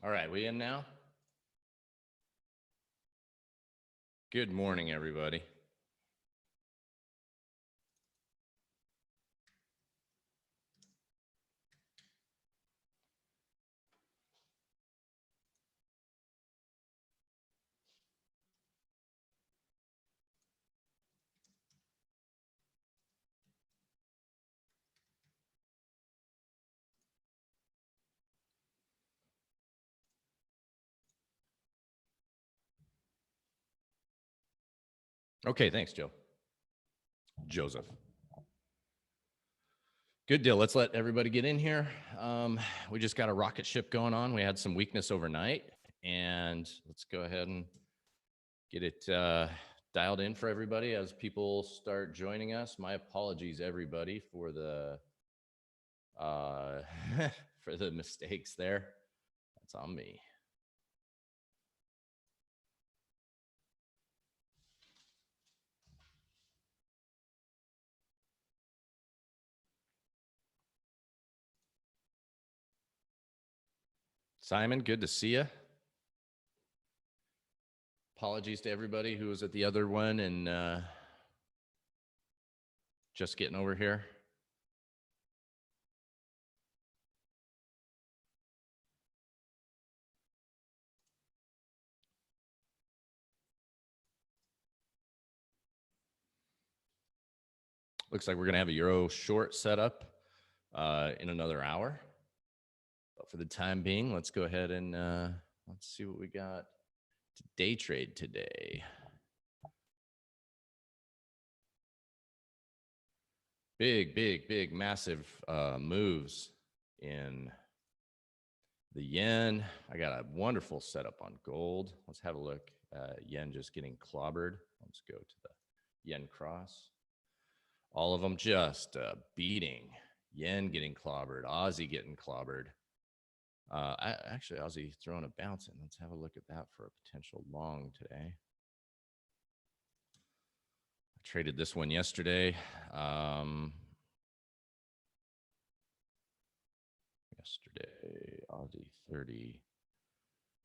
All right, we in now? Good morning, everybody. Okay, thanks, Joseph. Good deal. Let's let everybody get in here. We just got a rocket ship going on. We had some weakness overnight, and let's go ahead and get it dialed in for everybody as people start joining us. My apologies, everybody, for the for the mistakes there. That's on me. Simon, good to see you. Apologies to everybody who was at the other one and just getting over here. Looks like we're going to have a Euro short setup in another hour. But for the time being, let's go ahead and let's see what we got to day trade today. Big, massive moves in the yen. I got a wonderful setup on gold. Let's have a look. Yen just getting clobbered. Let's go to the yen cross. All of them just beating. Yen getting clobbered. Aussie getting clobbered. Actually, Aussie throwing a bounce in. Let's have a look at that for a potential long today. I traded this one yesterday. Yesterday, Aussie 30.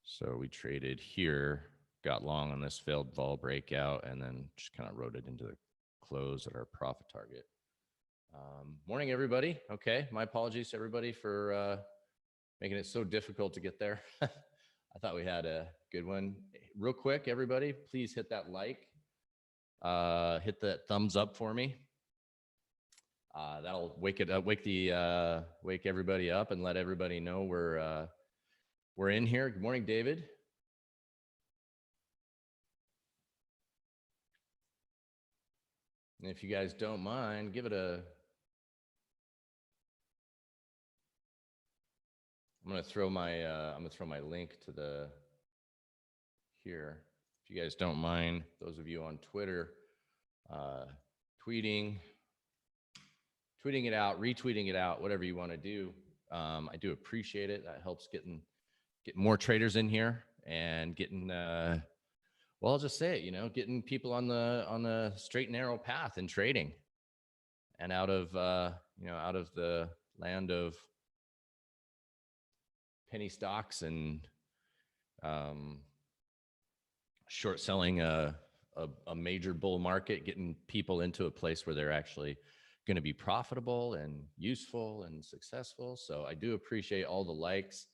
So we traded here, got long on this failed vol breakout, and then just kind of rode it into the close at our profit target. Morning, everybody. Okay, my apologies to everybody for making it so difficult to get there. I thought we had a good one. Real quick, everybody, please hit that like, hit that thumbs up for me. That'll wake everybody up and let everybody know we're in here. Good morning, David. And if you guys don't mind, give it a. I'm gonna throw my link to the here. If you guys don't mind, those of you on Twitter, tweeting it out, retweeting it out, whatever you want to do. I do appreciate it. That helps getting more traders in here and getting well, I'll just say it, getting people on the straight and narrow path in trading and out of the land of penny stocks and short selling a major bull market, getting people into a place where they're actually going to be profitable and useful and successful. So I do appreciate all the likes.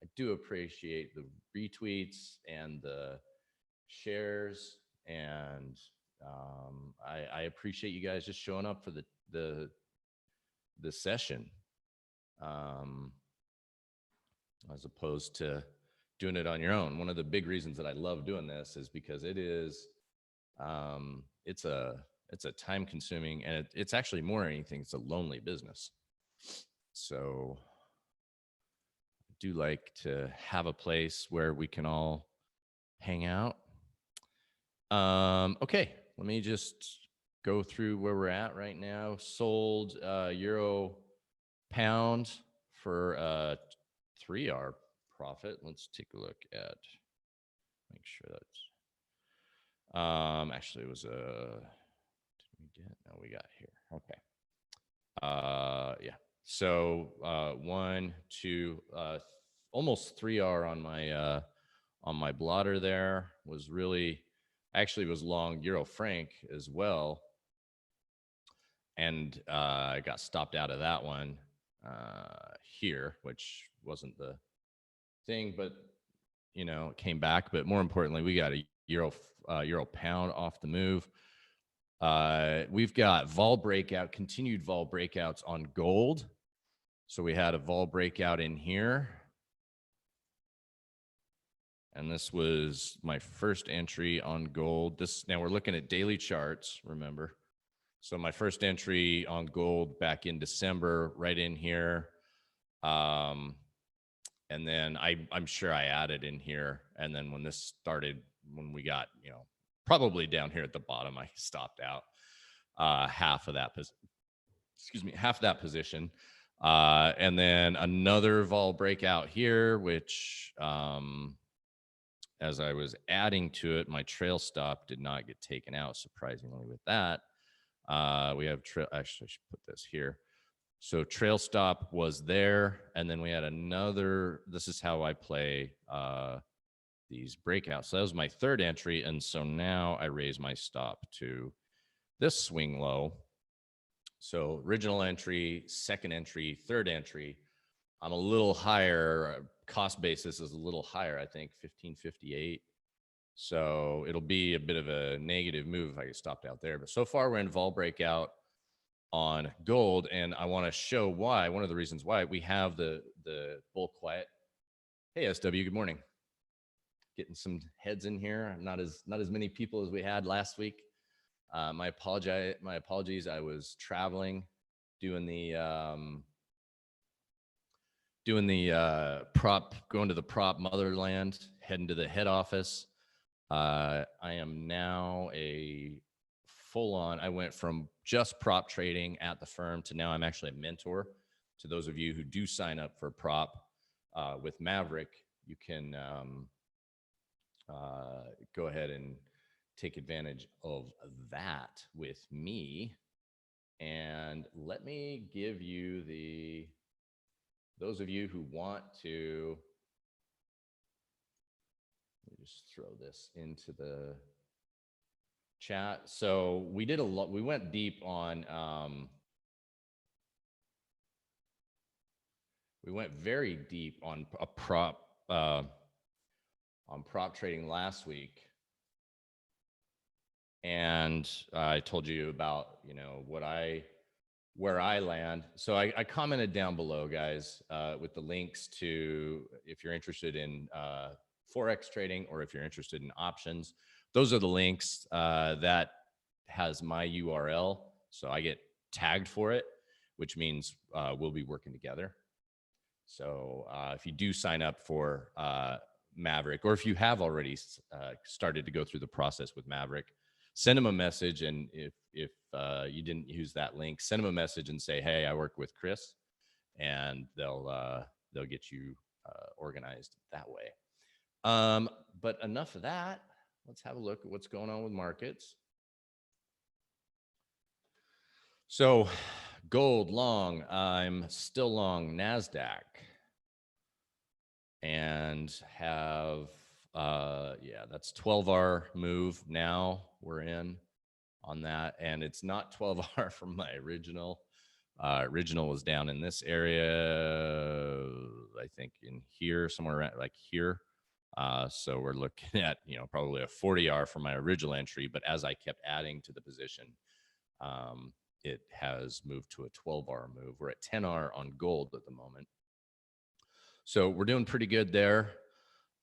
I do appreciate the retweets and the shares, and I appreciate you guys just showing up for the session, as opposed to doing it on your own. One of the big reasons that I love doing this is because it is it's a time consuming, and it's actually more than anything, it's a lonely business. So I do like to have a place where we can all hang out. Okay, let me just go through where we're at right now. Sold euro pound for 3R profit. Let's take a look at, make sure that's actually it was did we get, no, we got here. Okay. Yeah. So 1, 2, almost 3R on my blotter there. Was really, actually was long Euro franc as well. And I got stopped out of that one here, which wasn't the thing, but you know, it came back. But more importantly, we got a euro pound off the move. We've got vol breakout, continued vol breakouts on gold. So we had a vol breakout in here. And this was my first entry on gold. This, now we're looking at daily charts, remember. So my first entry on gold back in December, right in here. And then I'm sure I added in here. And then when this started, when we got, you know, probably down here at the bottom, I stopped out half of that, half of that position. And then another vol breakout here, which as I was adding to it, my trail stop did not get taken out, surprisingly, with that. We have trail, actually I should put this here. So trail stop was there, and then we had another, this is how I play these breakouts. So that was my third entry, and so now I raise my stop to this swing low. So original entry, second entry, third entry. I'm a little higher, cost basis is a little higher, I think 1558. So it'll be a bit of a negative move if I get stopped out there. But so far we're in vol breakout on gold, and I want to show why. One of the reasons why we have the bull quiet. Hey SW, good morning. Getting some heads in here. Not as many people as we had last week. My apologies. I was traveling, doing the prop, going to the prop motherland, heading to the head office. I am now a full-on, I went from just prop trading at the firm to now I'm actually a mentor to those of you who do sign up for prop with Maverick. You can go ahead and take advantage of that with me. And let me give you those of you who want to, let me just throw this into the chat. So we did a lot, we went deep on, we went very deep on a prop, on prop trading last week. And I told you about, you know, where I land. So I commented down below, guys, with the links to, if you're interested in Forex trading or if you're interested in options. Those are the links that has my URL. So I get tagged for it, which means we'll be working together. So if you do sign up for Maverick, or if you have already started to go through the process with Maverick, send them a message. And if you didn't use that link, send them a message and say, hey, I work with Chris, and they'll get you organized that way. But enough of that. Let's have a look at what's going on with markets. So gold long, I'm still long NASDAQ, and have, yeah, that's 12R move now we're in on that. And it's not 12R from my original. Original was down in this area, I think in here, somewhere around like here. So we're looking at, you know, probably a 40R from my original entry, but as I kept adding to the position, it has moved to a 12R move. We're at 10R on gold at the moment. So we're doing pretty good there.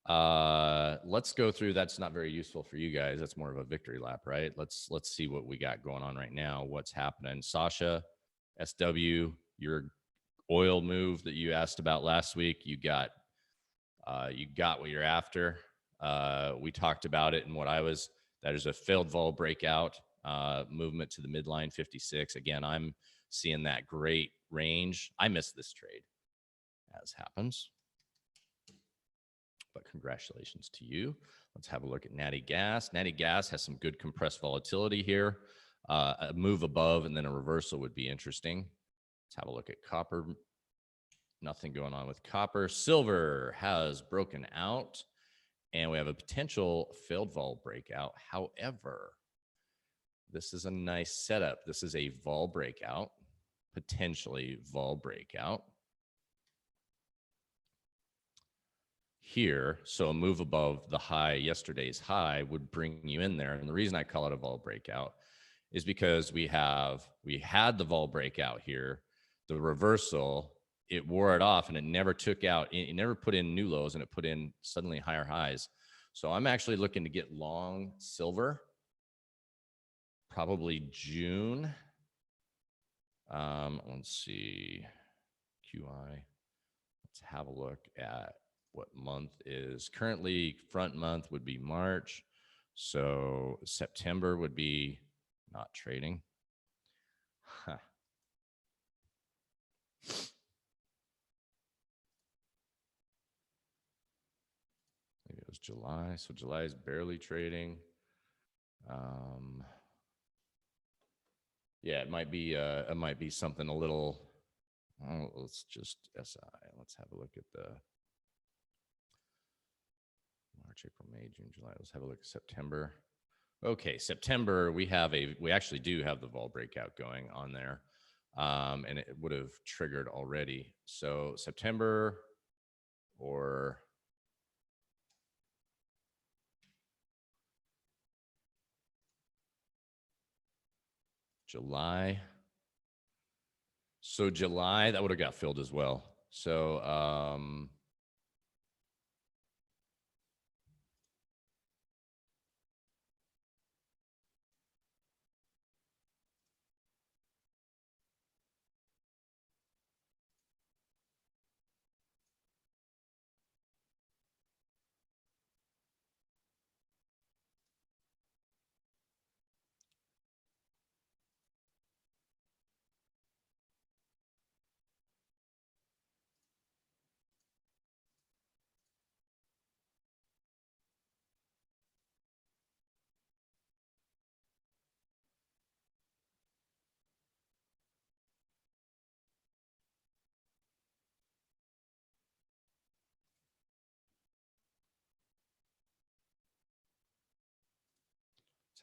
Let's go through, that's not very useful for you guys. That's more of a victory lap, right? Let's see what we got going on right now. What's happening? Sasha, SW, your oil move that you asked about last week, you got what you're after. We talked about it, and that is a failed vol breakout, movement to the midline 56. Again, I'm seeing that great range. I missed this trade, as happens, but congratulations to you. Let's have a look at Natty Gas. Natty Gas has some good compressed volatility here. A move above and then a reversal would be interesting. Let's have a look at copper. Nothing going on with copper. Silver has broken out, and we have a potential failed vol breakout. However, this is a nice setup. This is a vol breakout, potentially vol breakout. Here, so a move above the high, yesterday's high, would bring you in there. And the reason I call it a vol breakout is because we had the vol breakout here, the reversal, it wore it off and it never took out, it never put in new lows, and it put in suddenly higher highs. So I'm actually looking to get long silver, probably June. Let's see, QI. Let's have a look at what month is currently. Front month would be March. So September would be not trading. Huh. Maybe it was July. So July is barely trading. Yeah, it might be something a little. Oh, let's just SI. Let's have a look at the March, April, May, June, July. Let's have a look at September. Okay, September, we actually do have the vol breakout going on there. And it would have triggered already. So September or July. So July, that would have got filled as well. So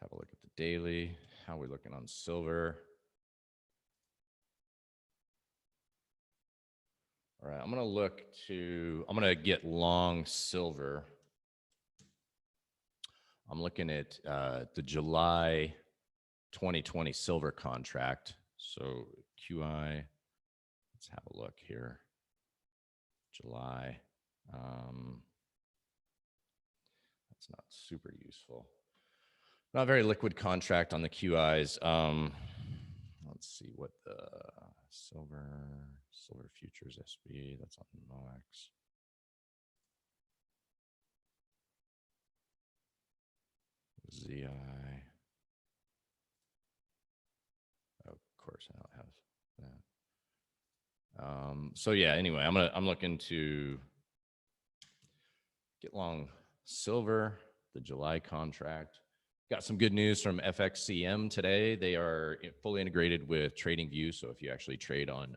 let's have a look at the daily. How are we looking on silver? All right, I'm going to get long silver. I'm looking at the July 2020 silver contract. So QI, let's have a look here. July. That's not super useful. Not very liquid contract on the QIs. Let's see what the silver futures SB, that's on MOX. ZI. Oh, of course, I don't have that. So yeah, anyway, I'm looking to get long silver, the July contract. Got some good news from FXCM today. They are fully integrated with TradingView. So if you actually trade on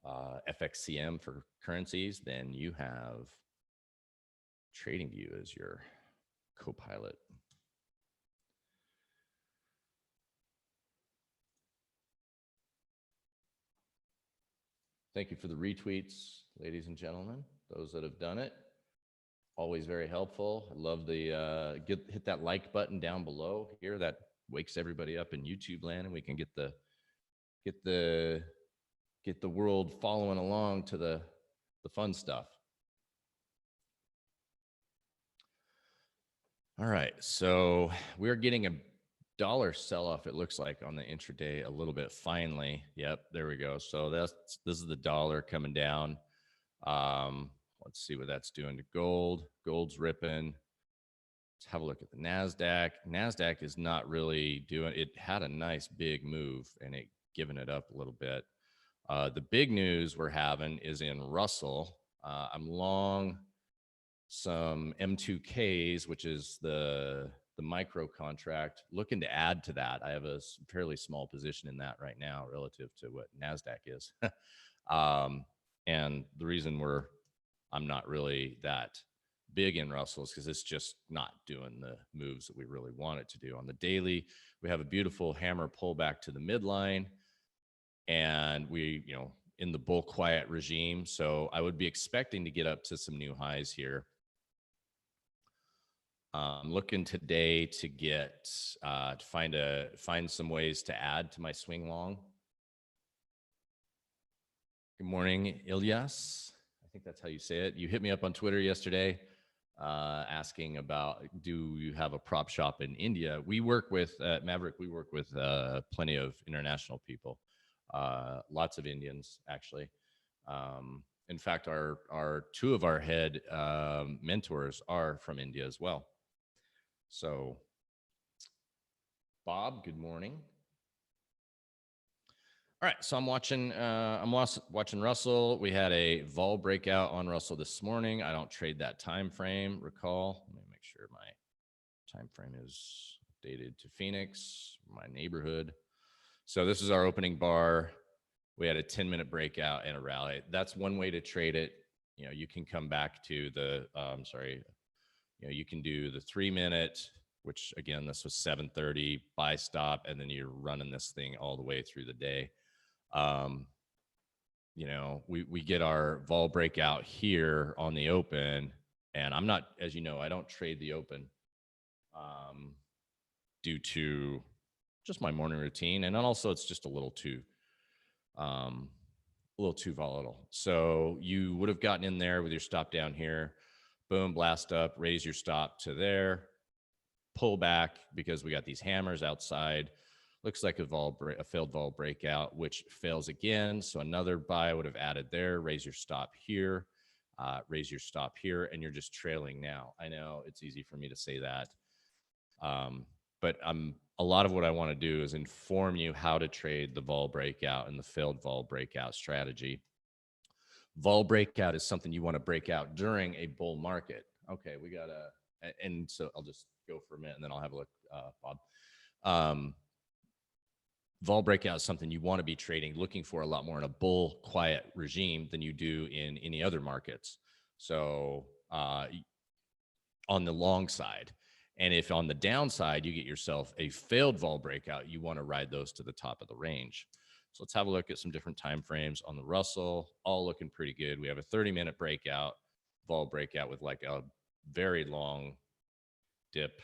FXCM for currencies, then you have TradingView as your co-pilot. Thank you for the retweets, ladies and gentlemen, those that have done it. Always very helpful. I love the hit that like button down below here. That wakes everybody up in YouTube land, and we can get the world following along to the fun stuff. All right, so we're getting a dollar sell-off, it looks like, on the intraday a little bit finally. Yep, there we go. So this is the dollar coming down. Let's see what that's doing to gold. Gold's ripping. Let's have a look at the NASDAQ. NASDAQ is not really doing, it had a nice big move and it given it up a little bit. The big news we're having is in Russell. I'm long some M2Ks, which is the the micro contract, looking to add to that. I have a fairly small position in that right now relative to what NASDAQ is. And the reason I'm not really that big in Russell's because it's just not doing the moves that we really want it to do. On the daily, we have a beautiful hammer pullback to the midline, and we, in the bull quiet regime. So I would be expecting to get up to some new highs here. Looking today to get to find some ways to add to my swing long. Good morning, Ilyas. I think that's how you say it. You hit me up on Twitter yesterday asking about, do you have a prop shop in India? We work with Maverick. We work with plenty of international people, lots of Indians actually. In fact, our two of our head mentors are from India as well. So, Bob, good morning. All right, so I'm watching Russell. We had a vol breakout on Russell this morning. I don't trade that time frame. Recall. Let me make sure my time frame is updated to Phoenix, my neighborhood. So this is our opening bar. We had a 10-minute breakout and a rally. That's one way to trade it. You can come back to the you can do the 3-minute, which again, this was 7:30 buy stop, and then you're running this thing all the way through the day. We get our vol breakout here on the open, and I'm not, as you know, I don't trade the open due to just my morning routine, and then also it's just a little too volatile. So you would have gotten in there with your stop down here, boom, blast up, raise your stop to there, pull back because we got these hammers outside. Looks like a failed vol breakout, which fails again. So another buy would have added there, raise your stop here, raise your stop here, and you're just trailing now. I know it's easy for me to say that. But a lot of what I want to do is inform you how to trade the vol breakout and the failed vol breakout strategy. Vol breakout is something you want to break out during a bull market. Okay, and so I'll just go for a minute and then I'll have a look, Bob. Vol breakout is something you want to be trading, looking for a lot more in a bull quiet regime than you do in any other markets. So on the long side. And if on the downside, you get yourself a failed vol breakout, you want to ride those to the top of the range. So let's have a look at some different time frames on the Russell, all looking pretty good. We have a 30-minute breakout, vol breakout with like a very long dip.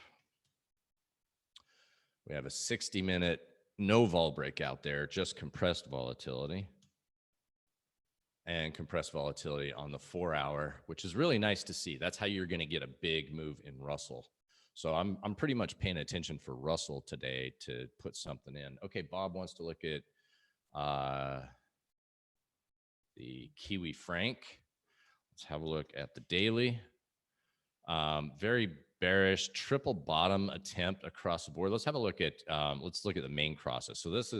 We have a 60-minute no vol breakout there, just compressed volatility. And compressed volatility on the 4-hour, which is really nice to see. That's how you're going to get a big move in Russell. So I'm pretty much paying attention for Russell today to put something in. Okay, Bob wants to look at the Kiwi Franc. Let's have a look at the daily. Very bearish triple bottom attempt across the board. Let's have a look at the main crosses. So this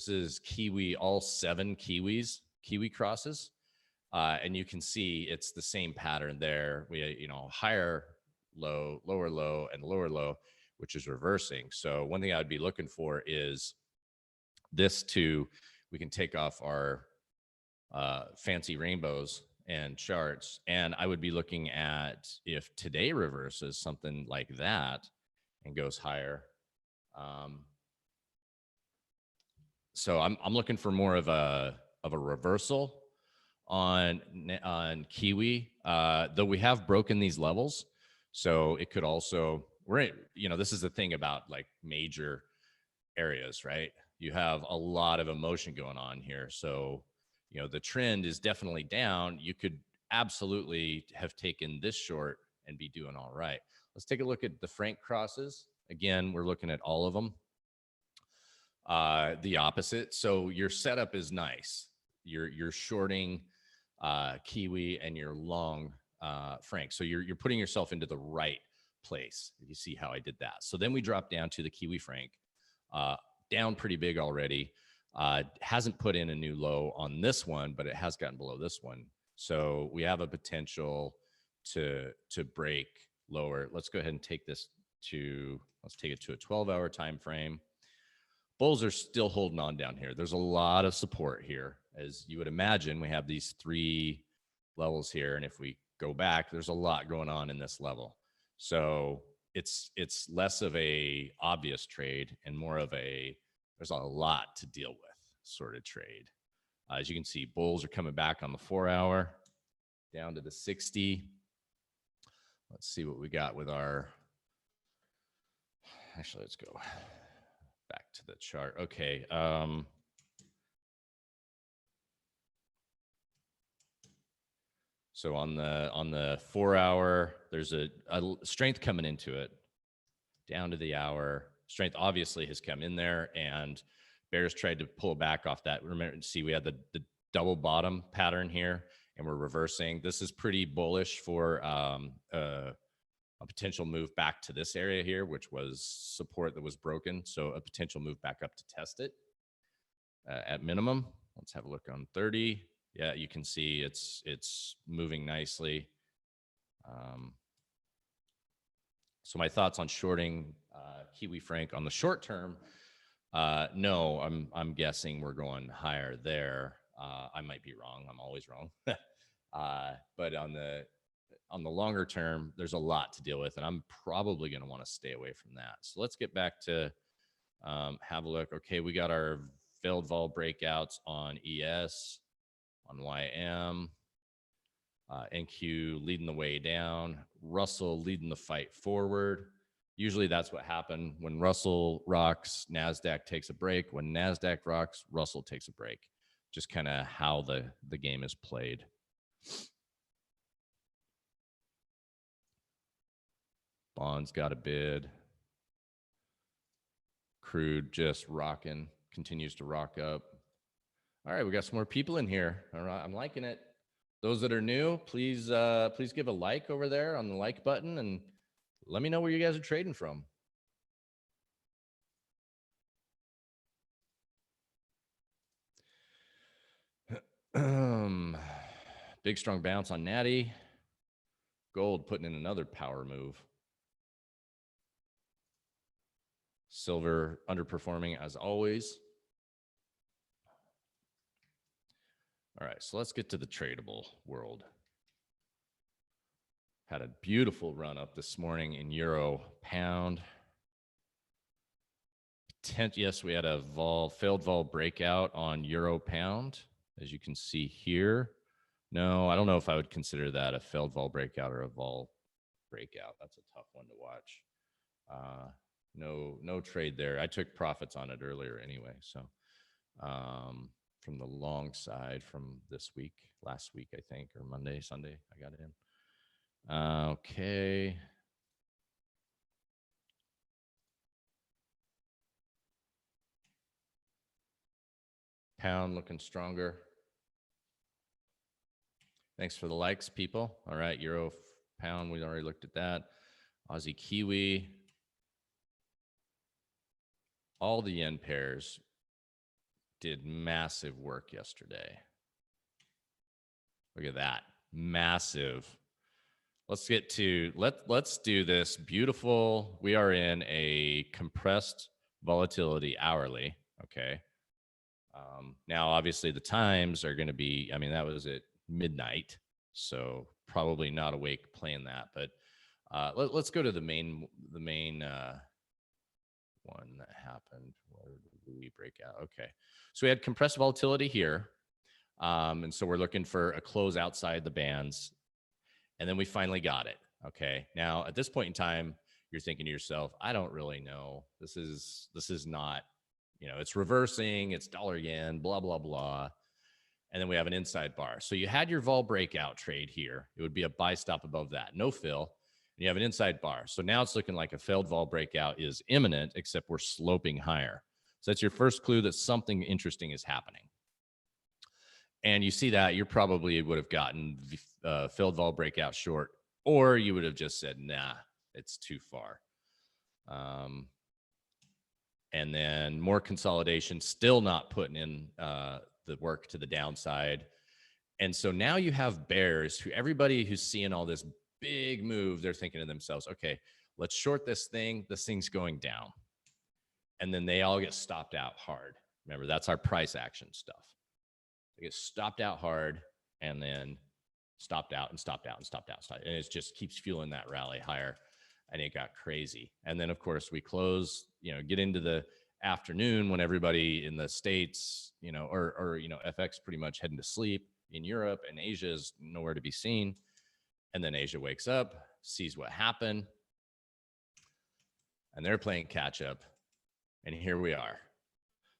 is Kiwi, all 7 Kiwi crosses. And you can see it's the same pattern there. We, higher low, lower low, and lower low, which is reversing. So one thing I would be looking for is we can take off our fancy rainbows and charts, and I would be looking at if today reverses something like that and goes higher. So I'm looking for more of a reversal on Kiwi, though we have broken these levels. So it could also, this is the thing about like major areas, right? You have a lot of emotion going on here. So, the trend is definitely down. You could absolutely have taken this short and be doing all right. Let's take a look at the Franc crosses. Again, we're looking at all of them. The opposite. So your setup is nice. You're shorting Kiwi and you're long Franc. So you're putting yourself into the right place. You see how I did that. So then we drop down to the Kiwi Franc, down pretty big already. Hasn't put in a new low on this one, but it has gotten below this one. So we have a potential to break lower. Let's go ahead and take this to, let's take it to a 12-hour time frame. Bulls are still holding on down here. There's a lot of support here. As you would imagine, we have these 3 levels here. And if we go back, there's a lot going on in this level. So it's less of a obvious trade and more of a, there's a lot to deal with sort of trade. As you can see, bulls are coming back on the 4-hour down to the 60. Let's see what we got with our, actually, let's go back to the chart. Okay. So on the 4-hour, there's a strength coming into it down to the hour. Strength obviously has come in there, and bears tried to pull back off that. Remember, see, we had the double bottom pattern here, and we're reversing. This is pretty bullish for a potential move back to this area here, which was support that was broken. So a potential move back up to test it at minimum. Let's have a look on 30. Yeah, you can see it's moving nicely. So my thoughts on shorting Kiwi Franc on the short term. No, I'm guessing we're going higher there. I might be wrong. I'm always wrong. But on the longer term, there's a lot to deal with, and I'm probably going to want to stay away from that. So let's get back to have a look. Okay, we got our failed vol breakouts on ES, on YM, NQ leading the way down, Russell leading the fight forward. Usually that's what happened. When Russell rocks, NASDAQ takes a break. When NASDAQ rocks, Russell takes a break. Just kind of how the game is played. Bonds got a bid. Crude just rocking, continues to rock up. All right, we got some more people in here. All right, I'm liking it. Those that are new, please give a like over there on the like button, and let me know where you guys are trading from. Big strong bounce on Natty. Gold putting in another power move. Silver underperforming as always. All right, so let's get to the tradable world. Had a beautiful run up this morning in euro pound. Yes, we had a failed vol breakout on euro pound, as you can see here. No, I don't know if I would consider that a failed vol breakout or a vol breakout. That's a tough one to watch. No trade there. I took profits on it earlier anyway. So from the long side from this week, last week, I think, or Monday, Sunday, I got it in. Okay. Pound looking stronger. Thanks for the likes, people. All right, euro pound, we already looked at that. Aussie Kiwi. All the yen pairs did massive work yesterday. Look at that, massive. Let's get to, let's do this beautiful. We are in a compressed volatility hourly, okay? Now, obviously the times are gonna be, I mean, that was at midnight, so probably not awake playing that, but let's go to the main one that happened. Where did we break out? Okay, so we had compressed volatility here, and so we're looking for a close outside the bands, and then we finally got it. Okay, now at this point in time, you're thinking to yourself, I don't really know. This is not, you know, it's reversing, it's dollar yen, blah blah blah. And then we have an inside bar. So you had your vol breakout trade here. It would be a buy stop above that, no fill. And you have an inside bar. So now it's looking like a failed vol breakout is imminent, except we're sloping higher. So that's your first clue that something interesting is happening. And you see that, you probably would have gotten failed vol breakout short, or you would have just said, nah, it's too far. And then more consolidation, still not putting in the work to the downside. And so now you have bears who, everybody who's seeing all this big move, they're thinking to themselves, okay, let's short this thing. This thing's going down. And then they all get stopped out hard. Remember, that's our price action stuff. They get stopped out hard and then stopped out and stopped out and stopped out. And it just keeps fueling that rally higher. And it got crazy. And then, of course, we close, get into the afternoon when everybody in the States, or FX pretty much heading to sleep in Europe, and Asia is nowhere to be seen. And then Asia wakes up, sees what happened, and they're playing catch up. And here we are.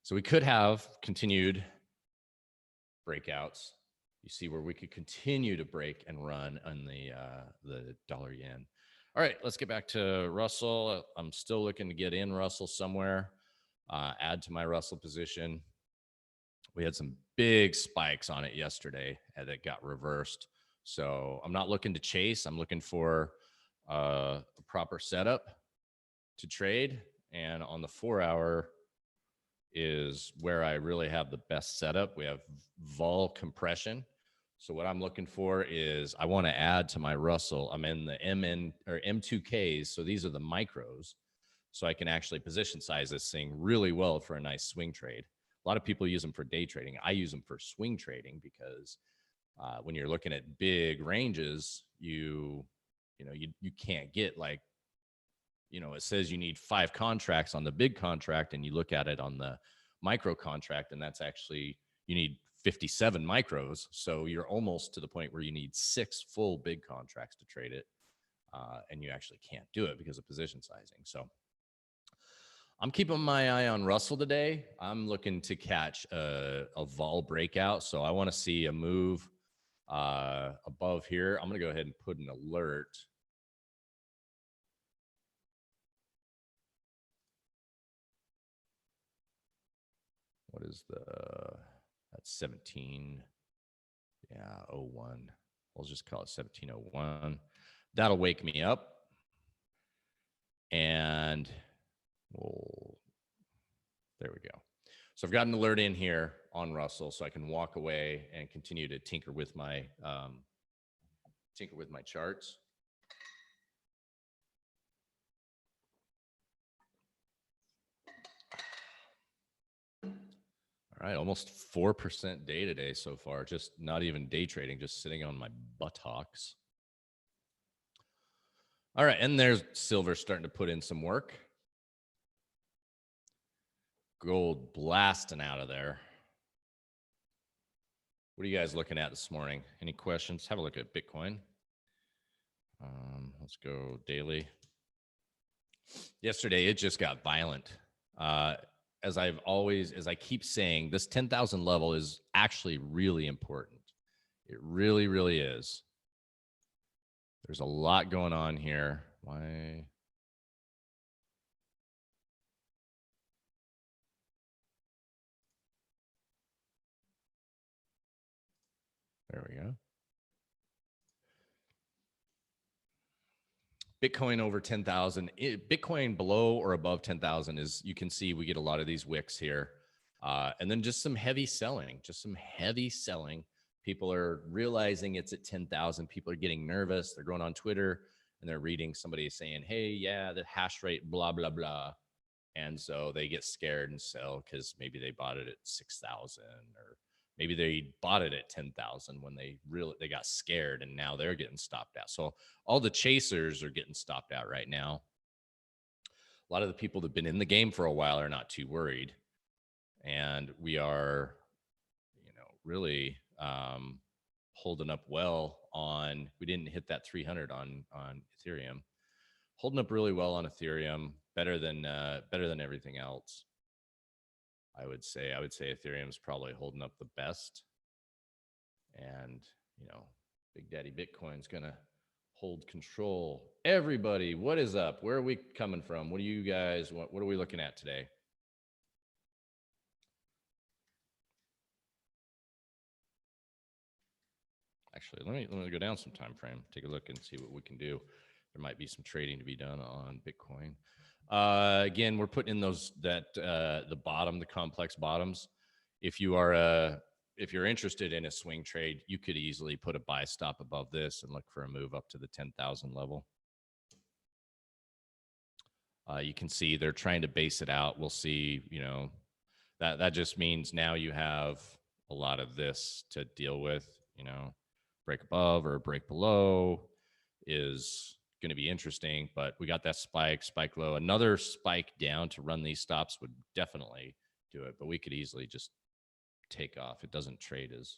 So we could have continued breakouts. You see where we could continue to break and run on the dollar yen. All right, let's get back to Russell. I'm still looking to get in Russell somewhere, add to my Russell position. We had some big spikes on it yesterday and it got reversed. So I'm not looking to chase. I'm looking for a proper setup to trade. And on the 4-hour is where I really have the best setup. We have vol compression. So what I'm looking for is I want to add to my Russell. I'm in the MN or M2Ks. So these are the micros. So I can actually position size this thing really well for a nice swing trade. A lot of people use them for day trading. I use them for swing trading because when you're looking at big ranges, you can't get like, it says you need 5 contracts on the big contract and you look at it on the micro contract and that's actually, you need 57 micros. So you're almost to the point where you need 6 full big contracts to trade it. And you actually can't do it because of position sizing. So I'm keeping my eye on Russell today. I'm looking to catch a vol breakout. So I want to see a move above here. I'm going to go ahead and put an alert. What is that's 17. Yeah, 01. We'll just call it 1701. That'll wake me up. And there we go. So I've got an alert in here on Russell so I can walk away and continue to tinker with my charts. All right, almost 4% day today so far, just not even day trading, just sitting on my buttocks. All right, and there's silver starting to put in some work. Gold blasting out of there. What are you guys looking at this morning? Any questions? Have a look at Bitcoin. Let's go daily. Yesterday, it just got violent. As I keep saying, this 10,000 level is actually really important. It really, really is. There's a lot going on here. Why? There we go. Bitcoin over 10,000. Bitcoin below or above 10,000 is, you can see we get a lot of these wicks here. And then just some heavy selling, People are realizing it's at 10,000. People are getting nervous. They're going on Twitter and they're reading somebody saying, hey, yeah, the hash rate, blah, blah, blah. And so they get scared and sell because maybe they bought it at 6,000 or maybe they bought it at 10,000 when they got scared and now they're getting stopped out. So all the chasers are getting stopped out right now. A lot of the people that have been in the game for a while are not too worried. And we are, really holding up well on, we didn't hit that 300 on Ethereum. Holding up really well on Ethereum, better than everything else. I would say Ethereum is probably holding up the best. And, Big Daddy Bitcoin's going to hold control. Everybody, what is up? Where are we coming from? What do you guys, what are we looking at today? Actually, let me go down some time frame, take a look and see what we can do. There might be some trading to be done on Bitcoin. Again, we're putting in the bottom, the complex bottoms. If you're interested in a swing trade, you could easily put a buy stop above this and look for a move up to the 10,000 level. You can see they're trying to base it out. We'll see, that just means now you have a lot of this to deal with, break above or break below is going to be interesting, but we got that spike low. Another spike down to run these stops would definitely do it, but we could easily just take off. It doesn't trade as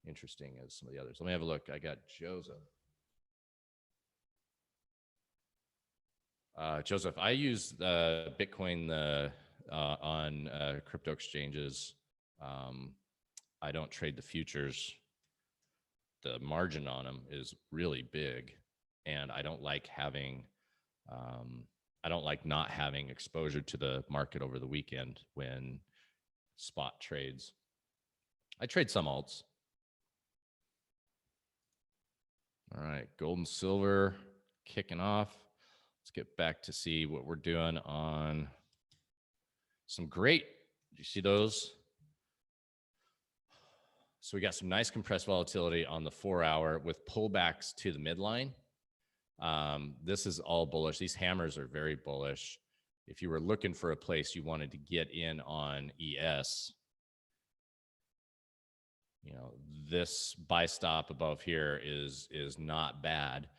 interesting as some of the others. Let me have a look. I got Joseph. Joseph, I use Bitcoin on crypto exchanges. I don't trade the futures. The margin on them is really big, and I don't like not having exposure to the market over the weekend when spot trades. I trade some alts. All right, gold and silver kicking off. Let's get back to see what we're doing on some great. Do you see those? So we got some nice compressed volatility on the 4-hour with pullbacks to the midline. This is all bullish. These hammers are very bullish. If you were looking for a place you wanted to get in on ES, this buy stop above here is not bad.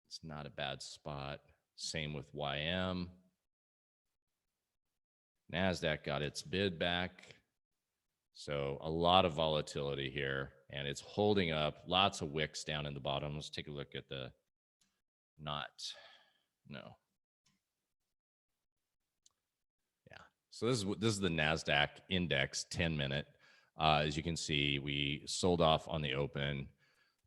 It's not a bad spot. Same with YM. NASDAQ got its bid back. So a lot of volatility here, and it's holding up. Lots of wicks down in the bottom. Let's take a look at the Yeah. So this is the NASDAQ index 10-minute. As you can see, we sold off on the open,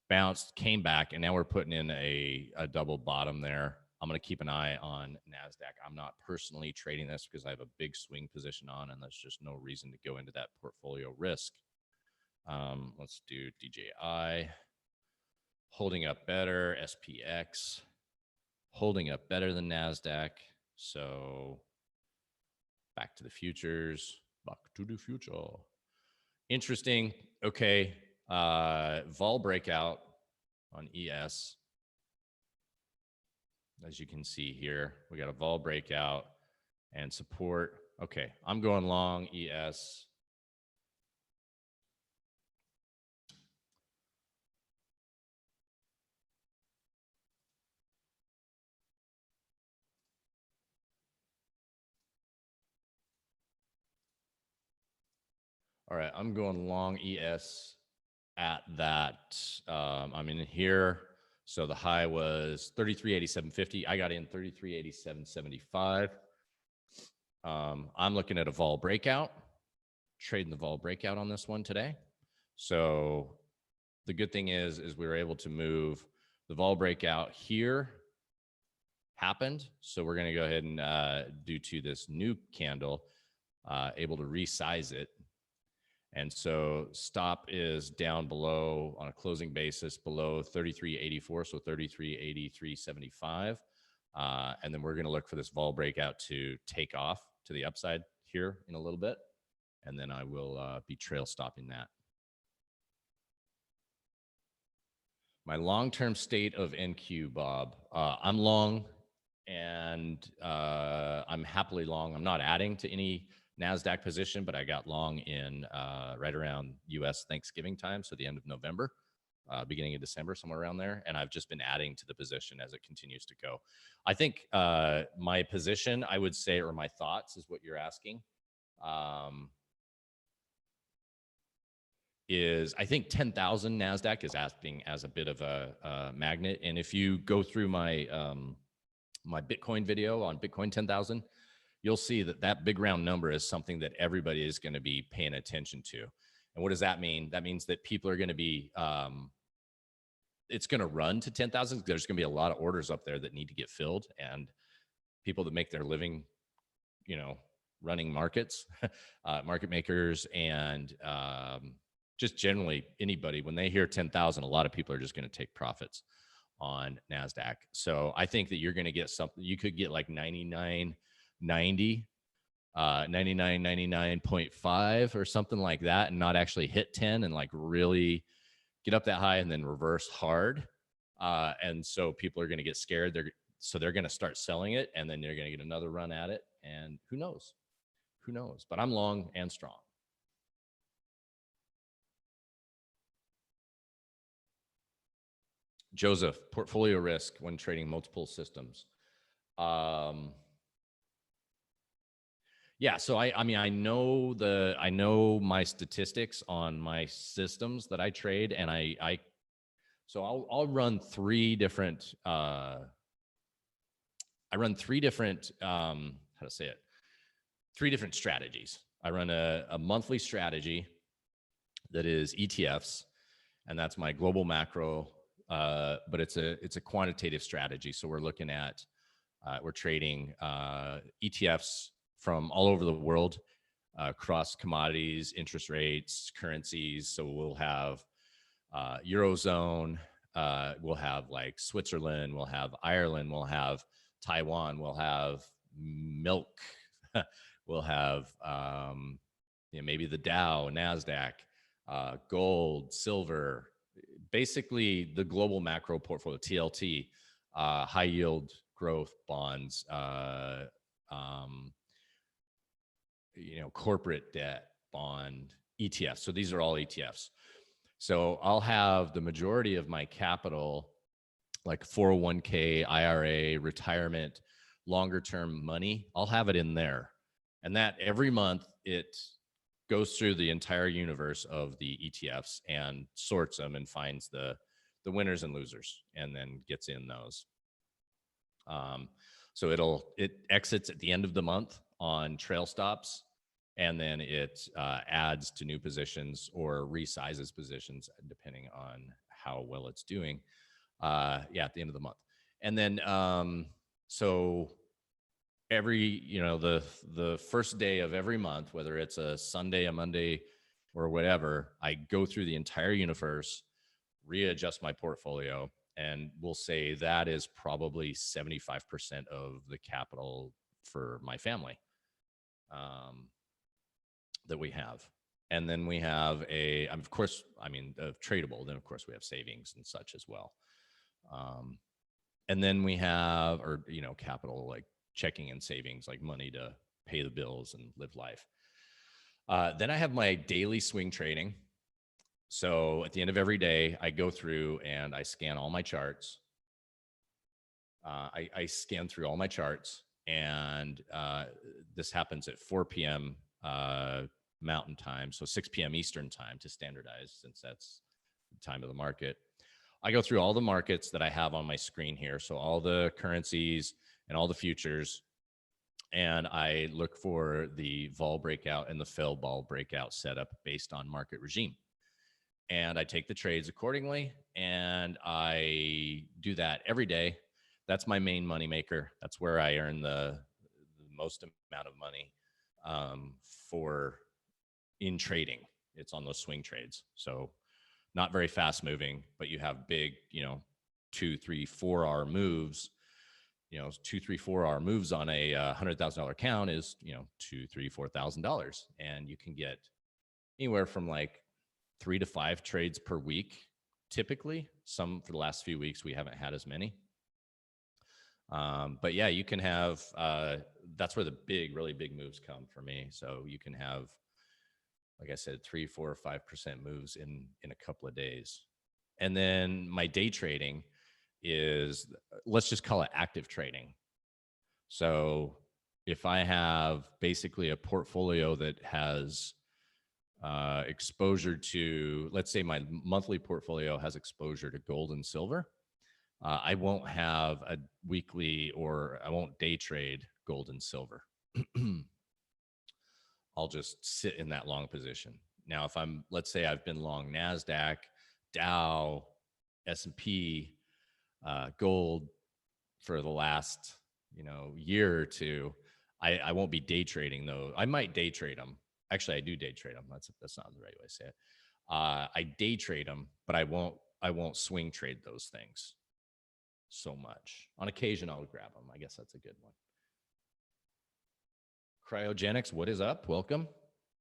bounced, came back, and now we're putting in a double bottom there. I'm going to keep an eye on NASDAQ. I'm not personally trading this because I have a big swing position on, and there's just no reason to go into that portfolio risk. Let's do DJI. Holding up better. SPX. Holding up better than NASDAQ. So back to the futures. Back to the future. Interesting. Okay. Vol breakout on ES. As you can see here, we got a vol breakout and support. Okay, I'm going long ES. All right, I'm going long ES at that. I'm in here. So the high was 33.8750. I got in 33.8775. I'm looking at a vol breakout, trading the vol breakout on this one today. So the good thing is we were able to move the vol breakout here happened. So we're going to go ahead and due to this new candle, able to resize it. And so stop is down below on a closing basis below 33.84, so 33.8375. And then we're going to look for this vol breakout to take off to the upside here in a little bit. And then I will be trail stopping that. My long-term state of NQ, Bob. I'm long, and I'm happily long. I'm not adding to any NASDAQ position, but I got long in right around US Thanksgiving time, so the end of November, beginning of December, somewhere around there. And I've just been adding to the position as it continues to go. I think my position, I would say, or my thoughts is what you're asking, is I think 10,000 NASDAQ is acting as a bit of a magnet. And if you go through my my Bitcoin video on Bitcoin 10,000, you'll see that that big round number is something that everybody is going to be paying attention to. And what does that mean? That means that people are going to be, it's going to run to 10,000. There's going to be a lot of orders up there that need to get filled, and people that make their living, running markets, market makers, and just generally anybody, when they hear 10,000, a lot of people are just going to take profits on NASDAQ. So I think that you're going to get something, you could get like 99.90, 99.5 or something like that, and not actually hit 10 and like really get up that high and then reverse hard. And so people are going to get scared. They're going to start selling it, and then they're going to get another run at it. And who knows? Who knows? But I'm long and strong. Joseph, portfolio risk when trading multiple systems. Yeah, so I mean, I know my statistics on my systems that I trade, and so I'll run three different. I run three different. How to say it? Three different strategies. I run a monthly strategy that is ETFs, and that's my global macro. But it's a quantitative strategy. So we're looking at we're trading ETFs from all over the world, across commodities, interest rates, currencies. So we'll have Eurozone, we'll have like Switzerland, we'll have Ireland, we'll have Taiwan, we'll have milk, we'll have maybe the Dow, NASDAQ, gold, silver, basically the global macro portfolio, TLT, high yield growth bonds, corporate debt, bond, ETFs. So these are all ETFs. So I'll have the majority of my capital, like 401k, IRA, retirement, longer term money, I'll have it in there. And that every month it goes through the entire universe of the ETFs and sorts them and finds the winners and losers, and then gets in those. So it exits at the end of the month on trail stops, and then it adds to new positions or resizes positions depending on how well it's doing. At the end of the month. And then so every the first day of every month, whether it's a Sunday, a Monday, or whatever, I go through the entire universe, readjust my portfolio, and we'll say that is probably 75% of the capital for my family that we have. And then we have of course, tradable. Then of course we have savings and such as well. And then we have, capital, like checking and savings, like money to pay the bills and live life. Then I have my daily swing trading. So at the end of every day, I go through and I scan all my charts. I scan through all my charts, and this happens at 4 p.m. Mountain time, so 6 p.m. Eastern time to standardize, since that's the time of the market. I go through all the markets that I have on my screen here, so all the currencies and all the futures, and I look for the vol breakout and the fail vol breakout setup based on market regime. And I take the trades accordingly, and I do that every day. That's my main money maker. That's where I earn the most amount of money in trading. It's on those swing trades. So not very fast moving, but you have big, 2, 3, 4 hour moves. 2, 3, 4 hour moves on a $100,000 account is, $2,000, $3,000, $4,000. And you can get anywhere from like 3 to 5 trades per week. Typically, some for the last few weeks, we haven't had as many. But yeah, you can have, that's where the really big moves come for me. So you can have, like I said, 3, 4, or 5% moves in a couple of days. And then my day trading is, let's just call it active trading. So if I have basically a portfolio that has exposure to, let's say my monthly portfolio has exposure to gold and silver, I won't have a weekly, or I won't day trade gold and silver. I'll just sit in that long position. Now, if let's say I've been long NASDAQ, Dow, S&P, gold for the last, year or two, I won't be day trading though. I might day trade them. Actually, I do day trade them. That's not the right way to say it. I day trade them, but I won't swing trade those things so much. On occasion, I'll grab them. I guess that's a good one. Cryogenics, what is up? Welcome,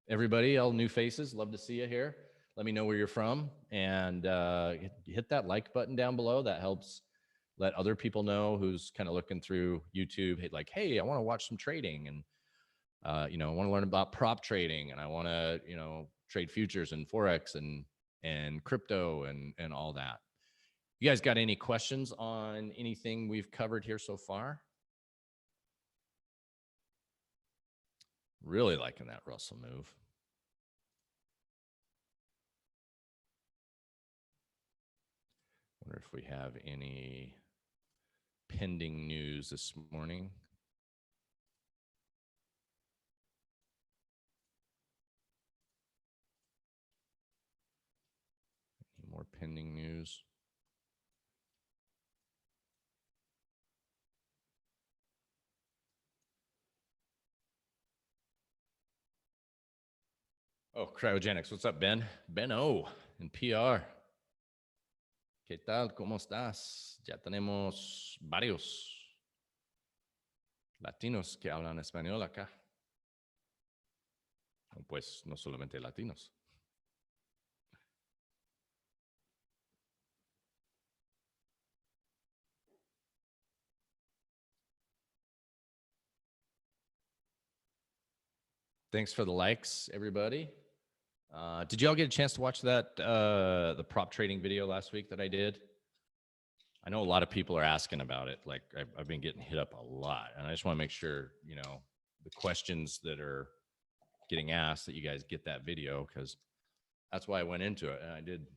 everybody. All new faces. Love to see you here. let me know where you're from, and hit that like button down below. That helps let other people know who's kind of looking through YouTube. Hey, like, hey, I want to watch some trading, and I want to learn about prop trading, and I want to, trade futures and Forex and crypto and all that. You guys got any questions on anything we've covered here so far? Really liking that Russell move. Wonder if we have any pending news this morning. Any more pending news? Oh, cryogenics. What's up, Ben? Ben O in PR. ¿Qué tal? ¿Cómo estás? Ya tenemos varios latinos que hablan español acá. Pues no solamente latinos. Thanks for the likes, everybody. Did y'all get a chance to watch that the prop trading video last week that I did? I know a lot of people are asking about it. Like I've been getting hit up a lot, and I just want to make sure the questions that are getting asked that you guys get that video, because that's why I went into it, and I did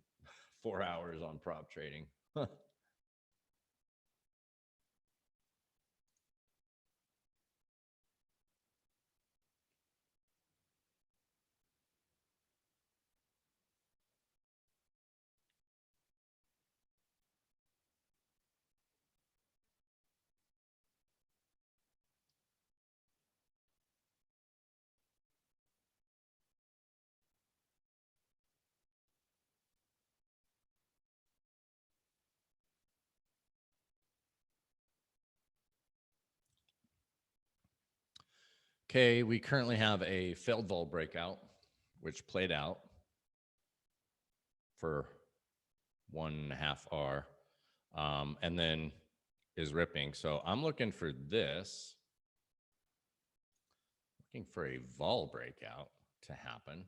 4 hours on prop trading. Okay, we currently have a failed vol breakout, which played out for 1.5 R, and then is ripping. So I'm looking for this, looking for a vol breakout to happen.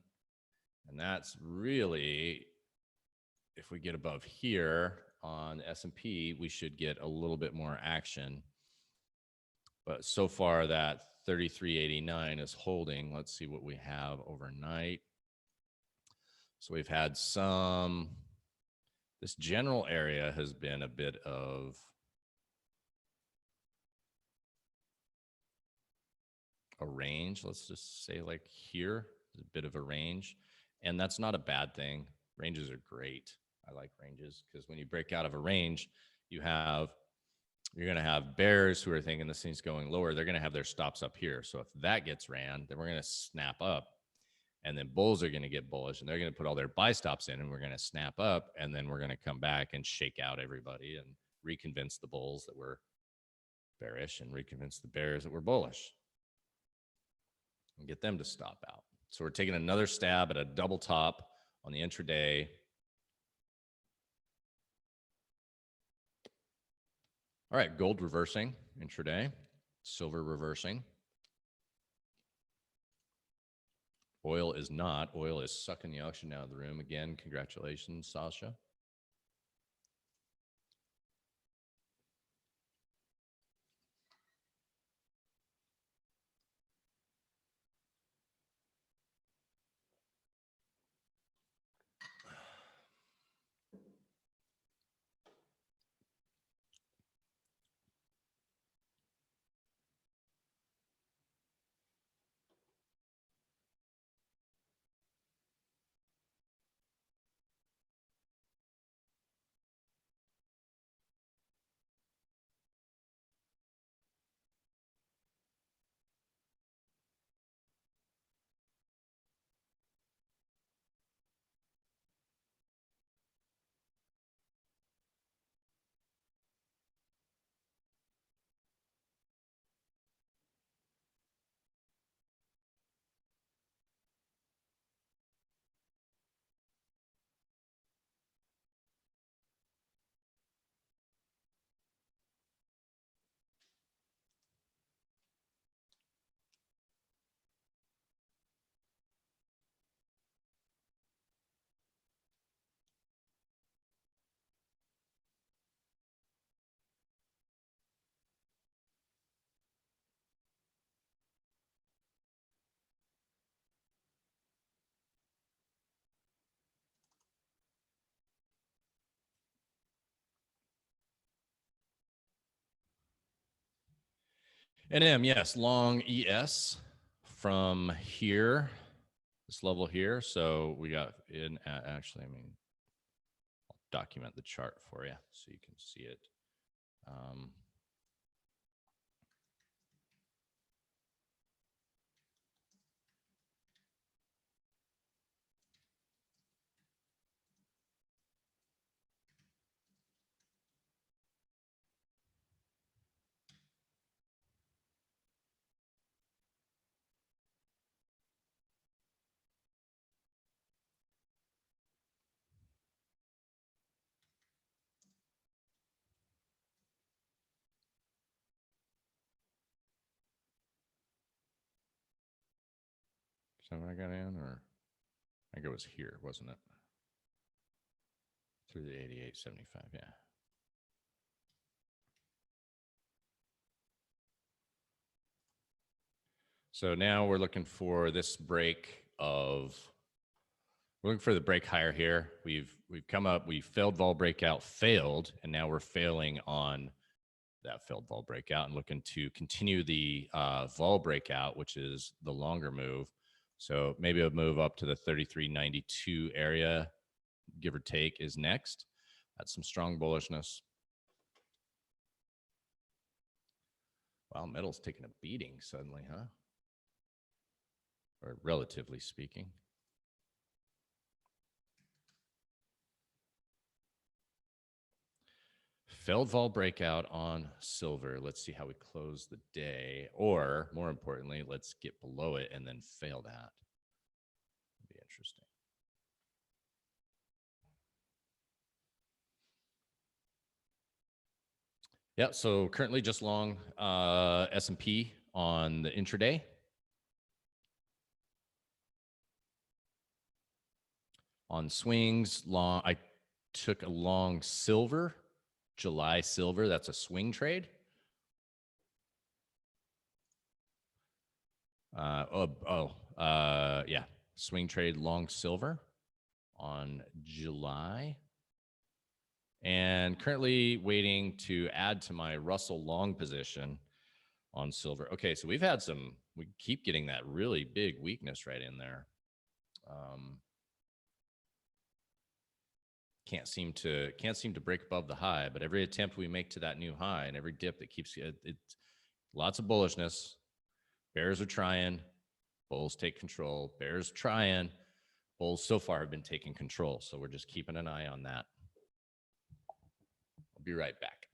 And that's really, if we get above here on S&P, we should get a little bit more action. But so far that 33.89 is holding. Let's see what we have overnight. So we've had this general area has been a bit of a range. Let's just say like here is a bit of a range, and that's not a bad thing. Ranges are great. I like ranges because when you break out of a range, you're going to have bears who are thinking this thing's going lower. They're going to have their stops up here. So if that gets ran, then we're going to snap up, and then bulls are going to get bullish, and they're going to put all their buy stops in, and we're going to snap up, and then we're going to come back and shake out everybody and reconvince the bulls that we're bearish and reconvince the bears that we're bullish and get them to stop out. So we're taking another stab at a double top on the intraday. All right, gold reversing intraday, silver reversing. Oil is not. Oil is sucking the auction out of the room. Again, congratulations, Sasha. NM, yes, long ES from here, this level here. So we got in, actually, I mean, I'll document the chart for you so you can see it. Is that what I got in, or I think it was here, wasn't it? Through the 88.75, yeah. So now we're looking for this break of, we're looking for the break higher here. We've come up, we failed vol breakout, failed, and now we're failing on that failed vol breakout and looking to continue the vol breakout, which is the longer move. So maybe a move up to the 33.92 area, give or take, is next. That's some strong bullishness. Wow, metal's taking a beating suddenly, huh? Or relatively speaking. Failed vol breakout on silver. Let's see how we close the day. Or more importantly, let's get below it and then fail that. That'd be interesting. Yeah, so currently just long S&P on the intraday. On swings, long, I took a long silver, July silver. That's a swing trade. Yeah, swing trade long silver on July. And currently waiting to add to my Russell long position on silver. Okay, so we've had some, we keep getting that really big weakness right in there. Can't seem to break above the high, but every attempt we make to that new high and every dip that keeps it, lots of bullishness. Bears are trying, bulls take control. Bears trying, bulls so far have been taking control. So we're just keeping an eye on that. I'll be right back.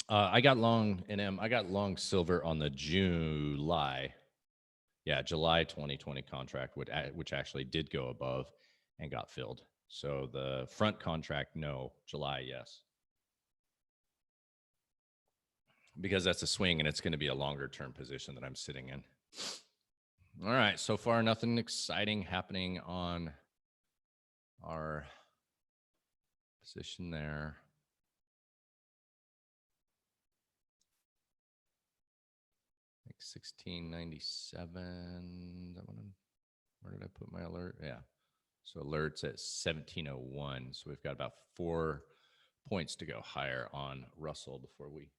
I got long NM. I got long silver on the July, July 2020 contract, which actually did go above and got filled. So the front contract, no. July, yes. Because that's a swing and it's going to be a longer term position that I'm sitting in. All right. So far, nothing exciting happening on our position there. Like 1697. That one. Where did I put my alert? Yeah. So alerts at 1701. So we've got about 4 points to go higher on Russell before we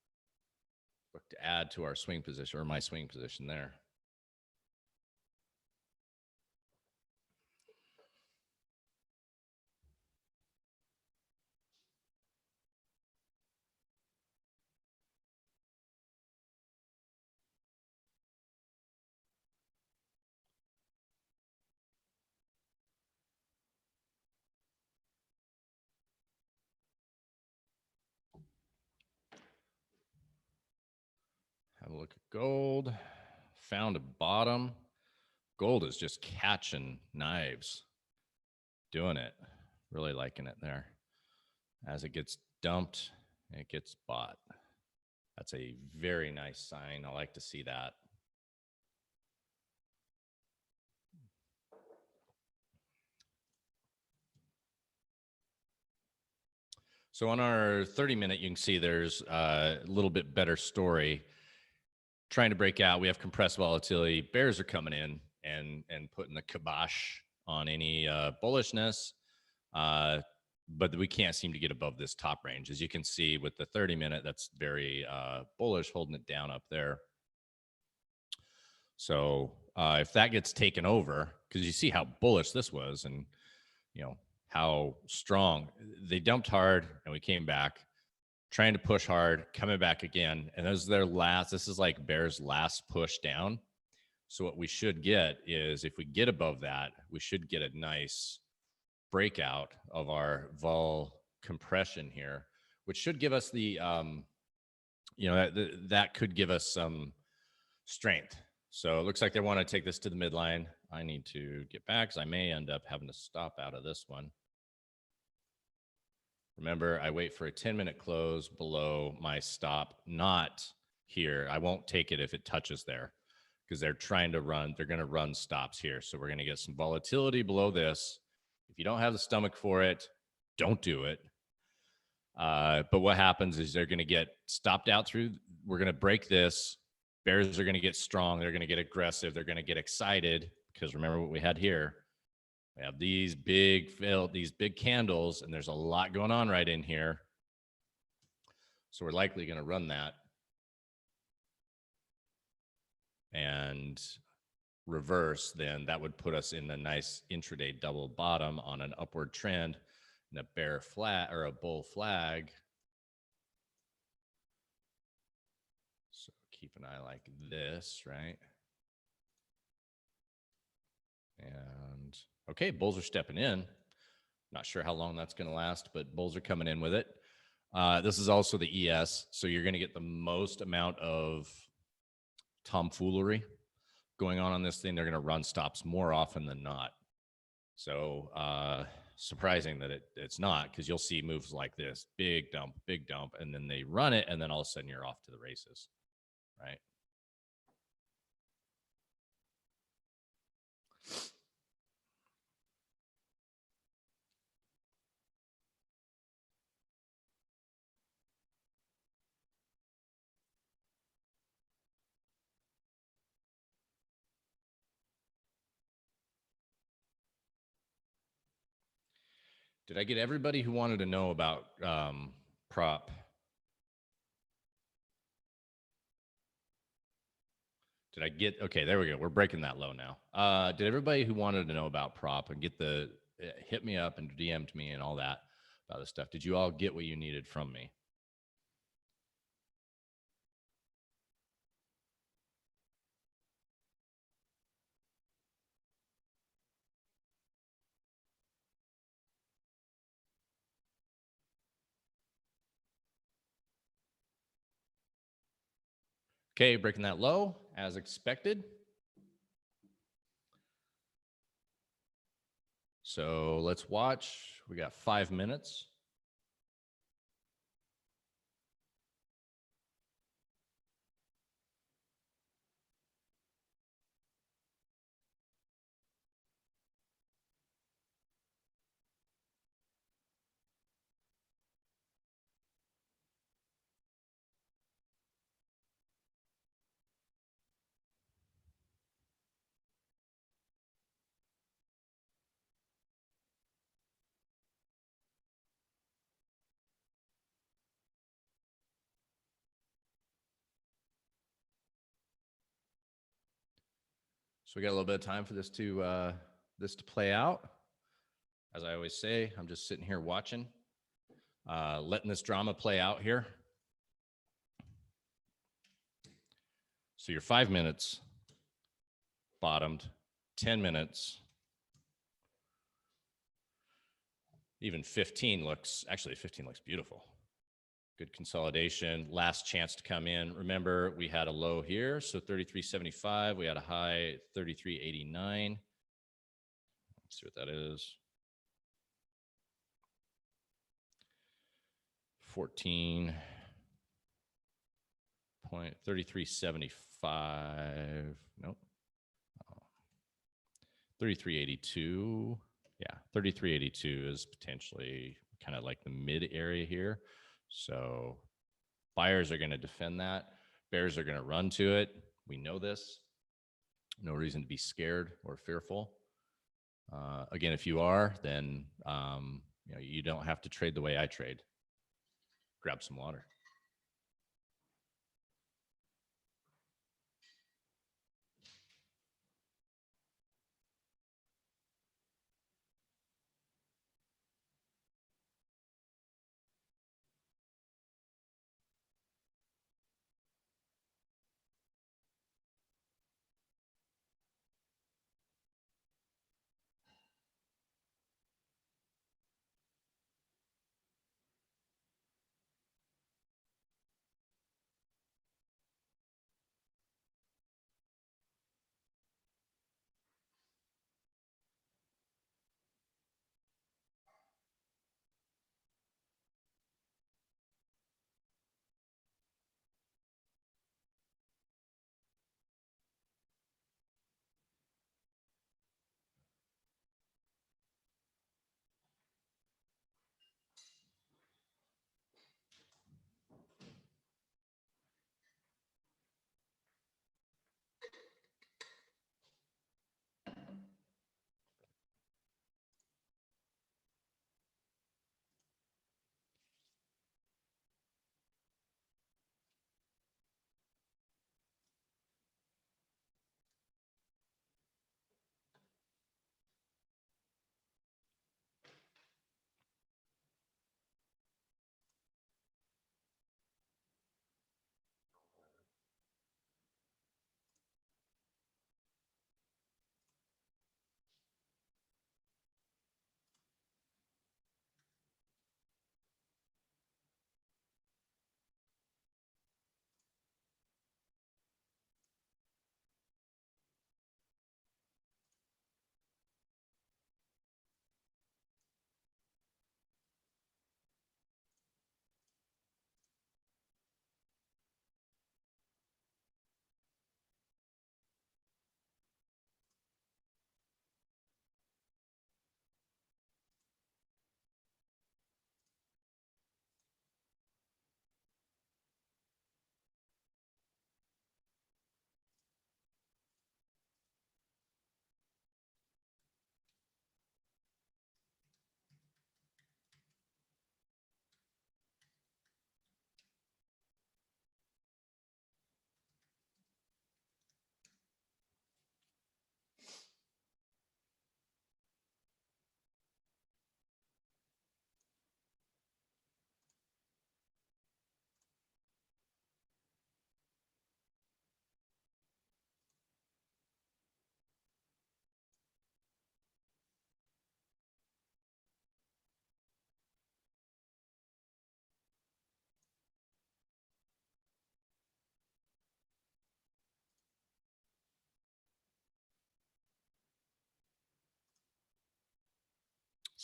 look to add to our swing position, or my swing position there. Have a look at gold. Found a bottom. Gold is just catching knives. Doing it. Really liking it there. As it gets dumped, it gets bought. That's a very nice sign. I like to see that. So on our 30-minute, you can see there's a little bit better story. Trying to break out. We have compressed volatility. Bears are coming in and putting the kibosh on any bullishness. But we can't seem to get above this top range. As you can see with the 30-minute, that's very bullish, holding it down up there. So if that gets taken over, because you see how bullish this was and, how strong. They dumped hard and we came back, trying to push hard, coming back again. And this is like Bear's last push down. So what we should get is, if we get above that, we should get a nice breakout of our vol compression here, which should give us the, that could give us some strength. So it looks like they want to take this to the midline. I need to get back because I may end up having to stop out of this one. Remember, I wait for a 10-minute close below my stop, not here. I won't take it if it touches there, because they're going to run stops here. So we're going to get some volatility below this. If you don't have the stomach for it, don't do it. But what happens is they're going to get stopped out through. We're going to break this. Bears are going to get strong. They're going to get aggressive. They're going to get excited, because remember what we had here. We have these big candles, and there's a lot going on right in here. So we're likely going to run that and reverse. Then that would put us in a nice intraday double bottom on an upward trend and a bear flat or a bull flag. So keep an eye like this, right? And okay, bulls are stepping in. Not sure how long that's going to last, but bulls are coming in with it. This is also the ES, so you're going to get the most amount of tomfoolery going on this thing. They're going to run stops more often than not. So surprising that it's not, because you'll see moves like this: big dump, and then they run it, and then all of a sudden you're off to the races, right? Did I get everybody who wanted to know about prop? Did I get, okay, there we go. We're breaking that low now. Did everybody who wanted to know about prop and hit me up and DM'd me and all that about this stuff, did you all get what you needed from me? Okay, breaking that low as expected. So let's watch. We got 5 minutes. So we got a little bit of time for this to play out. As I always say, I'm just sitting here watching, letting this drama play out here. So your 5 minutes bottomed, 10 minutes, even 15 looks, actually 15 looks beautiful. Good consolidation, last chance to come in. Remember, we had a low here, so 33.75. We had a high 33.89. Let's see what that is. 14.3375. Nope. 33.82. Yeah, 33.82 is potentially kind of like the mid area here. So buyers are going to defend that. Bears are going to run to it. We know this. No reason to be scared or fearful. Again, if you are, then you don't have to trade the way I trade. Grab some water.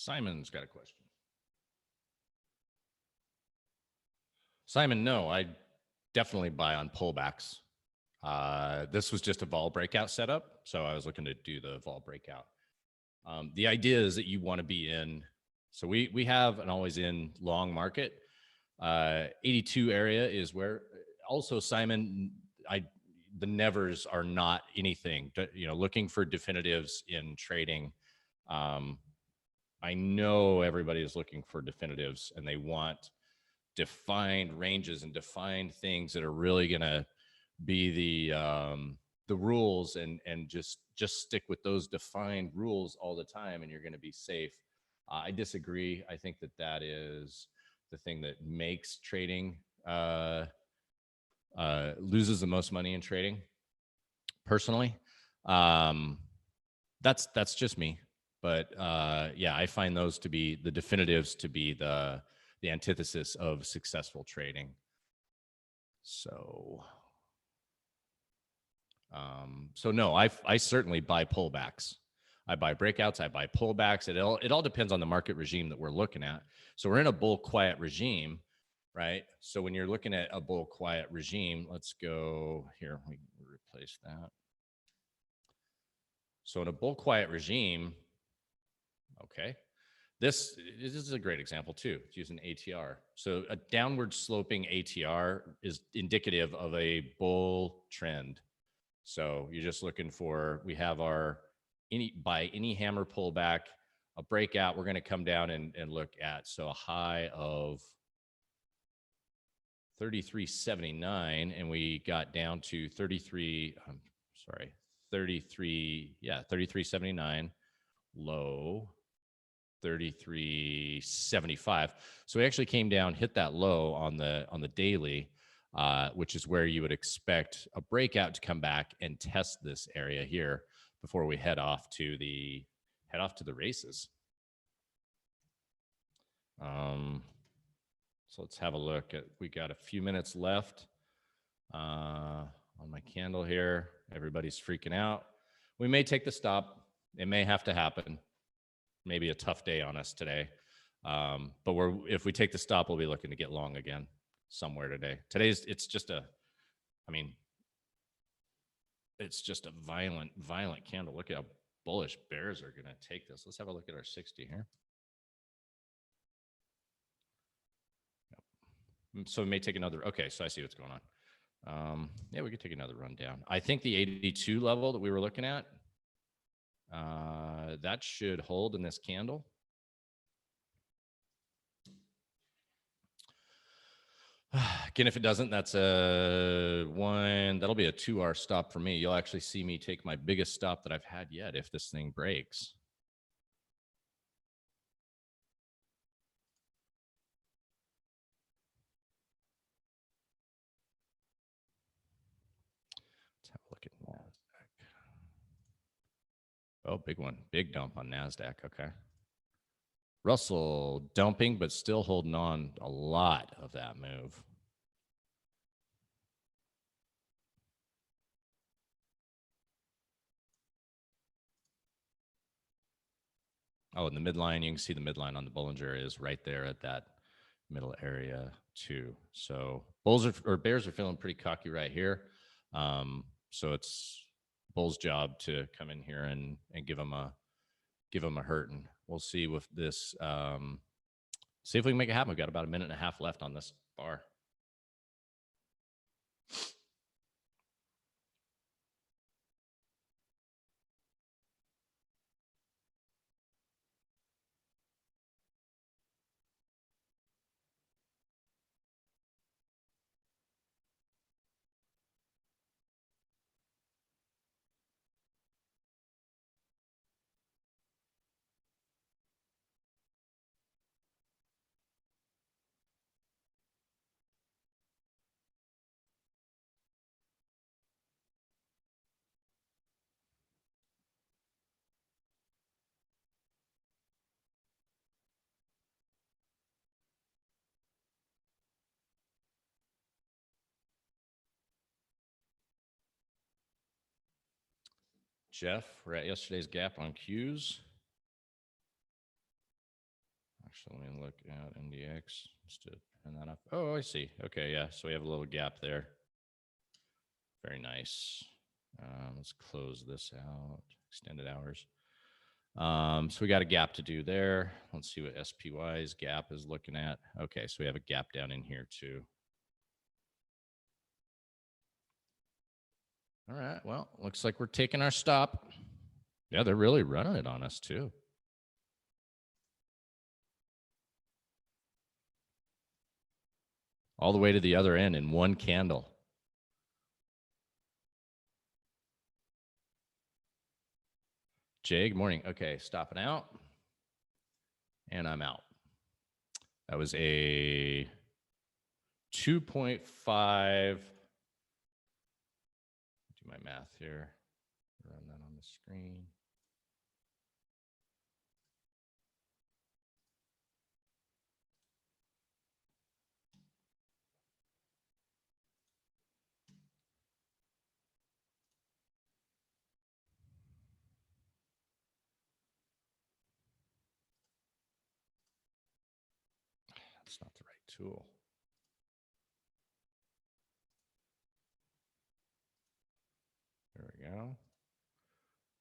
Simon's got a question. Simon, no, I definitely buy on pullbacks. This was just a vol breakout setup, so I was looking to do the vol breakout. The idea is that you want to be in. So we have an always in long market. 82 area is where. Also, Simon, the nevers are not anything. Looking for definitives in trading. I know everybody is looking for definitives, and they want defined ranges and defined things that are really going to be the rules, and just stick with those defined rules all the time, and you're going to be safe. I disagree. I think that is the thing that makes trading loses the most money in trading. Personally, that's just me. But yeah, I find those to be the definitives, to be the antithesis of successful trading. So no, I certainly buy pullbacks. I buy breakouts. I buy pullbacks. It all depends on the market regime that we're looking at. So we're in a bull quiet regime, right? So when you're looking at a bull quiet regime, let's go here. We replace that. So in a bull quiet regime, okay, this is a great example too. It's using ATR. So a downward sloping ATR is indicative of a bull trend. So you're just looking for, we have our any hammer pullback, a breakout, we're going to come down and look at. So a high of 33.79, and we got down to 33.79, low 33.75. So we actually came down, hit that low on the daily, which is where you would expect a breakout to come back and test this area here before we head off to the races. So let's have a look at. We got a few minutes left on my candle here. Everybody's freaking out. We may take the stop. It may have to happen. Maybe a tough day on us today. But if we take the stop, we'll be looking to get long again somewhere today. It's just a violent candle. Look at how bullish bears are going to take this. Let's have a look at our 60 here. So we may take another. Okay, so I see what's going on. Yeah, we could take another run down. I think the 82 level that we were looking at, that should hold in this candle. Again, if it doesn't, that'll be a 2-hour stop for me. You'll actually see me take my biggest stop that I've had yet if this thing breaks. Let's have a look at NASDAQ. Oh, big one. Big dump on NASDAQ. Okay. Russell dumping, but still holding on a lot of that move. Oh, in the midline, you can see the midline on the Bollinger is right there at that middle area too. So bears are feeling pretty cocky right here. So it's Bull's job to come in here and give them a hurting. We'll see with this. See if we can make it happen. We've got about a minute and a half left on this bar. Jeff, we're at yesterday's gap on Qs. Actually, let me look at NDX just to turn that up. Oh, I see. Okay, yeah. So we have a little gap there. Very nice. Let's close this out. Extended hours. So we got a gap to do there. Let's see what SPY's gap is looking at. Okay, so we have a gap down in here too. All right, well, looks like we're taking our stop. Yeah, they're really running it on us too. All the way to the other end in one candle. Jay, good morning. Okay, stopping out. And I'm out. That was a 2.5. Do my math here. Run that on the screen. That's not the right tool. There we go.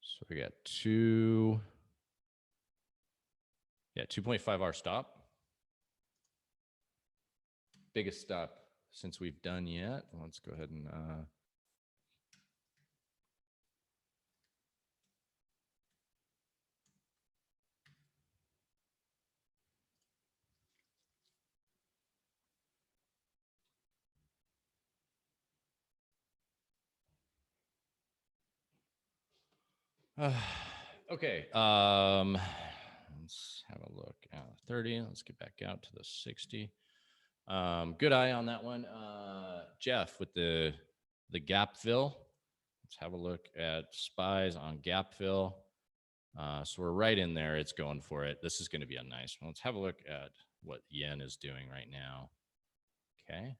So we got 2.5 hour stop. Biggest stop since we've done yet. Let's go ahead and okay. Let's have a look at 30. Let's get back out to the 60. Good eye on that one. Jeff with the gap fill. Let's have a look at spies on gap fill. So we're right in there. It's going for it. This is going to be a nice one. Let's have a look at what yen is doing right now. Okay.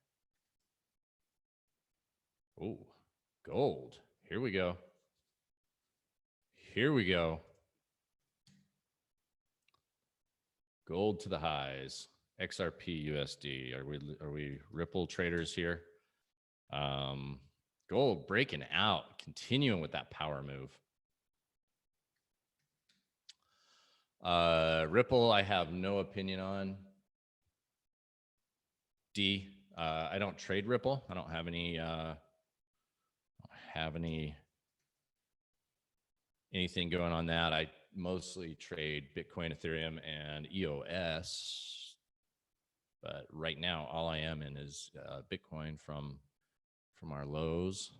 Oh, gold. Here we go. Here we go. Gold to the highs. XRP USD. Are we Ripple traders here? Gold breaking out, continuing with that power move. Ripple, I have no opinion on. D, I don't trade Ripple. I don't have anything going on that. I mostly trade Bitcoin, Ethereum, and EOS. But right now, all I am in is Bitcoin from our lows.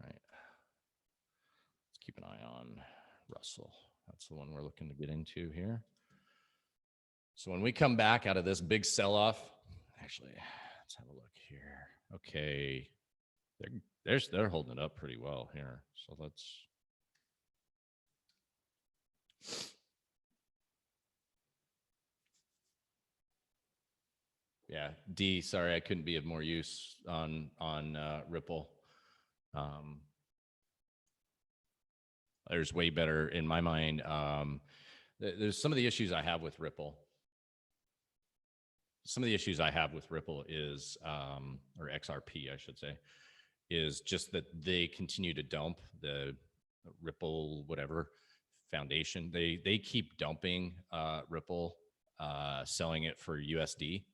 Right. Let's keep an eye on Russell. That's the one we're looking to get into here. So when we come back out of this big sell-off, actually, let's have a look here. Okay, they're holding it up pretty well here. So let's. Yeah, D. Sorry, I couldn't be of more use on Ripple. There's way better in my mind. There's some of the issues I have with Ripple. Some of the issues I have with Ripple is, or XRP, I should say, is just that they continue to dump the Ripple, whatever foundation. They keep dumping Ripple, selling it for USD.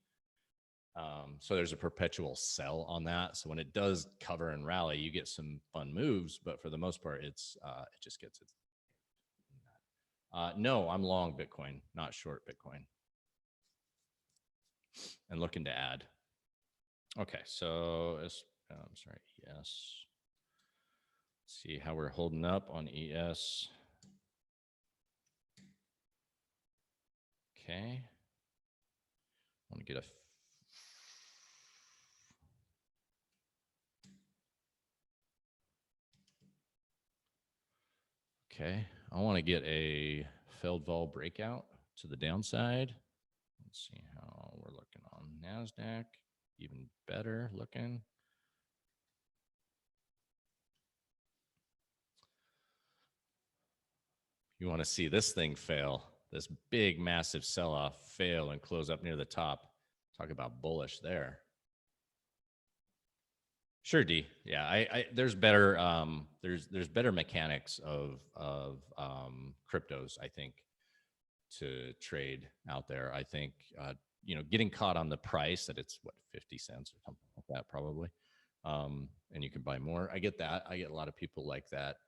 So there's a perpetual sell on that. So when it does cover and rally, you get some fun moves, but for the most part, it just gets it. No, I'm long Bitcoin, not short Bitcoin. And looking to add. Okay, so I'm sorry, ES. See how we're holding up on ES. Okay. I want to get a okay. I want to get a Feldval breakout to the downside. Let's see how we're looking on NASDAQ. Even better looking. You want to see this thing fail. this big, massive sell-off, fail, and close up near the top. Talk about bullish there. Sure, D. Yeah, there's better there's better mechanics of cryptos, I think, to trade out there. I think getting caught on the price that it's what 50 cents or something like that probably, and you can buy more. I get that. I get a lot of people like that,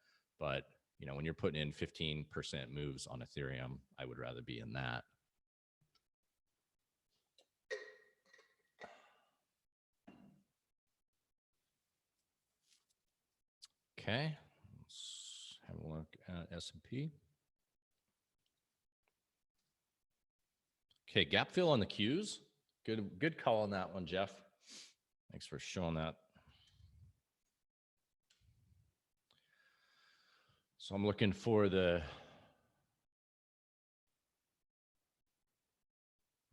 but when you're putting in 15% moves on Ethereum, I would rather be in that. Okay, let's have a look at S&P. Okay, gap fill on the Qs. Good call on that one, Jeff. Thanks for showing that. So I'm looking for the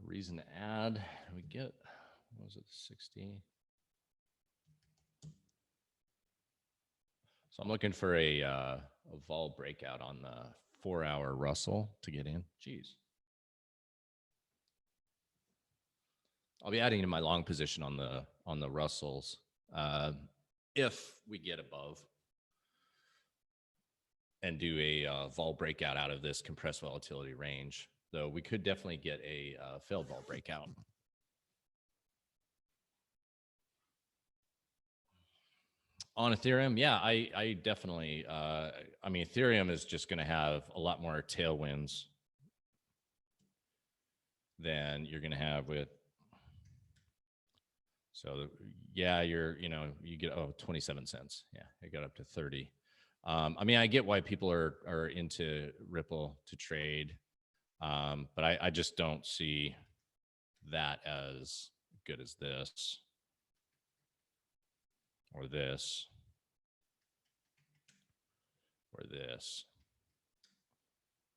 reason to add. We get, what was it, 60? So I'm looking for a vol breakout on the 4-hour Russell to get in. Jeez. I'll be adding to my long position on the Russells if we get above and do a vol breakout out of this compressed volatility range. Though we could definitely get a failed vol breakout. On Ethereum, yeah, I definitely, I mean, Ethereum is just going to have a lot more tailwinds than you're going to have with. So yeah, you get 27 cents. Yeah, it got up to 30. I mean, I get why people are into Ripple to trade, but I just don't see that as good as this or this or this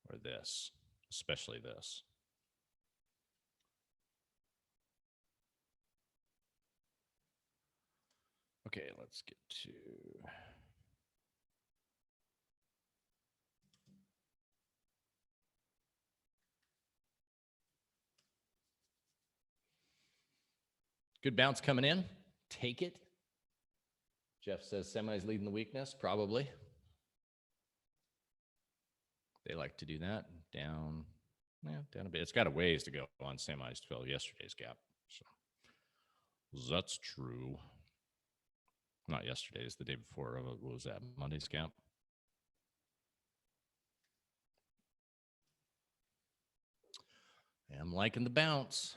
or this, especially this. Okay, let's get to good bounce coming in. Take it. Jeff says semi's leading the weakness. Probably. They like to do that. Down a bit. It's got a ways to go on semis to fill yesterday's gap. So that's true. Not yesterday's, the day before. What was that? Monday's gap. I'm liking the bounce.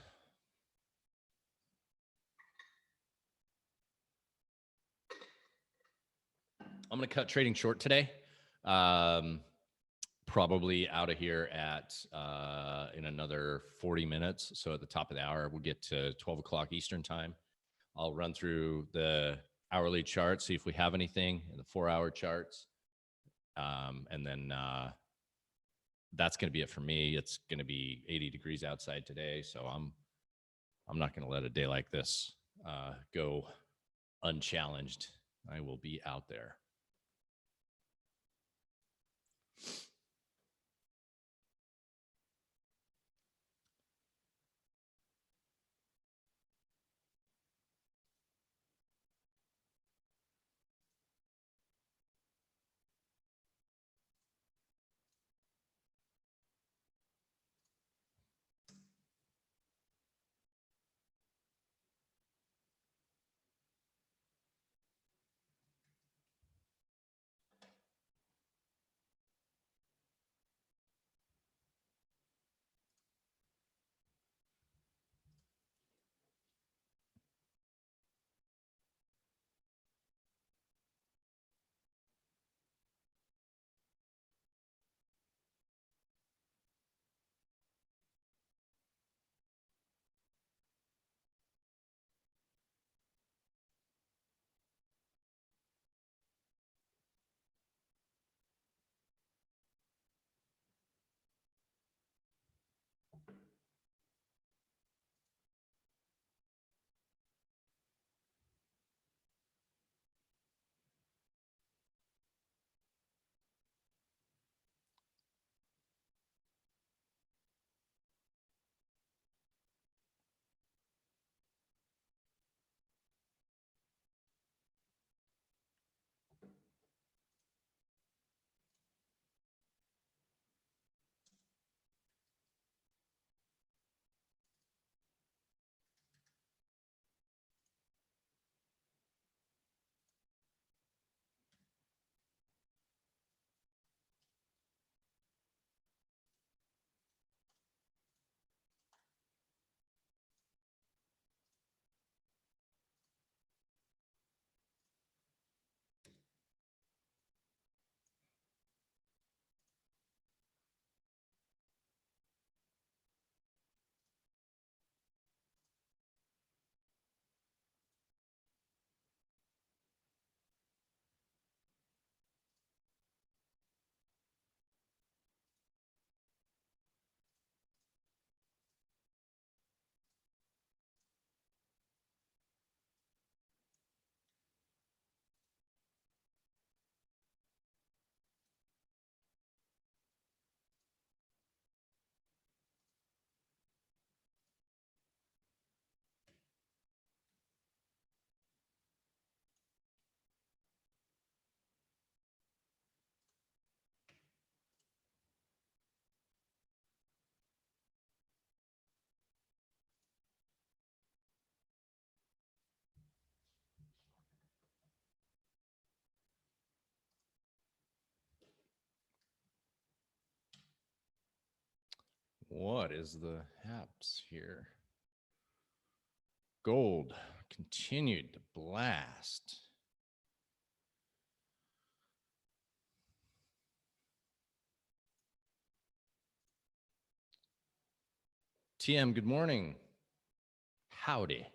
I'm going to cut trading short today. Probably out of here at in another 40 minutes. So at the top of the hour, we'll get to 12 o'clock Eastern time. I'll run through the hourly chart, see if we have anything in the 4-hour charts. And then that's going to be it for me. It's going to be 80 degrees outside today. So I'm not going to let a day like this go unchallenged. I will be out there. What is the haps here? Gold continued to blast. TM, good morning. Howdy.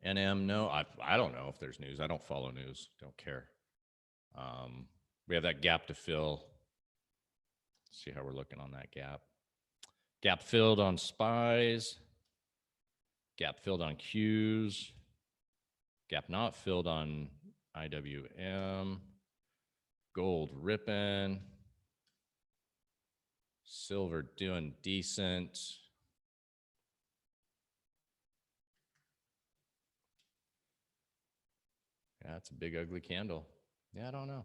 NM, no, I don't know if there's news. I don't follow news. Don't care. We have that gap to fill. Let's see how we're looking on that gap. Gap filled on SPYs. Gap filled on Qs. Gap not filled on IWM. Gold ripping. Silver doing decent. Yeah, it's a big ugly candle. Yeah, I don't know.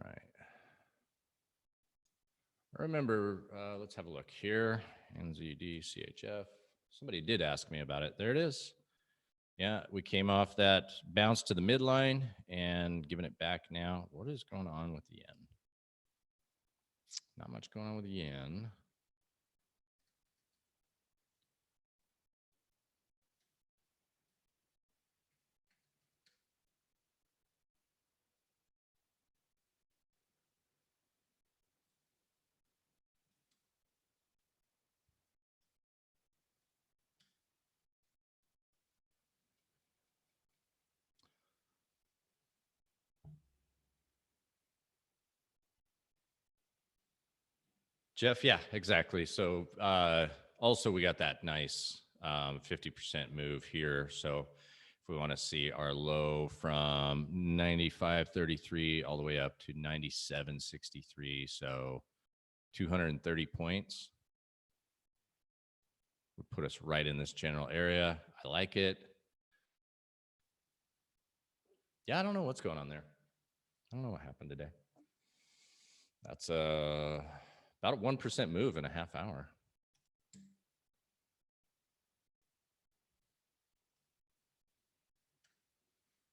All right. Remember, let's have a look here. NZD, CHF. Somebody did ask me about it. There it is. Yeah, we came off that bounce to the midline and giving it back now. What is going on with the yen? Not much going on with the yen. Jeff, yeah, exactly. So also we got that nice 50% move here. So if we want to see our low from 95.33 all the way up to 97.63, so 230 points would put us right in this general area. I like it. Yeah, I don't know what's going on there. I don't know what happened today. That's about a 1% move in a half hour.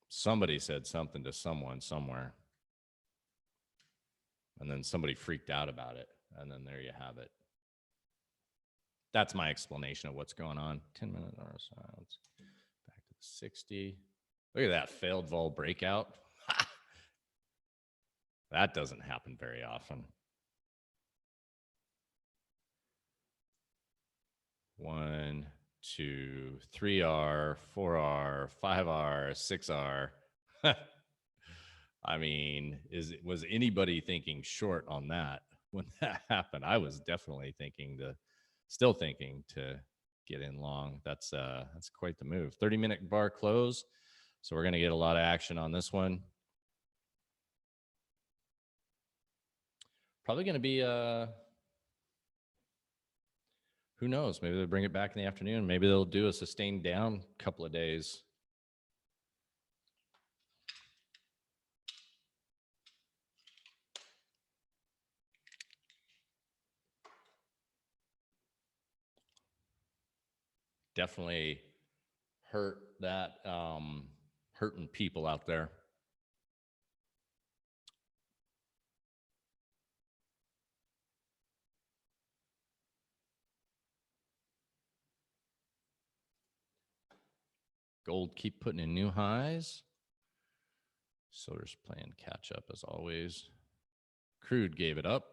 Somebody said something to someone somewhere. And then somebody freaked out about it. And then there you have it. That's my explanation of what's going on. 10-minute RSI. Let's back to the 60. Look at that failed vol breakout. That doesn't happen very often. 1, 2, 3R, 4R, 5R, 6R. I mean, was anybody thinking short on that when that happened? I was definitely still thinking to get in long. That's quite the move. 30-minute bar close. So we're going to get a lot of action on this one. Probably going to be who knows? Maybe they'll bring it back in the afternoon. Maybe they'll do a sustained down couple of days. Definitely hurt that hurting people out there. Gold keep putting in new highs. Silver's playing catch up as always. Crude gave it up.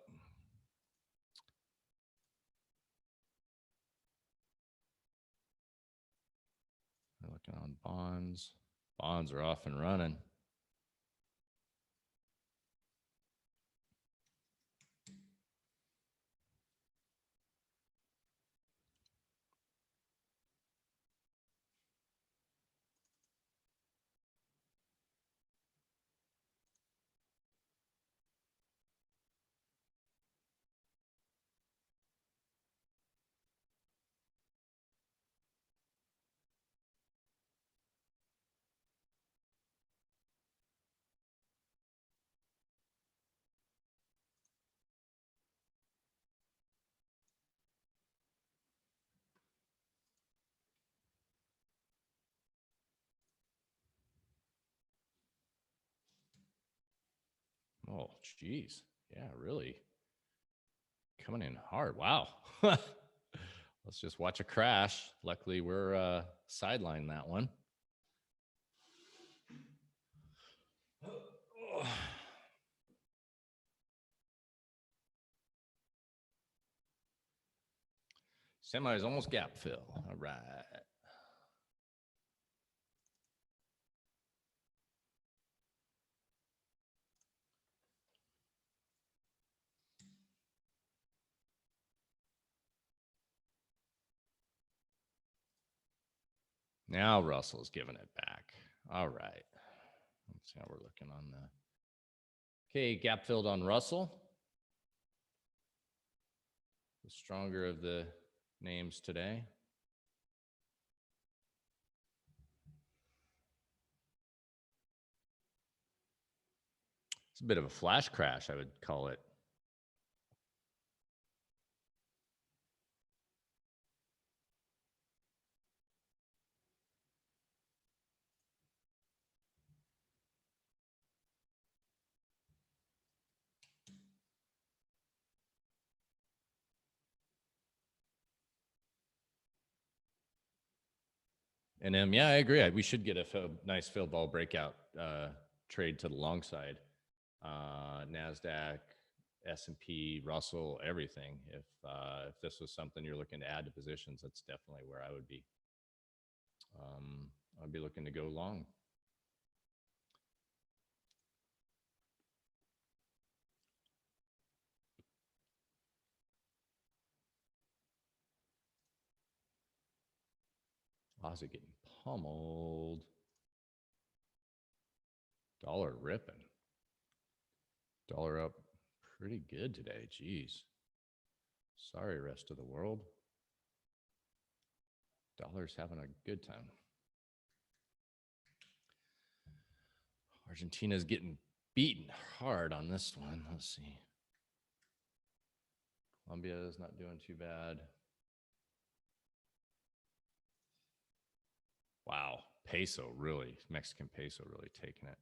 We're looking on bonds. Bonds are off and running. Oh, geez. Yeah, really coming in hard. Wow. Let's just watch a crash. Luckily, we're sidelining that one. Semi's almost gap fill. All right. Now Russell's giving it back. All right. Let's see how we're looking on the. Okay, gap filled on Russell. The stronger of the names today. It's a bit of a flash crash, I would call it. And yeah, I agree. We should get a nice fill ball breakout trade to the long side. NASDAQ, S&P, Russell, everything. If this was something you're looking to add to positions, that's definitely where I would be. I'd be looking to go long. Aussie getting pummeled. Dollar ripping. Dollar up pretty good today. Jeez. Sorry, rest of the world. Dollar's having a good time. Argentina's getting beaten hard on this one. Let's see. Colombia is not doing too bad. Wow. Peso really, Mexican peso really taking it.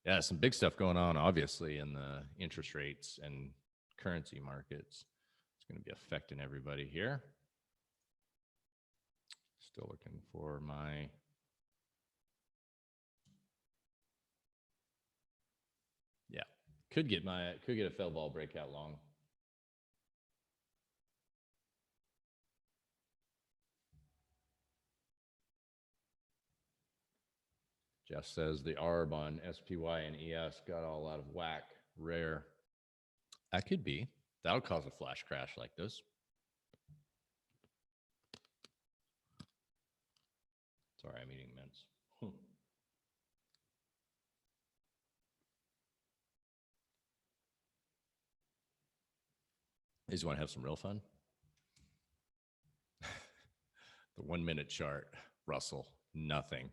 Yeah, some big stuff going on, obviously, in the interest rates and currency markets. It's going to be affecting everybody here. Still looking for my. Yeah, could get a fail ball breakout long. Jeff says the ARB on SPY and ES got all out of whack. Rare. That could be. That'll cause a flash crash like this. Sorry, I'm eating mints. You just want to have some real fun? The 1 minute chart, Russell, nothing.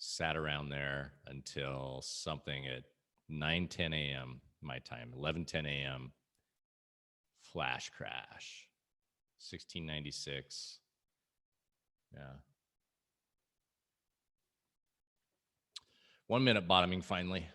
Sat around there until something at 9:10 a.m. my time, 11:10 a.m. Flash crash. 1696. Yeah. 1 minute bottoming finally.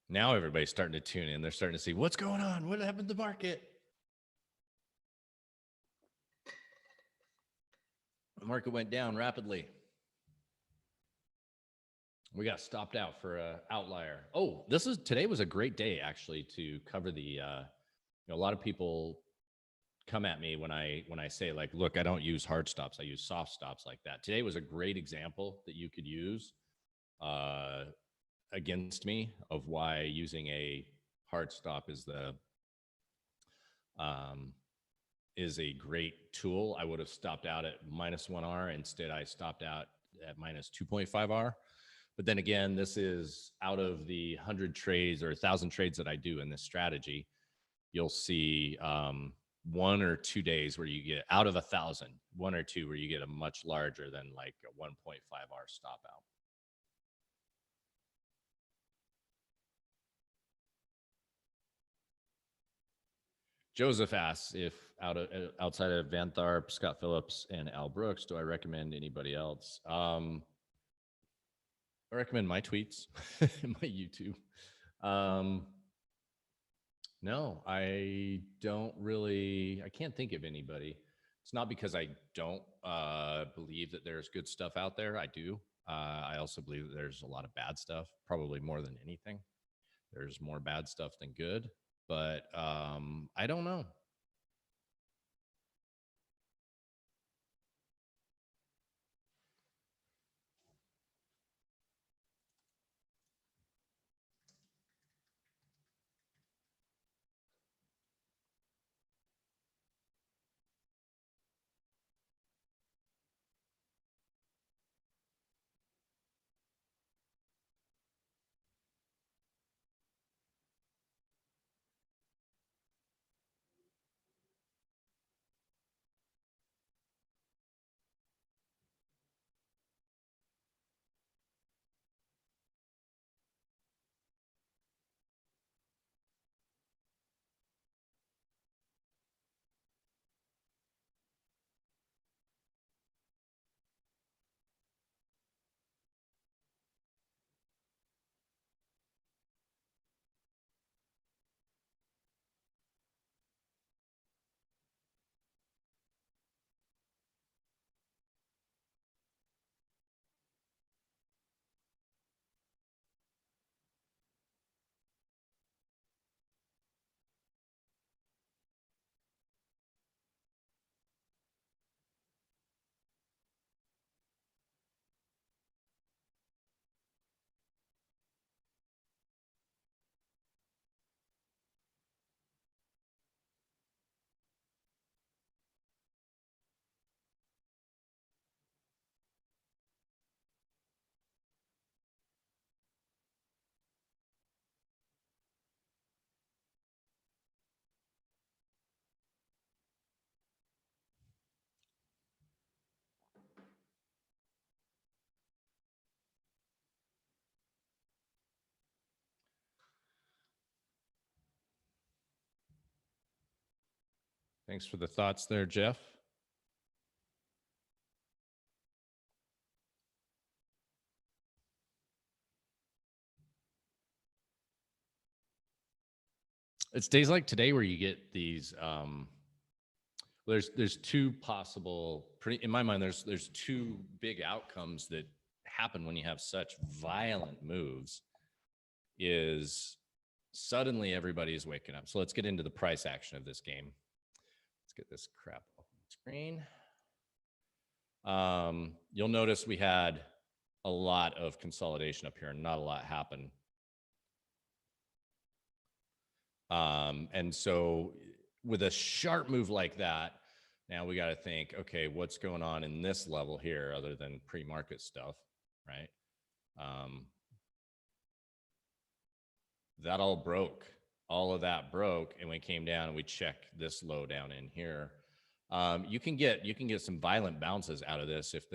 Now everybody's starting to tune in. They're starting to see what's going on. What happened to the market? The market went down rapidly. We got stopped out for an outlier. Oh, today was a great day actually to cover the. A lot of people come at me when I say like, look, I don't use hard stops. I use soft stops like that. Today was a great example that you could use against me of why using a hard stop is a great tool. I would have stopped out at -1R. Instead, I stopped out at -2.5R. But then again, this is out of the 100 trades or 1,000 trades that I do in this strategy. You'll see 1 or 2 days where you get out of 1,000, 1 or 2 where you get a much larger than like a 1.5R stop out. Joseph asks if outside of Van Tharp, Scott Phillips, and Al Brooks, do I recommend anybody else? I recommend my tweets, my YouTube. No, I don't really. I can't think of anybody. It's not because I don't believe that there's good stuff out there. I do. I also believe that there's a lot of bad stuff, probably more than anything. There's more bad stuff than good, but I don't know. Thanks for the thoughts there, Jeff. It's days like today where you get these. There's two possible. In my mind, there's two big outcomes that happen when you have such violent moves. Is suddenly everybody is waking up. So let's get into the price action of this game. Let's get this crap off the screen. You'll notice we had a lot of consolidation up here and not a lot happened. And so with a sharp move like that, now we got to think, okay, what's going on in this level here other than pre-market stuff, right? That all broke. All of that broke, and we came down and we checked this low down in here. You can get some violent bounces out of this. If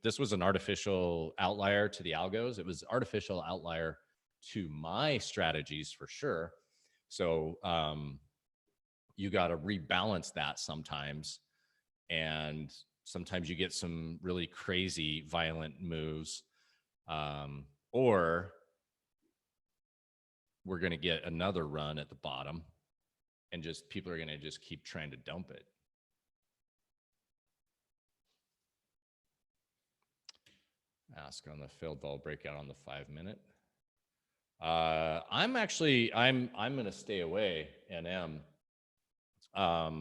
this was an artificial outlier to the algos, it was artificial outlier to my strategies for sure. So you got to rebalance that sometimes, and sometimes you get some really crazy violent moves, or we're going to get another run at the bottom, and just people are going to just keep trying to dump it. Ask on the failed vol breakout on the 5-minute. I'm going to stay away, NM,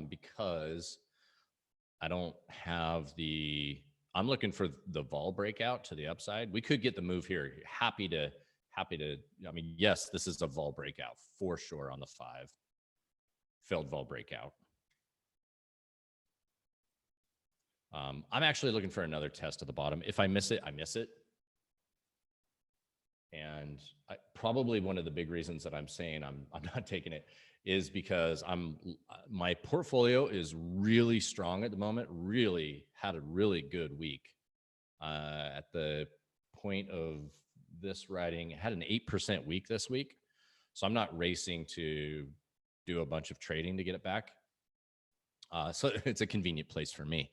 because I don't have I'm looking for the vol breakout to the upside. We could get the move here. Happy to, I mean, yes, this is a vol breakout for sure on the 5. Failed vol breakout. I'm actually looking for another test at the bottom. If I miss it, I miss it. And probably one of the big reasons that I'm saying I'm not taking it is because my portfolio is really strong at the moment. Really had a really good week. At the point of this writing, had an 8% week this week. So I'm not racing to do a bunch of trading to get it back. So it's a convenient place for me.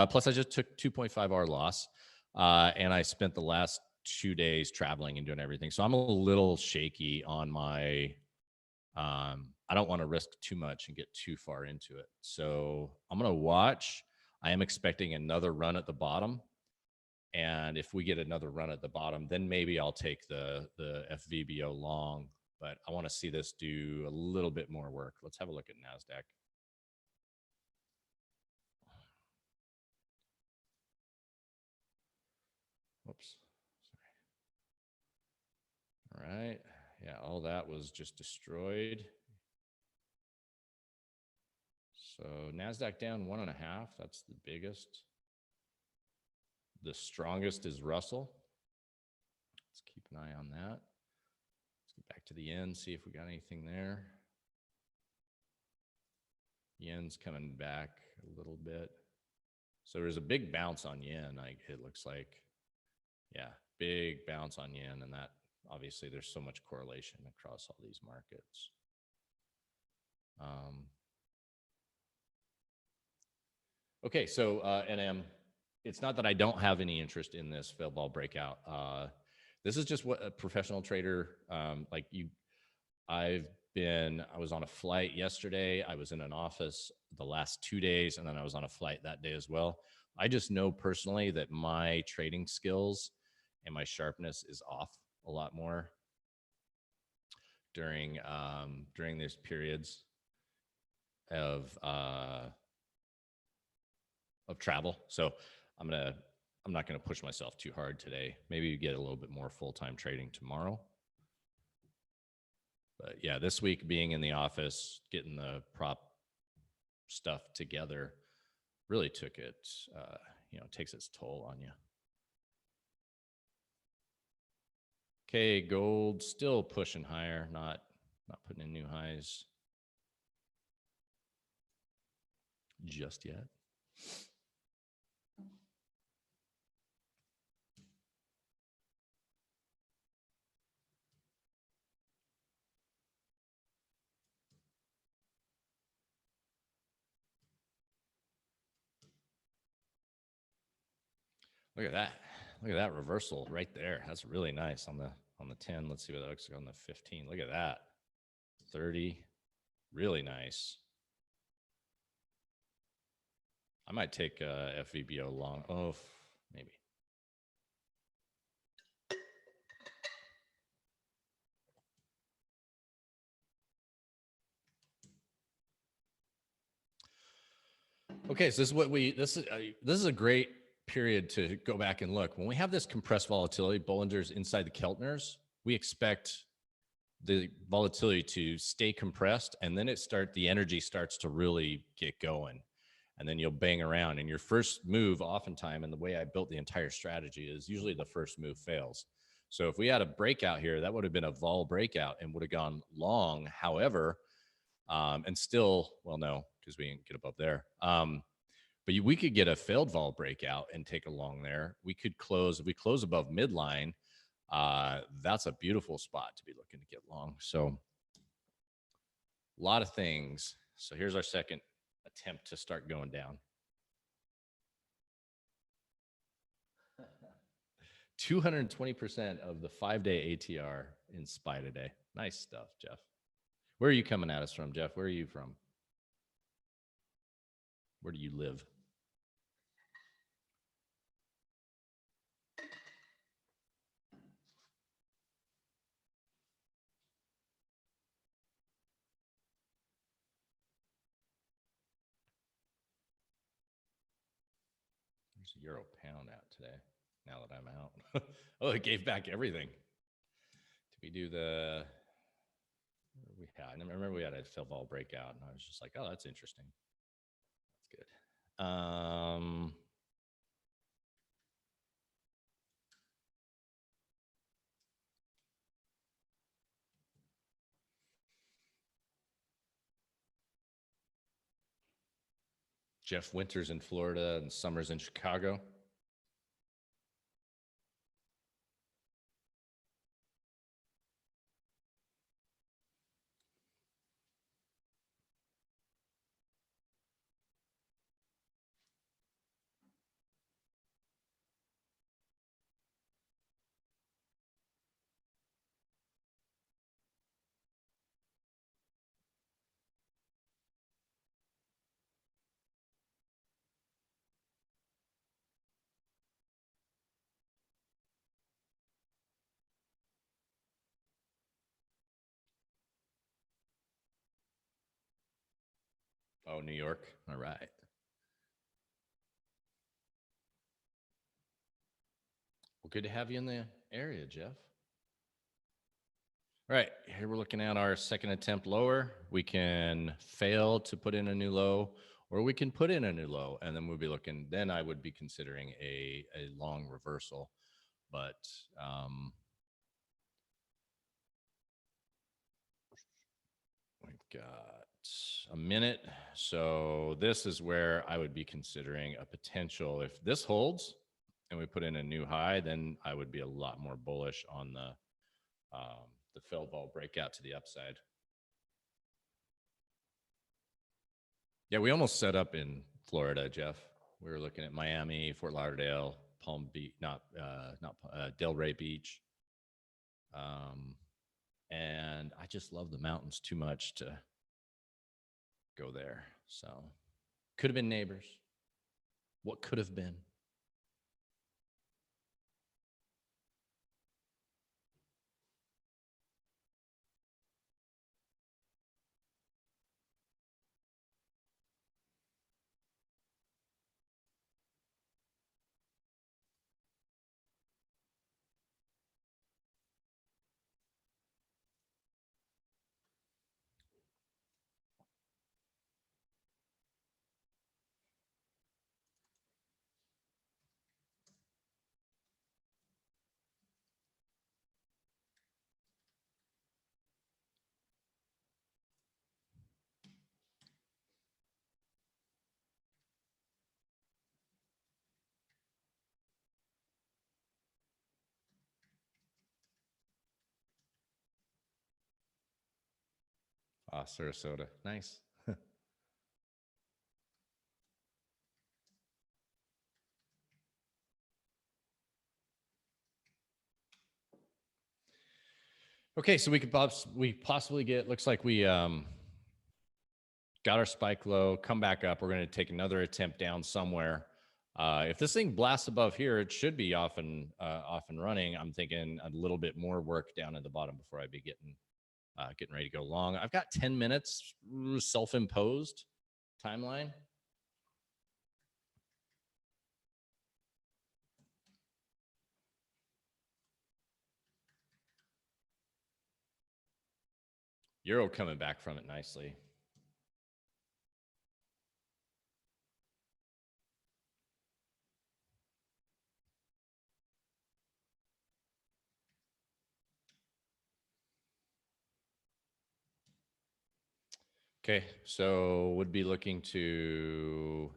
Plus, I just took 2.5 hour loss, and I spent the last 2 days traveling and doing everything. So I'm a little shaky on my. I don't want to risk too much and get too far into it. So I'm going to watch. I am expecting another run at the bottom. And if we get another run at the bottom, then maybe I'll take the FVBO long. But I want to see this do a little bit more work. Let's have a look at NASDAQ. Whoops. Sorry. All right. Yeah, all that was just destroyed. So NASDAQ down 1.5. That's the biggest. The strongest is Russell. Let's keep an eye on that. Let's get back to the yen, see if we got anything there. Yen's coming back a little bit. So there's a big bounce on yen, it looks like. Yeah, big bounce on yen, and that obviously there's so much correlation across all these markets. Okay, so NM, it's not that I don't have any interest in this failed vol breakout. This is just what a professional trader, like you, I was on a flight yesterday. I was in an office the last 2 days, and then I was on a flight that day as well. I just know personally that my trading skills and my sharpness is off a lot more during these periods of travel. So I'm not gonna push myself too hard today. Maybe get a little bit more full-time trading tomorrow. But yeah, this week being in the office, getting the prop stuff together really took it, takes its toll on you. Okay, gold still pushing higher, not putting in new highs just yet. Look at that. Look at that reversal right there. That's really nice on the 10. Let's see what that looks like on the 15. Look at that. 30. Really nice. I might take FVBO long. Oh, maybe. Okay, so this is a great period to go back and look. When we have this compressed volatility, Bollinger's inside the Keltners, we expect the volatility to stay compressed, and then the energy starts to really get going, and then you'll bang around. And your first move, oftentimes, and the way I built the entire strategy is usually the first move fails. So if we had a breakout here, that would have been a vol breakout and would have gone long. However, and still, well, no, because we didn't get above there. But we could get a failed vol breakout and take a long there. We could close, if we close above midline, that's a beautiful spot to be looking to get long. So a lot of things. So here's our second attempt to start going down. 220% of the 5-day ATR in SPY today. Nice stuff, Jeff. Where are you coming at us from, Jeff? Where are you from? Where do you live? There's a euro pound out today, now that I'm out. Oh, it gave back everything. Did we do the, we had, I remember we had a fill ball breakout, and I was just like, oh, that's interesting. That's good. Jeff Winters in Florida and Summers in Chicago. Oh, New York. All right. Well, good to have you in the area, Jeff. All right, here we're looking at our second attempt lower. We can fail to put in a new low, or we can put in a new low, and then we'll be looking, then I would be considering a long reversal. But we've got a minute. So this is where I would be considering a potential. If this holds and we put in a new high, then I would be a lot more bullish on the failed vol breakout to the upside. Yeah, we almost set up in Florida, Jeff. We were looking at Miami, Fort Lauderdale, Palm Beach, not Delray Beach. And I just love the mountains too much to go there. So could have been neighbors. What could have been? Sarasota. Nice. Okay, so we could possibly get, looks like we got our spike low, come back up. We're going to take another attempt down somewhere. If this thing blasts above here, it should be off and running. I'm thinking a little bit more work down at the bottom before I be getting ready to go long. I've got 10 minutes self-imposed timeline. Euro coming back from it nicely. Okay, so would be looking to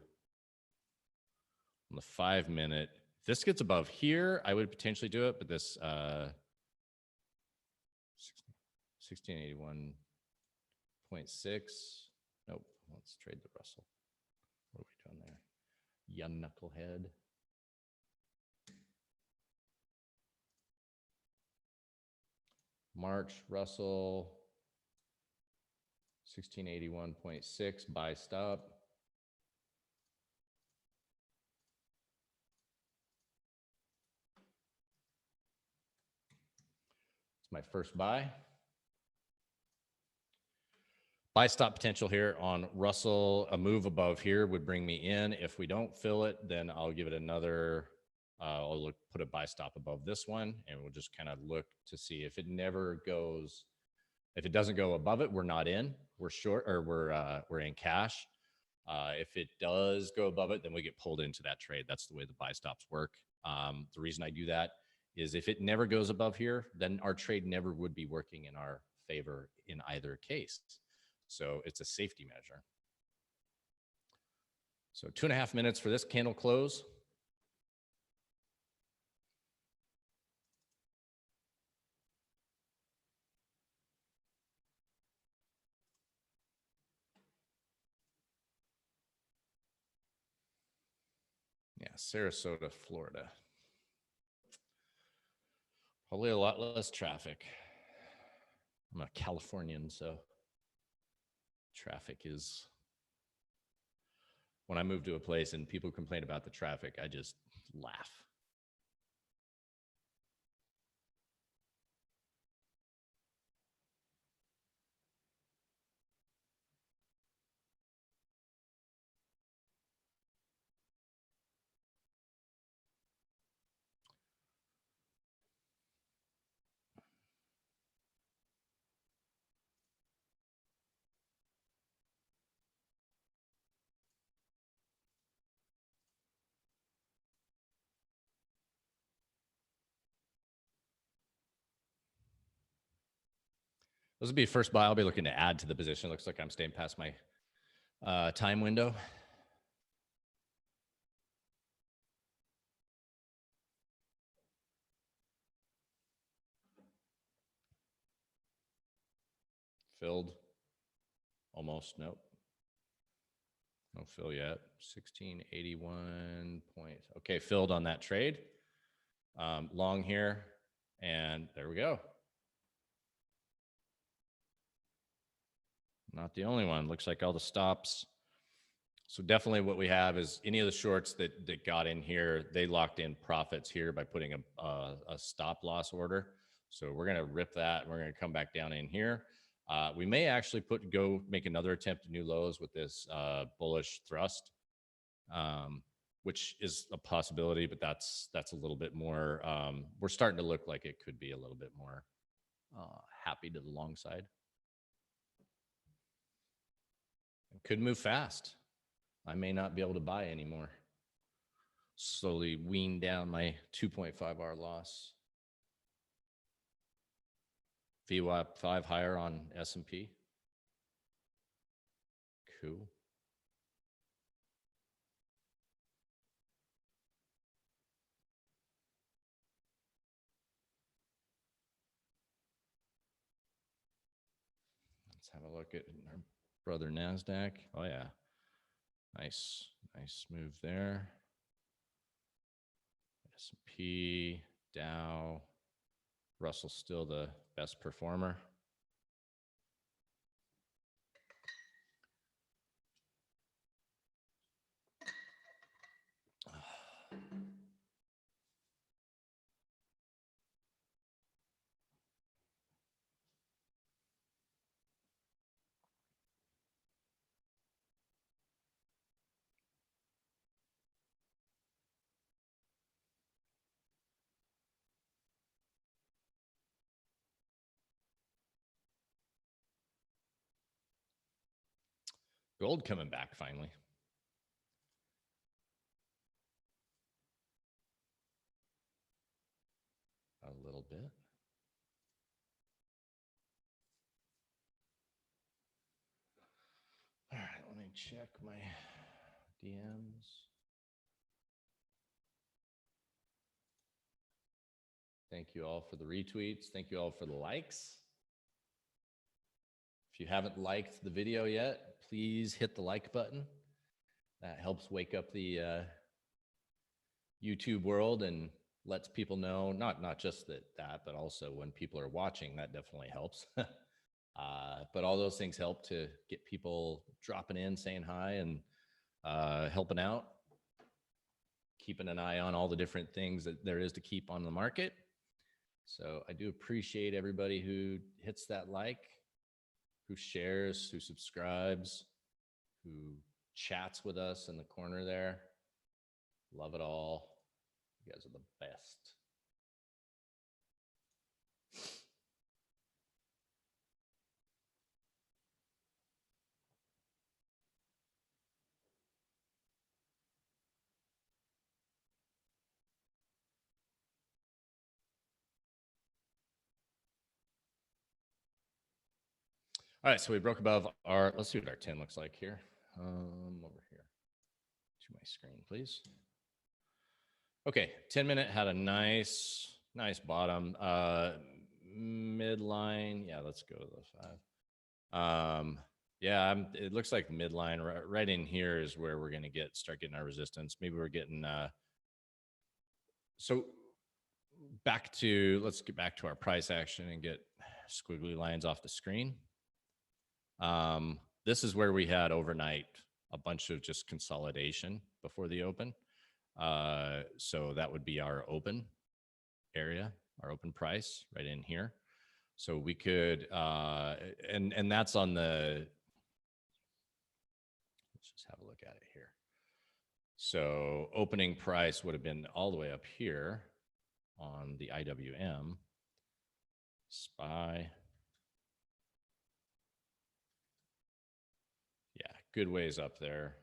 on the 5 minute. If this gets above here, I would potentially do it, but this 1681.6. Nope. Let's trade the Russell. What are we doing there? Young knucklehead. March Russell 1681.6 buy stop. It's my first buy. Buy stop potential here on Russell. A move above here would bring me in. If we don't fill it, then I'll give it another. I'll put a buy stop above this one, and we'll just kind of look to see if it never goes. If it doesn't go above it, we're not in. We're short, or we're in cash. If it does go above it, then we get pulled into that trade. That's the way the buy stops work. The reason I do that is if it never goes above here, then our trade never would be working in our favor in either case. So it's a safety measure. So 2.5 minutes for this candle close. Yeah, Sarasota, Florida. Probably a lot less traffic. I'm a Californian, so traffic is, when I move to a place and people complain about the traffic, I just laugh. This will be first buy. I'll be looking to add to the position. Looks like I'm staying past my time window. Filled. Almost. Nope. No fill yet. 1681 points. Okay, filled on that trade. Long here. And there we go. Not the only one. Looks like all the stops. So definitely what we have is any of the shorts that got in here, they locked in profits here by putting a stop loss order. So we're going to rip that. And we're going to come back down in here. We may actually go make another attempt at new lows with this bullish thrust, which is a possibility, but that's a little bit more. We're starting to look like it could be a little bit more happy to the long side. It could move fast. I may not be able to buy anymore. Slowly wean down my 2.5R loss. VWAP 5 higher on S&P. Cool. Let's have a look at our brother NASDAQ. Oh, yeah. Nice move there. S&P, Dow, Russell still the best performer. Gold coming back finally. A little bit. All right, let me check my DMs. Thank you all for the retweets. Thank you all for the likes. If you haven't liked the video yet, please hit the like button. That helps wake up the YouTube world and lets people know, not just that, but also when people are watching, that definitely helps. But all those things help to get people dropping in, saying hi, and helping out, keeping an eye on all the different things that there is to keep on the market. So I do appreciate everybody who hits that like, who shares, who subscribes, who chats with us in the corner there. Love it all. You guys are the best. All right, so we broke above our, let's see what our 10 looks like here. Over here to my screen, please. Okay, 10-minute had a nice bottom. Midline, yeah, let's go to the 5. Yeah, it looks like midline right in here is where we're going to start getting our resistance. Maybe we're getting, so let's get back to our price action and get squiggly lines off the screen. This is where we had overnight a bunch of just consolidation before the open. So that would be our open area, our open price right in here. So we could, and that's on the, let's just have a look at it here. So opening price would have been all the way up here on the IWM. SPY. Yeah, good ways up there.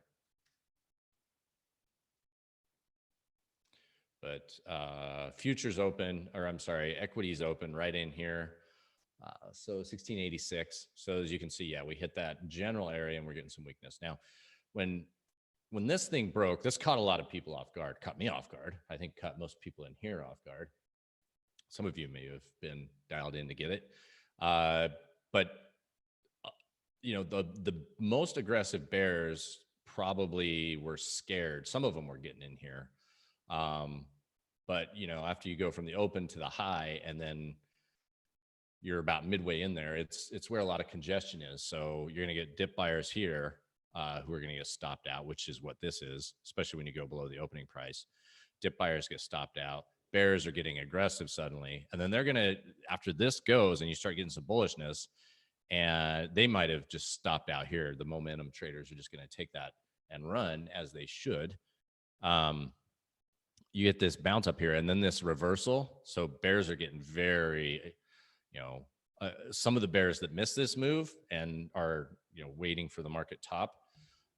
But futures open, or I'm sorry, equities open right in here. So 1686. So as you can see, yeah, we hit that general area and we're getting some weakness. Now, when this thing broke, this caught a lot of people off guard, caught me off guard. I think caught most people in here off guard. Some of you may have been dialed in to get it. But you know, the most aggressive bears probably were scared. Some of them were getting in here. But you know, after you go from the open to the high and then you're about midway in there, it's where a lot of congestion is. So you're going to get dip buyers here who are going to get stopped out, which is what this is, especially when you go below the opening price. Dip buyers get stopped out. Bears are getting aggressive suddenly. And then they're going to, after this goes and you start getting some bullishness, and they might have just stopped out here. The momentum traders are just going to take that and run as they should. You get this bounce up here and then this reversal. So bears are getting very, you know, some of the bears that miss this move and are, you know, waiting for the market top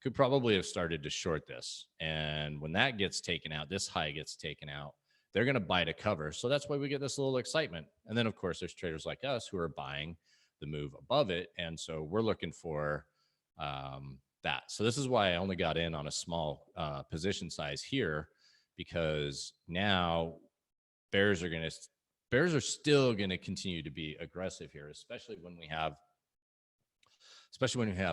could probably have started to short this. And when that gets taken out, this high gets taken out, they're going to buy to cover. So that's why we get this little excitement. And then of course there's traders like us who are buying the move above it. And so we're looking for that. So this is why I only got in on a small position size here, because now bears are still going to continue to be aggressive here, especially when we have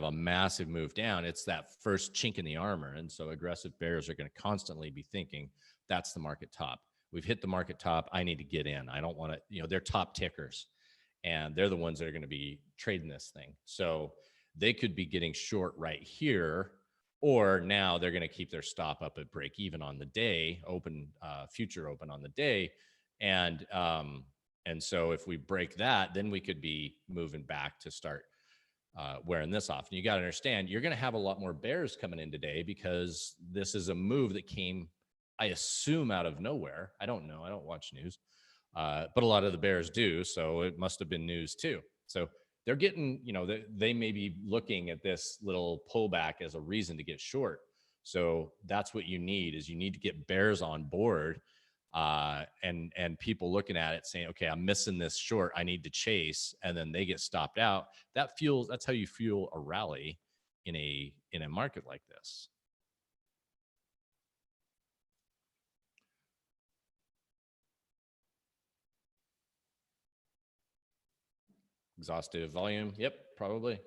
a massive move down. It's that first chink in the armor. And so aggressive bears are going to constantly be thinking that's the market top. We've hit the market top. I need to get in. I don't want to, you know, they're top tickers and they're the ones that are going to be trading this thing. So they could be getting short right here, or now they're going to keep their stop up at break even on the day, open, future open on the day. And so if we break that, then we could be moving back to start wearing this off. And you got to understand, you're going to have a lot more bears coming in today because this is a move that came, I assume, out of nowhere. I don't know. I don't watch news, but a lot of the bears do. So it must have been news too. So they're getting, they may be looking at this little pullback as a reason to get short. So that's what you need, is you need to get bears on board, and people looking at it saying, okay, I'm missing this short, I need to chase, and then they get stopped out. That's how you fuel a rally in a market like this. Exhaustive volume. Yep, probably.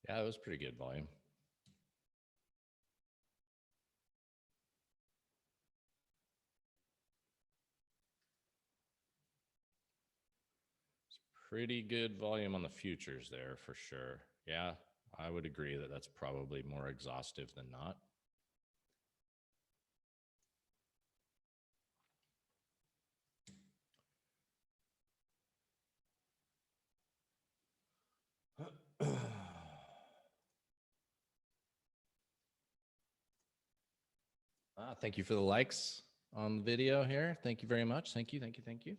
Yeah, it was pretty good volume. It's pretty good volume on the futures there for sure. Yeah, I would agree that that's probably more exhaustive than not. Thank you for the likes on the video here. Thank you very much. Thank you, thank you, thank you.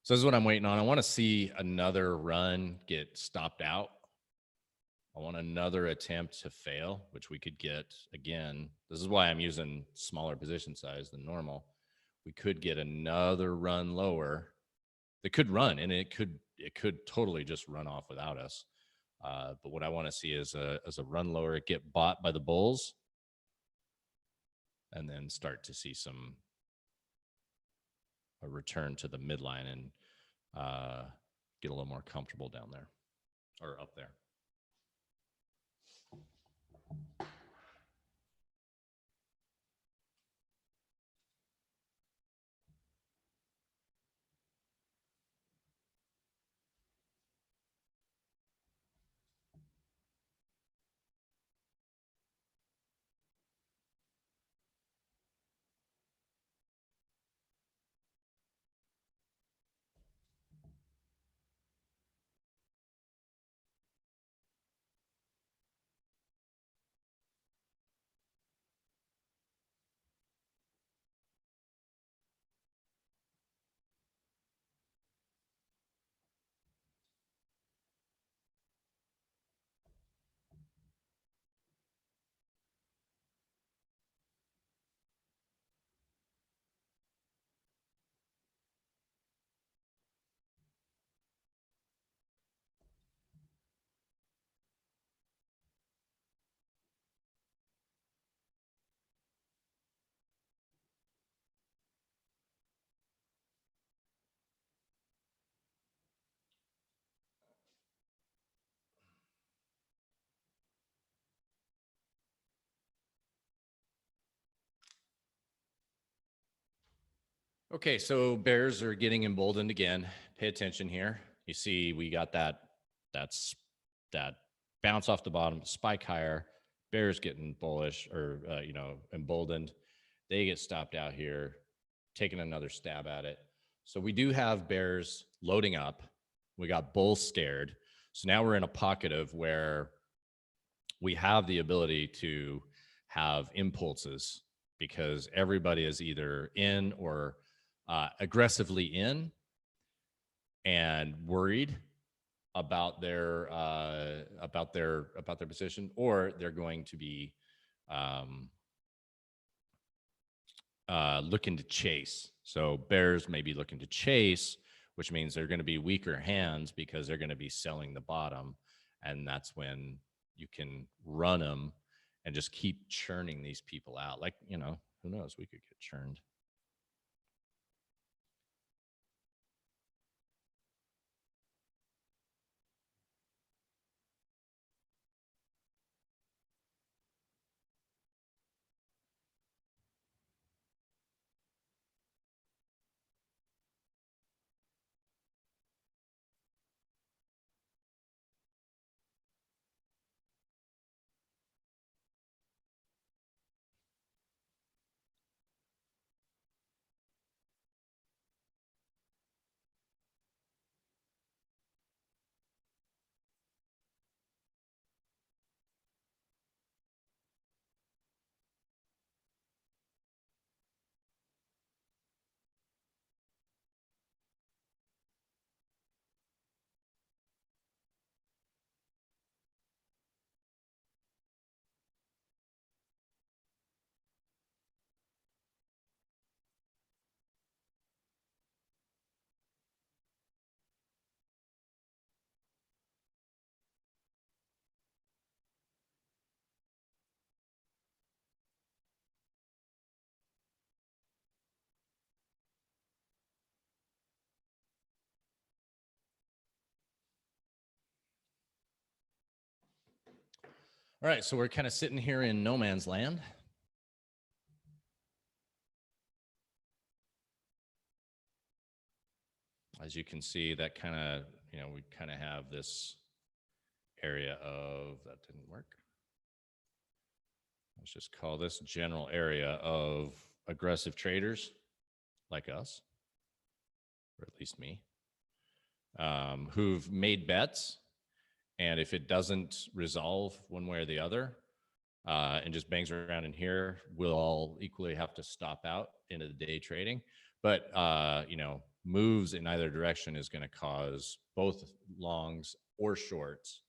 So this is what I'm waiting on. I want to see another run get stopped out. I want another attempt to fail, which we could get again. This is why I'm using smaller position size than normal. We could get another run lower. It could run, and it could totally just run off without us. But what I want to see is a run lower, get bought by the bulls, and then start to see a return to the midline and get a little more comfortable down there or up there. Okay, so bears are getting emboldened again. Pay attention here. You see, we got that's that bounce off the bottom, spike higher. Bears getting bullish or emboldened. They get stopped out here, taking another stab at it. So we do have bears loading up. We got bulls scared. So now we're in a pocket of where we have the ability to have impulses because everybody is either in or aggressively in and worried about their position, or they're going to be looking to chase. So bears may be looking to chase, which means they're going to be weaker hands because they're going to be selling the bottom, and that's when you can run them and just keep churning these people out. Like, who knows? We could get churned. All right, so we're kind of sitting here in no man's land. As you can see, that kind of, we kind of have this area of, that didn't work. Let's just call this general area of aggressive traders like us, or at least me, who've made bets. And if it doesn't resolve one way or the other, and just bangs around in here, we'll all equally have to stop out into the day trading. But, moves in either direction is going to cause both longs or shorts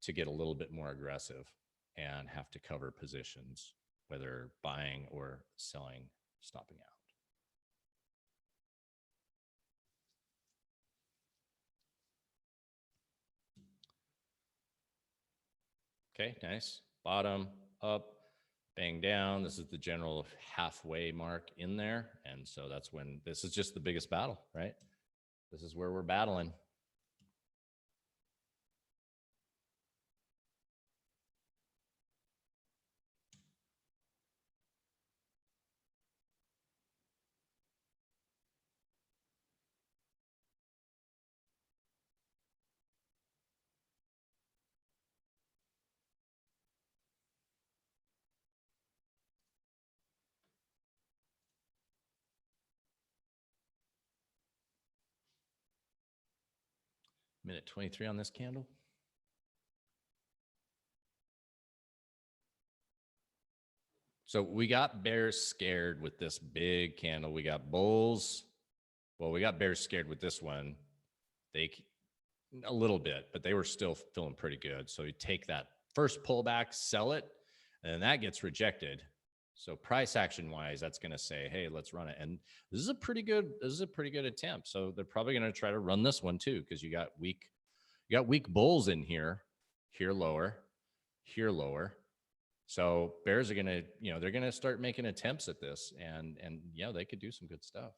to get a little bit more aggressive and have to cover positions, whether buying or selling, stopping out. Okay, nice. Bottom, up, bang down. This is the general halfway mark in there. And so that's when this is just the biggest battle, right? This is where we're battling. Minute 23 on this candle. So we got bears scared with this big candle. We got bulls. Well, we got bears scared with this one. They a little bit, but they were still feeling pretty good. So you take that first pullback, sell it, and then that gets rejected. So price action wise, that's going to say, hey, let's run it. And this is a pretty good attempt. So they're probably going to try to run this one too, because you got weak bulls in here lower, here lower. So bears are going to, they're going to start making attempts at this, and they could do some good stuff.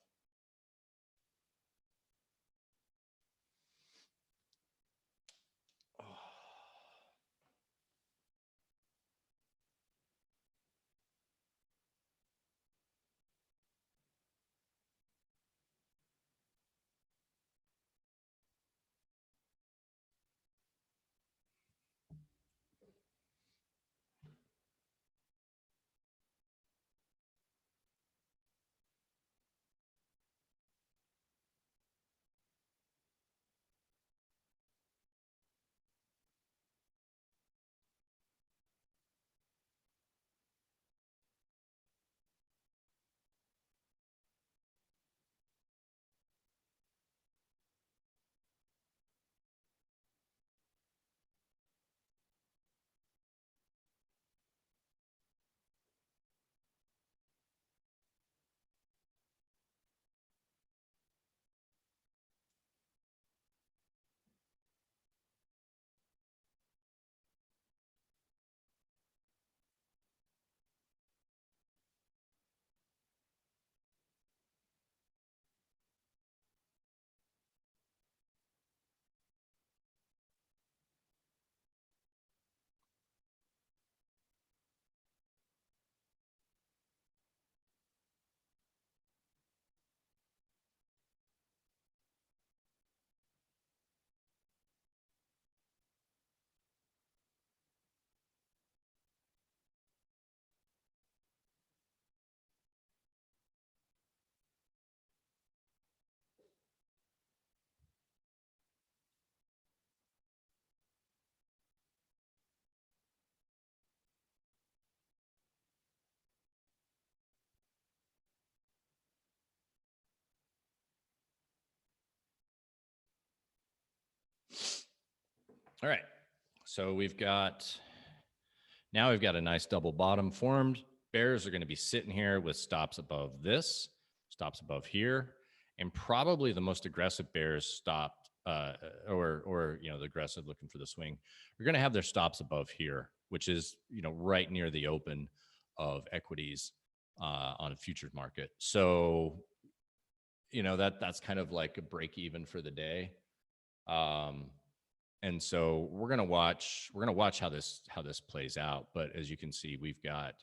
All right. So we've got a nice double bottom formed. Bears are going to be sitting here with stops above this, stops above here, and probably the most aggressive bears stopped, or the aggressive looking for the swing. We're going to have their stops above here, which is right near the open of equities on a futures market. So that's kind of like a break even for the day. And so we're gonna watch how this plays out. But as you can see, we've got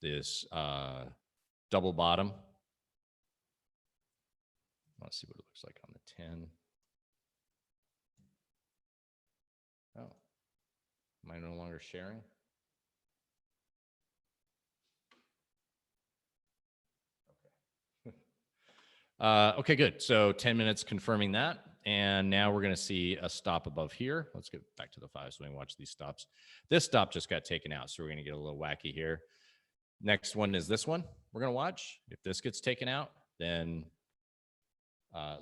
this double bottom. Let's see what it looks like on the 10. Oh, am I no longer sharing? Okay, good. So 10 minutes confirming that. And now we're going to see a stop above here. Let's get back to the 5 so we can watch these stops. This stop just got taken out, so we're going to get a little wacky here. Next one is this one we're going to watch. If this gets taken out, then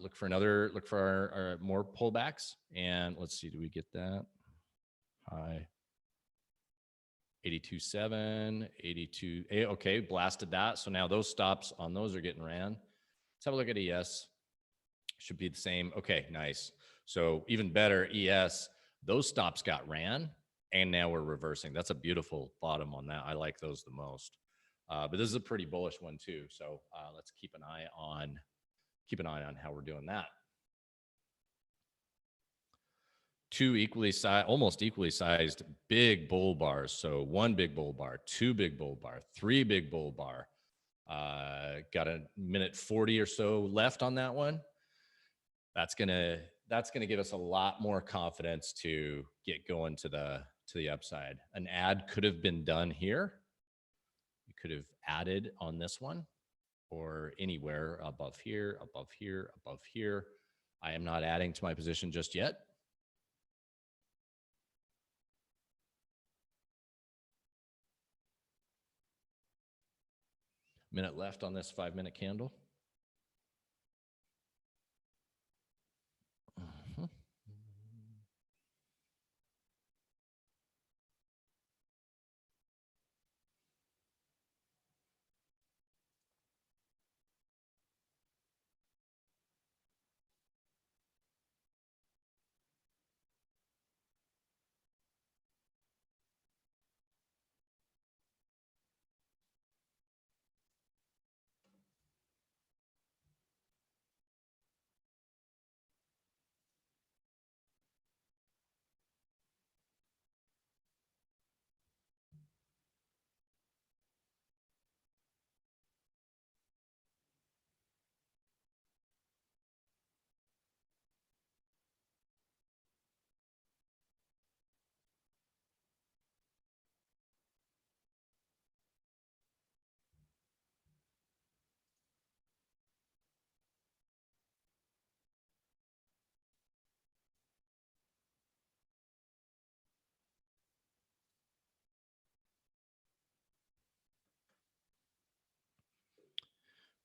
look for our more pullbacks. And let's see, do we get that? High. 82.7, 82. Okay, blasted that. So now those stops on those are getting ran. Let's have a look at ES. Should be the same. Okay, nice. So even better, ES, those stops got ran, and now we're reversing. That's a beautiful bottom on that. I like those the most. But this is a pretty bullish one too. So let's keep an eye on how we're doing that. Two almost equally sized big bull bars. So one big bull bar, two big bull bar, three big bull bar. Got a minute 40 or so left on that one. That's gonna give us a lot more confidence to get going to the upside. An add could have been done here. You could have added on this one, or anywhere above here, above here, above here. I am not adding to my position just yet. Minute left on this 5-minute candle.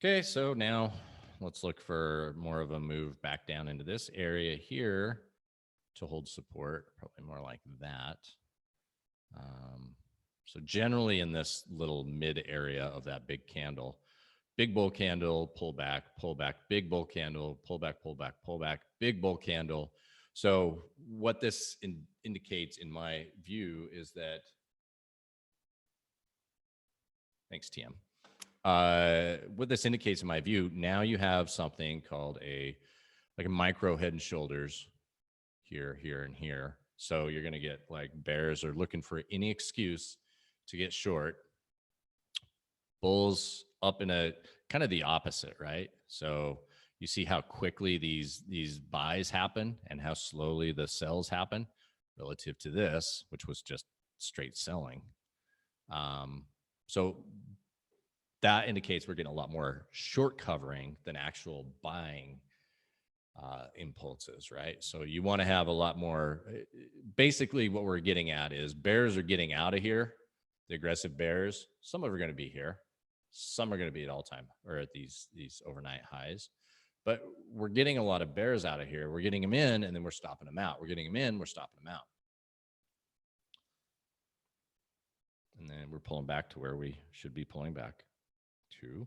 Okay, so now let's look for more of a move back down into this area here to hold support, probably more like that. So generally in this little mid area of that big candle, big bull candle, pull back, big bull candle, pull back, big bull candle. So what this indicates in my view is that, thanks TM. What this indicates in my view, now you have something called a micro head and shoulders here, here, and here. So you're going to get like bears are looking for any excuse to get short. Bulls up in a kind of the opposite, right? So you see how quickly these buys happen and how slowly the sells happen relative to this, which was just straight selling. So that indicates we're getting a lot more short covering than actual buying impulses, right? So you want to have a lot more. Basically, what we're getting at is bears are getting out of here. The aggressive bears, some of them are going to be here, some are going to be at all time or at these overnight highs. But we're getting a lot of bears out of here. We're getting them in, and then we're stopping them out. We're getting them in, we're stopping them out, and then we're pulling back to where we should be pulling back to.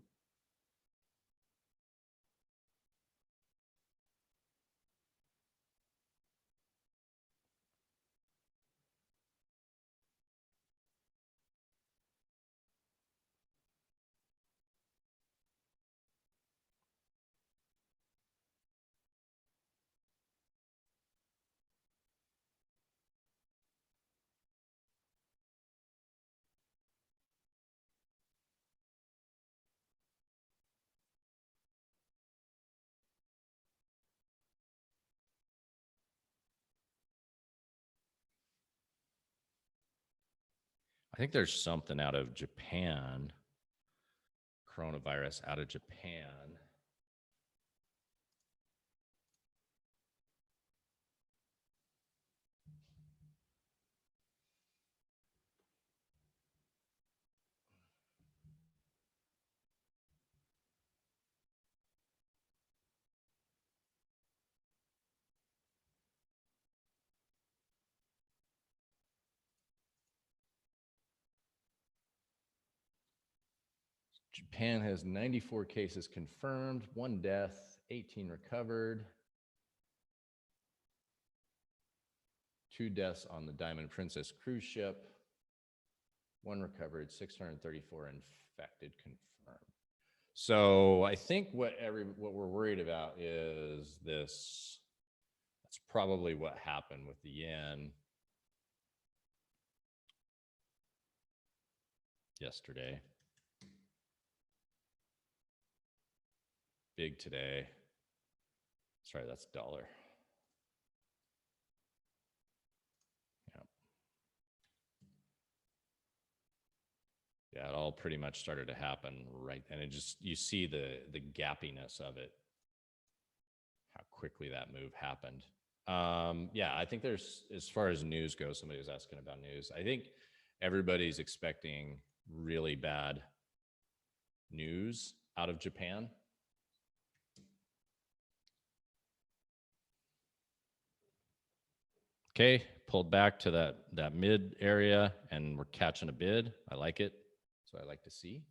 I think there's something out of Japan, coronavirus out of Japan. Japan has 94 cases confirmed, 1 death, 18 recovered. 2 deaths on the Diamond Princess cruise ship. 1 recovered, 634 infected confirmed. So I think what we're worried about is this. That's probably what happened with the yen yesterday. Big today. Sorry, that's dollar. Yeah, it all pretty much started to happen right, and it just, you see the gappiness of it, how quickly that move happened. Yeah, I think there's, as far as news goes, somebody was asking about news. I think everybody's expecting really bad news out of Japan. Okay, pulled back to that mid area, and we're catching a bid. I like it. So I like to see.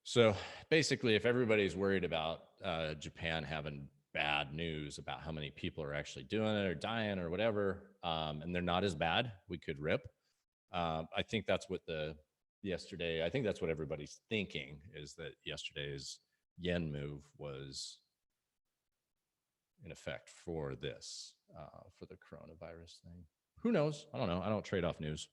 So basically, if everybody's worried about Japan having bad news about how many people are actually doing it or dying or whatever, and they're not as bad, we could rip. I think that's what I think that's what everybody's thinking, is that yesterday's yen move was in effect for this, for the coronavirus thing. Who knows? I don't know. I don't trade off news.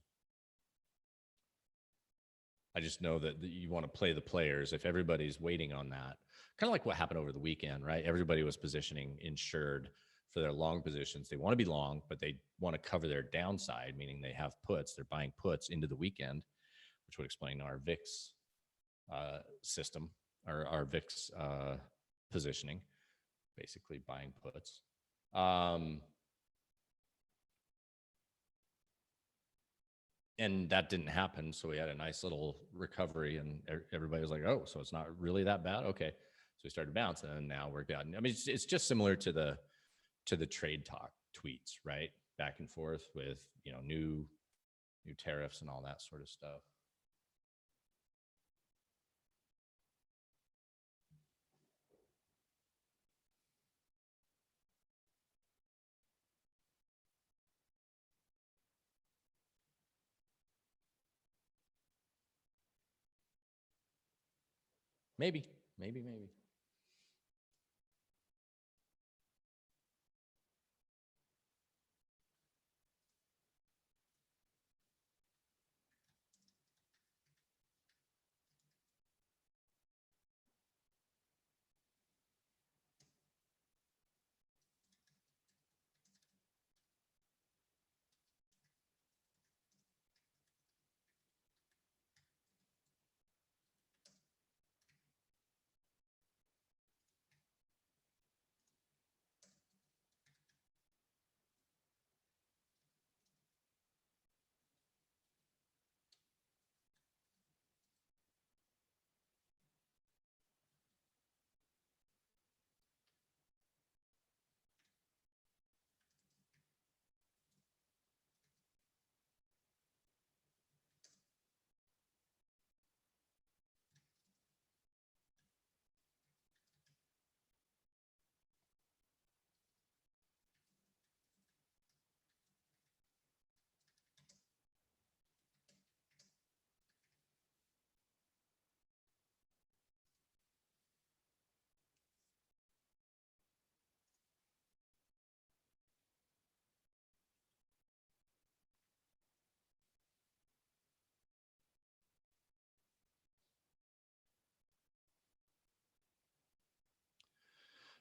I just know that you want to play the players if everybody's waiting on that. Kind of like what happened over the weekend, right? Everybody was positioning insured for their long positions. They want to be long, but they want to cover their downside, meaning they have puts. They're buying puts into the weekend, which would explain our VIX system, or our VIX positioning, basically buying puts. And that didn't happen. So we had a nice little recovery, and everybody was like, "Oh, so it's not really that bad." Okay, so we started bouncing, and now we're down. I mean, it's just similar to the trade talk tweets, right? Back and forth with new tariffs and all that sort of stuff. Maybe.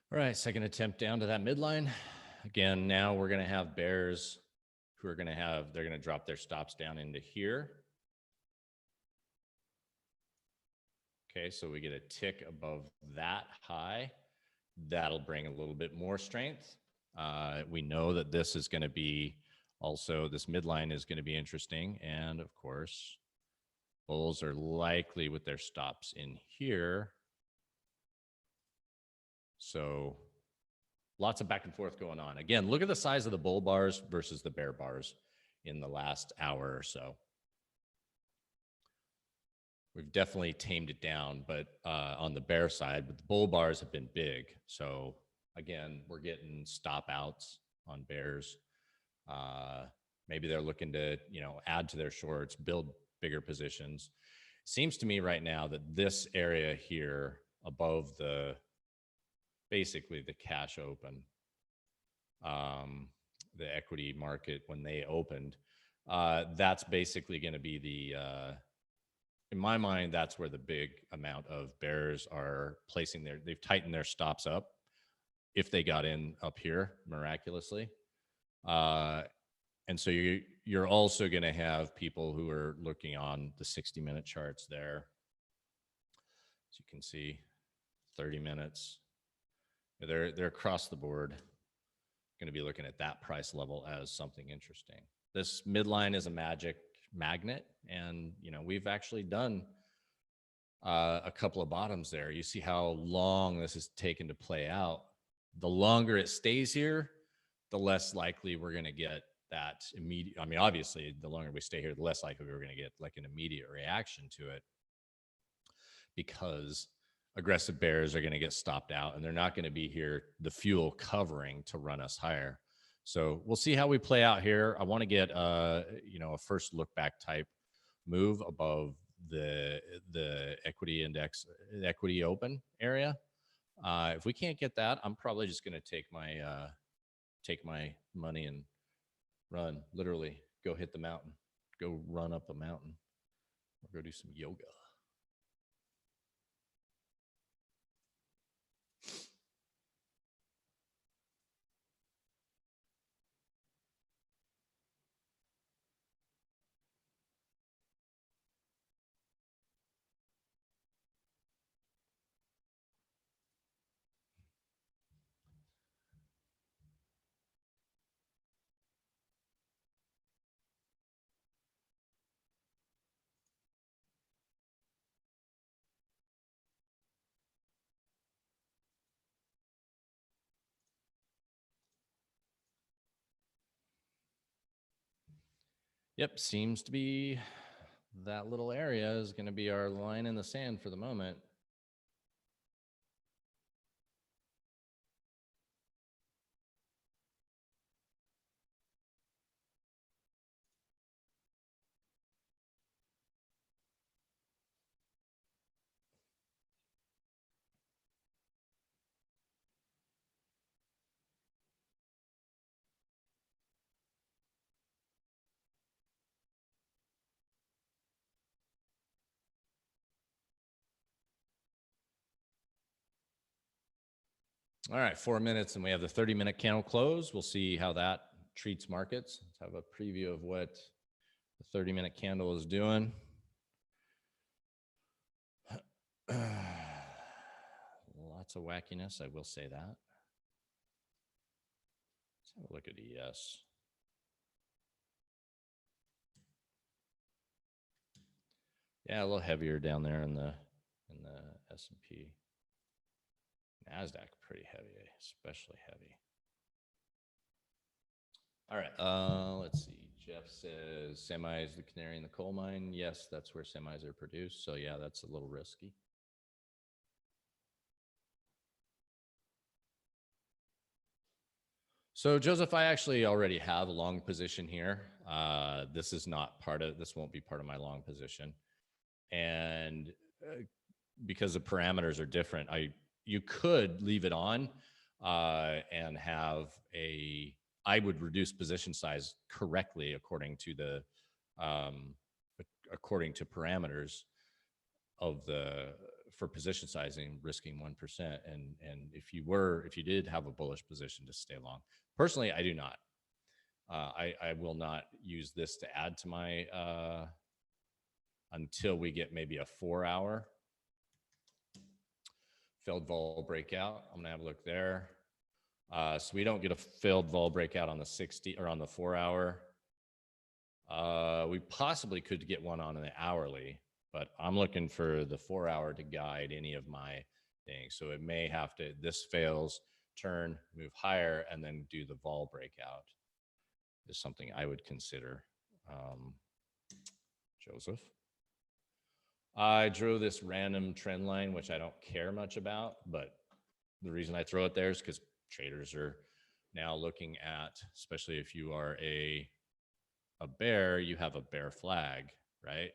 All right, second attempt down to that midline. Again, now we're going to have bears who are going to have, they're going to drop their stops down into here. Okay, so we get a tick above that high. That'll bring a little bit more strength. We know that this is going to be also, this midline is going to be interesting. And of course, bulls are likely with their stops in here. So lots of back and forth going on. Again, look at the size of the bull bars versus the bear bars in the last hour or so. We've definitely tamed it down, but on the bear side, but the bull bars have been big. So again, we're getting stop outs on bears. Maybe they're looking to, add to their shorts, build bigger positions. Seems to me right now that this area here above basically the cash open, the equity market when they opened, that's basically going to be in my mind, that's where the big amount of bears are placing they've tightened their stops up if they got in up here miraculously. And so you're also going to have people who are looking on the 60-minute charts there. As you can see, 30 minutes. They're across the board going to be looking at that price level as something interesting. This midline is a magic magnet, and we've actually done a couple of bottoms there. You see how long this is taken to play out. The longer it stays here, the less likely we're going to get that immediate. I mean, obviously, the longer we stay here, the less likely we're going to get like an immediate reaction to it, because aggressive bears are going to get stopped out, and they're not going to be here, the fuel covering to run us higher. So we'll see how we play out here. I want to get a first look back type move above the equity index, equity open area. If we can't get that, I'm probably just going to take my money and run. Literally, go hit the mountain, go run up a mountain, or go do some yoga. Yep, seems to be that little area is going to be our line in the sand for the moment. All right, 4 minutes, and we have the 30-minute candle close. We'll see how that treats markets. Let's have a preview of what the 30-minute candle is doing. Lots of wackiness, I will say that. Let's have a look at ES. Yeah, a little heavier down there in the S&P. NASDAQ pretty heavy, especially heavy. All right, let's see. Jeff says semi is the canary in the coal mine. Yes, that's where semis are produced. So yeah, that's a little risky. So Joseph, I actually already have a long position here. This is not part of, this won't be part of my long position. And because the parameters are different, you could leave it on and have I would reduce position size correctly according to parameters of the for position sizing, risking 1%. And if you did have a bullish position, to stay long. Personally, I do not. I will not use this to add to my until we get maybe a 4-hour failed vol breakout. I'm gonna have a look there. So we don't get a failed vol breakout on the 60 or on the 4-hour. We possibly could get one on the hourly, but I'm looking for the 4-hour to guide any of my things. So it may have to, this fails, turn, move higher, and then do the vol breakout is something I would consider. Joseph. I drew this random trend line, which I don't care much about, but the reason I throw it there is because traders are now looking at, especially if you are a bear, you have a bear flag, right?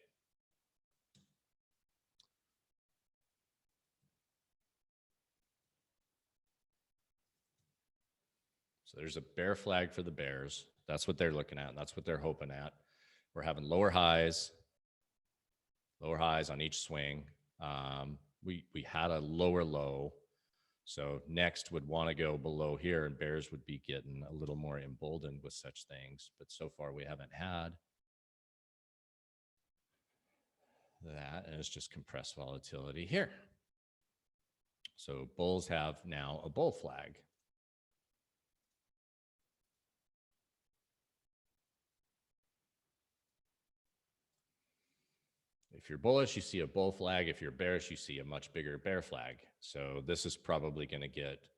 So there's a bear flag for the bears. That's what they're looking at. And that's what they're hoping at. We're having lower highs on each swing. We had a lower low. So next would want to go below here, and bears would be getting a little more emboldened with such things. But so far we haven't had that, and it's just compressed volatility here. So bulls have now a bull flag. If you're bullish, you see a bull flag. If you're bearish, you see a much bigger bear flag. So this is probably going to get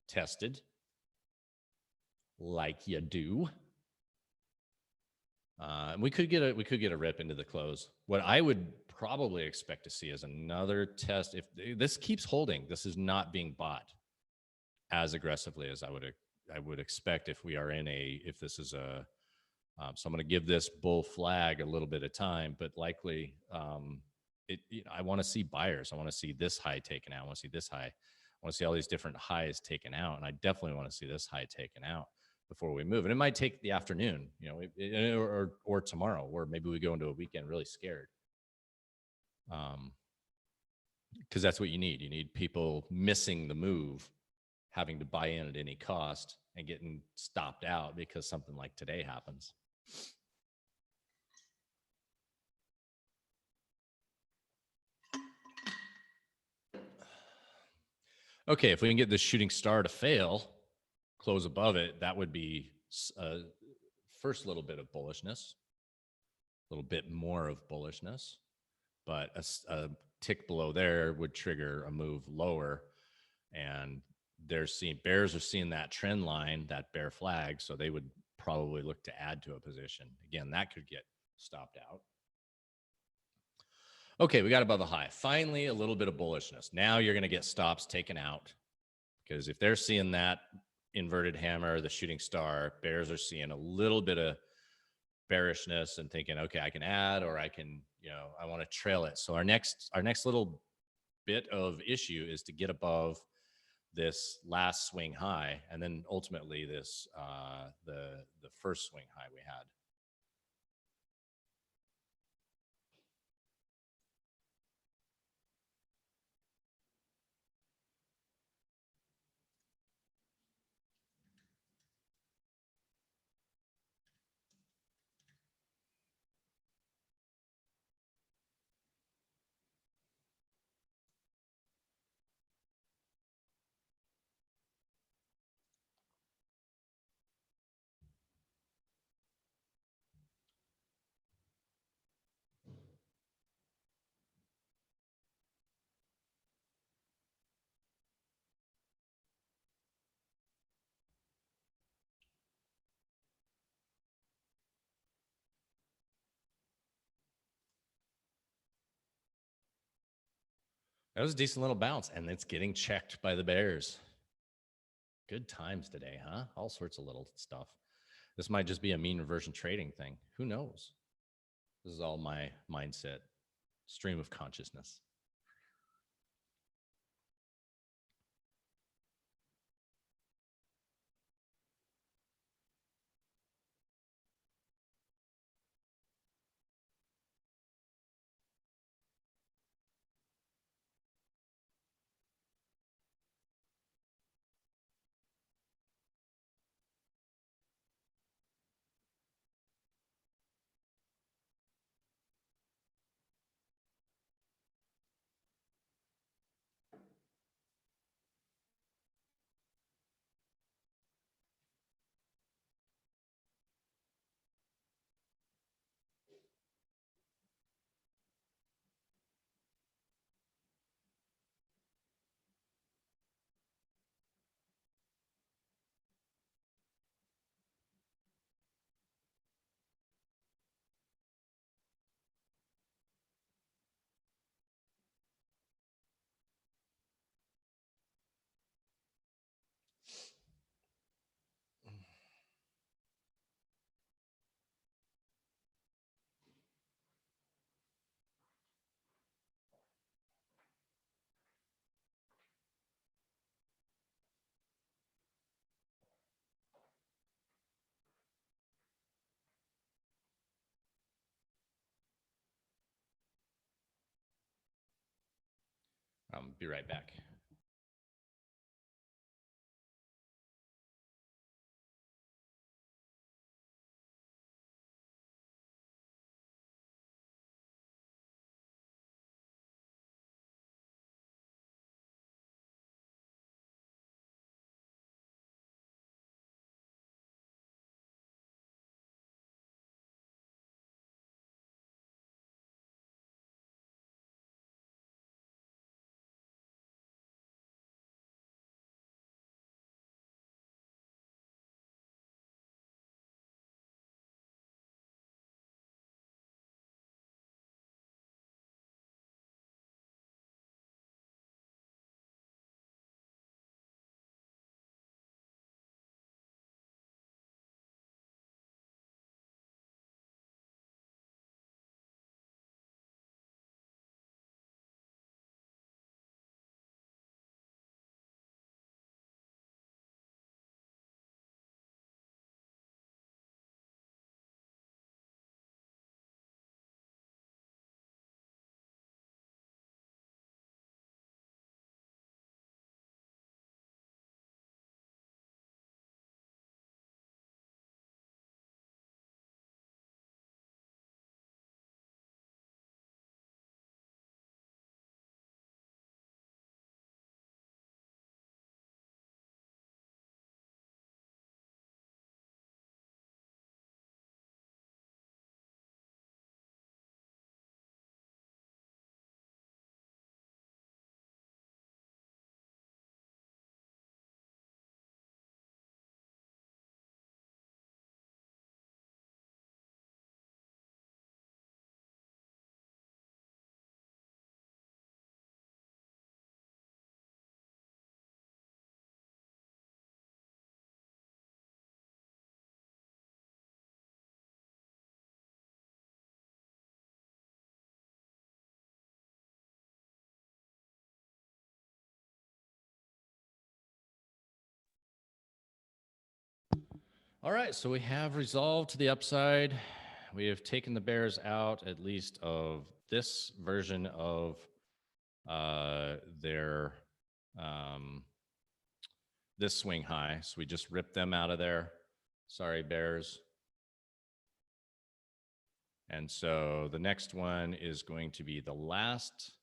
tested like you do. We could get a rip into the close. What I would probably expect to see is another test. If this keeps holding, this is not being bought as aggressively as I would expect if we are in if this is a. So I'm going to give this bull flag a little bit of time, but likely I want to see buyers. I want to see this high taken out. I want to see this high. I want to see all these different highs taken out, and I definitely want to see this high taken out before we move. And it might take the afternoon, or tomorrow, or maybe we go into a weekend really scared. Because that's what you need. You need people missing the move, having to buy in at any cost, and getting stopped out because something like today happens. Okay, if we can get this shooting star to fail, close above it, that would be first little bit of bullishness, a little bit more of bullishness, but a tick below there would trigger a move lower, and bears are seeing that trend line, that bear flag, so they would probably look to add to a position. Again, that could get stopped out. Okay, we got above the high. Finally, a little bit of bullishness. Now you're going to get stops taken out, because if they're seeing that inverted hammer, the shooting star, bears are seeing a little bit of bearishness and thinking, okay, I can add, or I can, I want to trail it. So our next little bit of issue is to get above this last swing high, and then ultimately this the first swing high we had. That was a decent little bounce, and it's getting checked by the bears. Good times today, huh? All sorts of little stuff. This might just be a mean reversion trading thing. Who knows? This is all my mindset, stream of consciousness. be right back. All right, so we have resolved to the upside. We have taken the bears out, at least of this version of their this swing high. So we just ripped them out of there. Sorry, bears. And so the next one is going to be the last.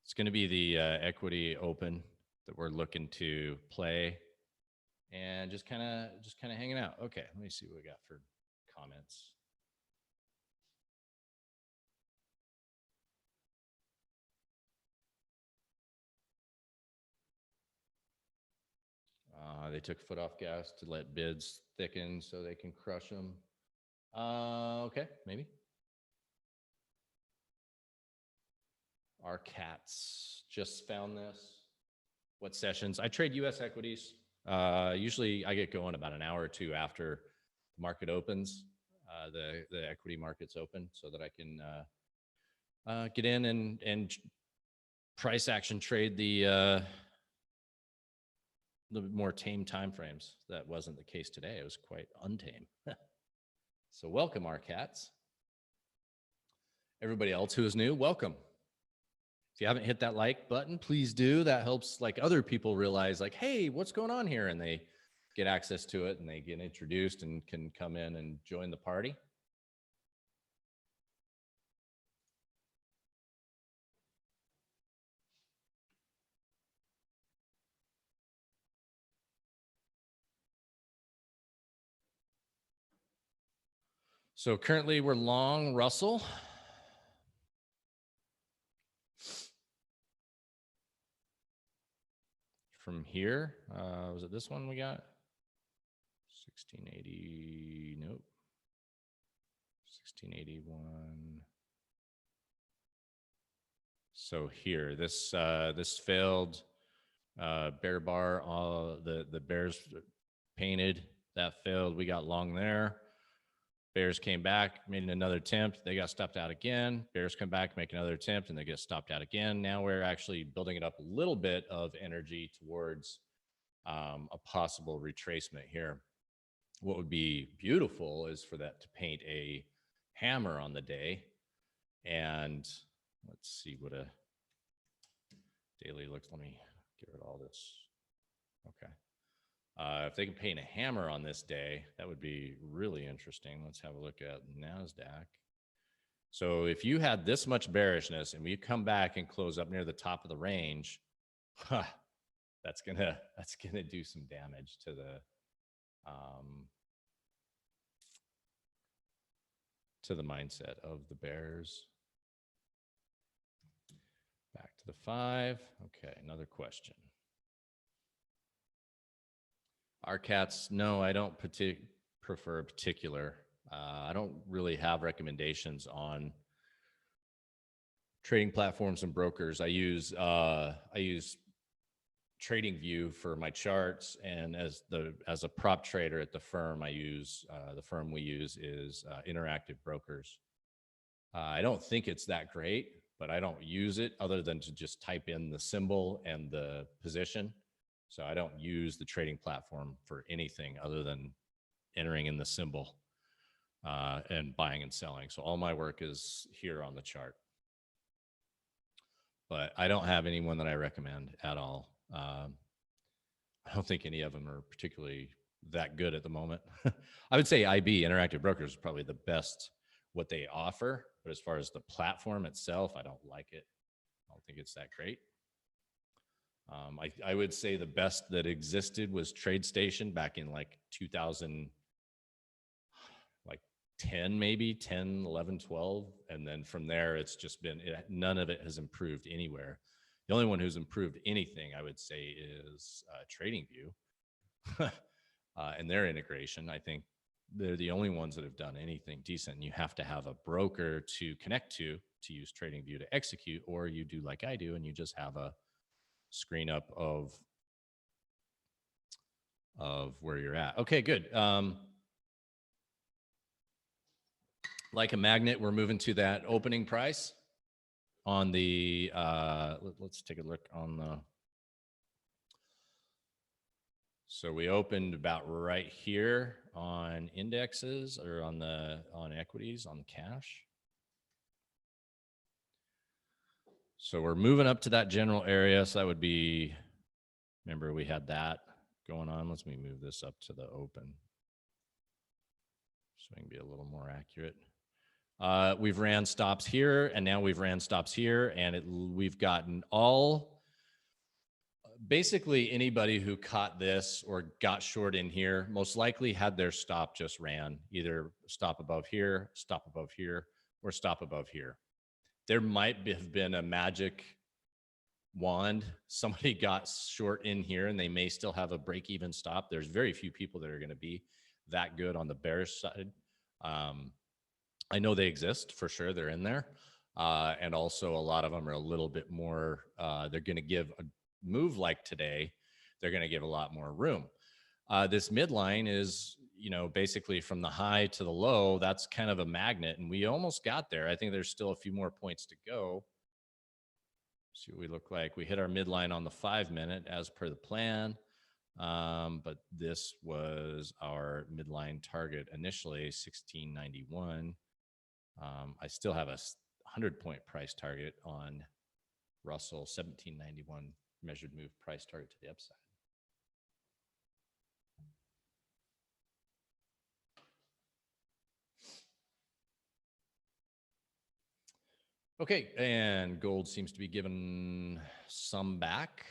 It's going to be the equity open that we're looking to play. And just kind of hanging out. Okay, let me see what we got for comments. They took foot off gas to let bids thicken so they can crush them. Okay, maybe. Our cats just found this. What sessions? I trade U.S. equities. Usually I get going about an hour or two after the market opens, the equity markets open, so that I can get in and price action trade the more tame time frames. That wasn't the case today. It was quite untame. So welcome, our cats. Everybody else who is new, welcome. If you haven't hit that like button, please do. That helps like other people realize like, hey, what's going on here? And they get access to it and they get introduced and can come in and join the party. So currently we're long Russell. From here, was it this one we got? 1680, nope. 1681. So here, this failed bear bar. The bears painted, that failed. We got long there. Bears came back, made another attempt. They got stopped out again. Bears come back, make another attempt, and they get stopped out again. Now we're actually building it up a little bit of energy towards a possible retracement here. What would be beautiful is for that to paint a hammer on the day. And let's see what a Daily looks, let me get rid of all this. Okay. If they can paint a hammer on this day, that would be really interesting. Let's have a look at NASDAQ. So if you had this much bearishness and we come back and close up near the top of the range, that's gonna do some damage to the mindset of the bears. Back to the 5. Okay, another question. Our cats, no, I don't prefer a particular. I don't really have recommendations on trading platforms and brokers. I use TradingView for my charts, and as a prop trader at the firm, I use the firm we use is Interactive Brokers. I don't think it's that great, but I don't use it other than to just type in the symbol and the position. So I don't use the trading platform for anything other than entering in the symbol and buying and selling. So all my work is here on the chart. But I don't have anyone that I recommend at all. I don't think any of them are particularly that good at the moment. I would say IB, Interactive Brokers, is probably the best what they offer. But as far as the platform itself, I don't like it. I don't think it's that great. I would say the best that existed was TradeStation back in like 2010, maybe 10, 11, 12. And then from there, it's just been, none of it has improved anywhere. The only one who's improved anything, I would say, is TradingView and their integration. I think they're the only ones that have done anything decent. And you have to have a broker to connect to use TradingView to execute, or you do like I do, and you just have a screen up of where you're at. Okay, good. Like a magnet, we're moving to that opening price on the, let's take a look on the, so we opened about right here on indexes or on equities, on cash. So we're moving up to that general area. So that would be, remember we had that going on. Let's move this up to the open so we can be a little more accurate. We've ran stops here, and now we've ran stops here, and we've gotten all, basically anybody who caught this or got short in here most likely had their stop just ran, either stop above here, stop above here, or stop above here. There might have been a magic wand. Somebody got short in here and they may still have a break-even stop. There's very few people that are going to be that good on the bearish side. I know they exist for sure. They're in there. And also a lot of them are a little bit more, they're going to give a move like today, they're going to give a lot more room. This midline is, basically from the high to the low, that's kind of a magnet, and we almost got there. I think there's still a few more points to go. See what we look like. We hit our midline on the 5-minute as per the plan. But this was our midline target initially, 1691. I still have a 100-point price target on Russell, 1791 measured move price target to the upside. Okay, and gold seems to be giving some back.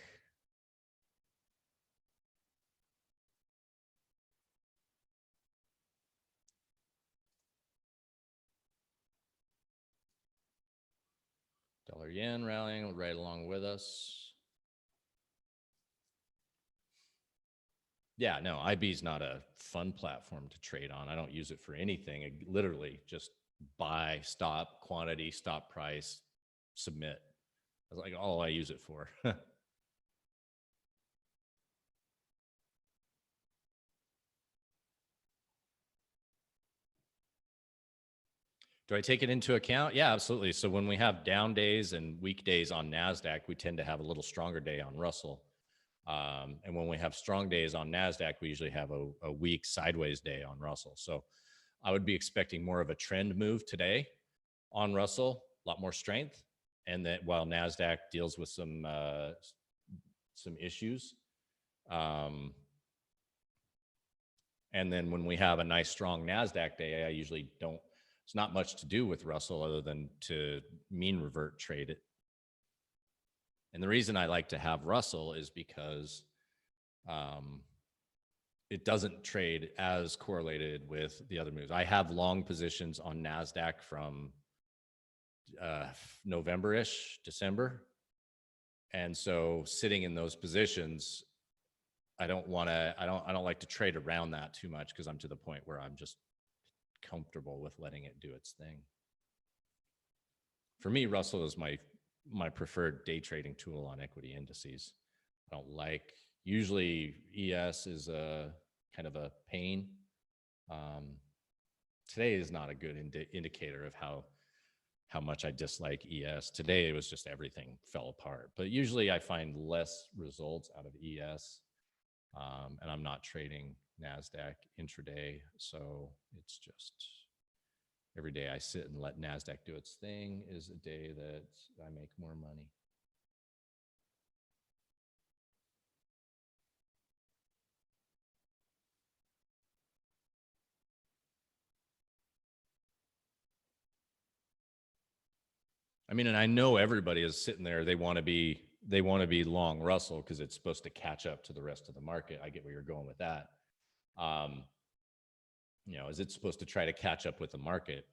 Dollar yen rallying right along with us. Yeah, no, IB is not a fun platform to trade on. I don't use it for anything. I literally just buy, stop, quantity, stop price, submit. That's like all I use it for. Do I take it into account? Yeah, absolutely. So when we have down days and weekdays on NASDAQ, we tend to have a little stronger day on Russell. And when we have strong days on NASDAQ, we usually have a weak sideways day on Russell. So I would be expecting more of a trend move today on Russell, a lot more strength. and that while NASDAQ deals with some issues. And then when we have a nice strong NASDAQ day, I usually don't, it's not much to do with Russell other than to mean revert trade it. And the reason I like to have Russell is because it doesn't trade as correlated with the other moves. I have long positions on NASDAQ from November-ish, December. And so sitting in those positions, I don't like to trade around that too much because I'm to the point where I'm just comfortable with letting it do its thing. For me, Russell is my preferred day trading tool on equity indices. I don't like, usually ES is a kind of a pain. Today is not a good indicator of how much I dislike ES. Today it was just everything fell apart. But usually I find less results out of ES, and I'm not trading NASDAQ intraday. So it's just every day I sit and let NASDAQ do its thing is a day that I make more money. I mean, and I know everybody is sitting there. They want to be long Russell because it's supposed to catch up to the rest of the market. I get where you're going with that. Is it supposed to try to catch up with the market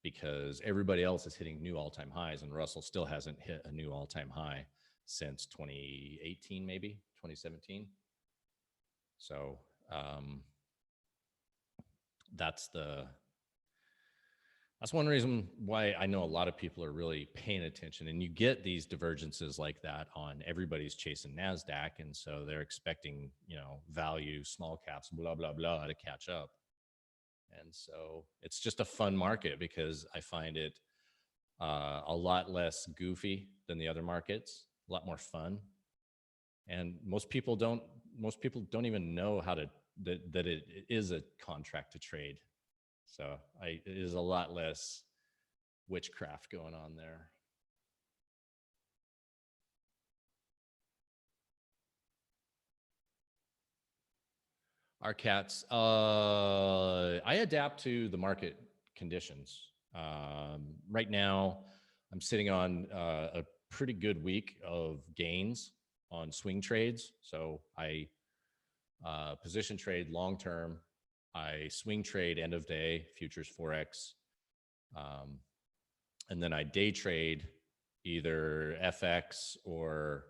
because everybody else is hitting new all-time highs and Russell still hasn't hit a new all-time high since 2018, maybe 2017. So that's one reason why I know a lot of people are really paying attention, and you get these divergences like that on everybody's chasing NASDAQ. And so they're expecting, value, small caps, blah, blah, blah to catch up. And so it's just a fun market because I find it a lot less goofy than the other markets, a lot more fun. And most people don't even know that it is a contract to trade. So it is a lot less witchcraft going on there. Our cats, I adapt to the market conditions. Right now, I'm sitting on a pretty good week of gains on swing trades. So I position trade long term. I swing trade end of day, futures, Forex. And then I day trade either FX or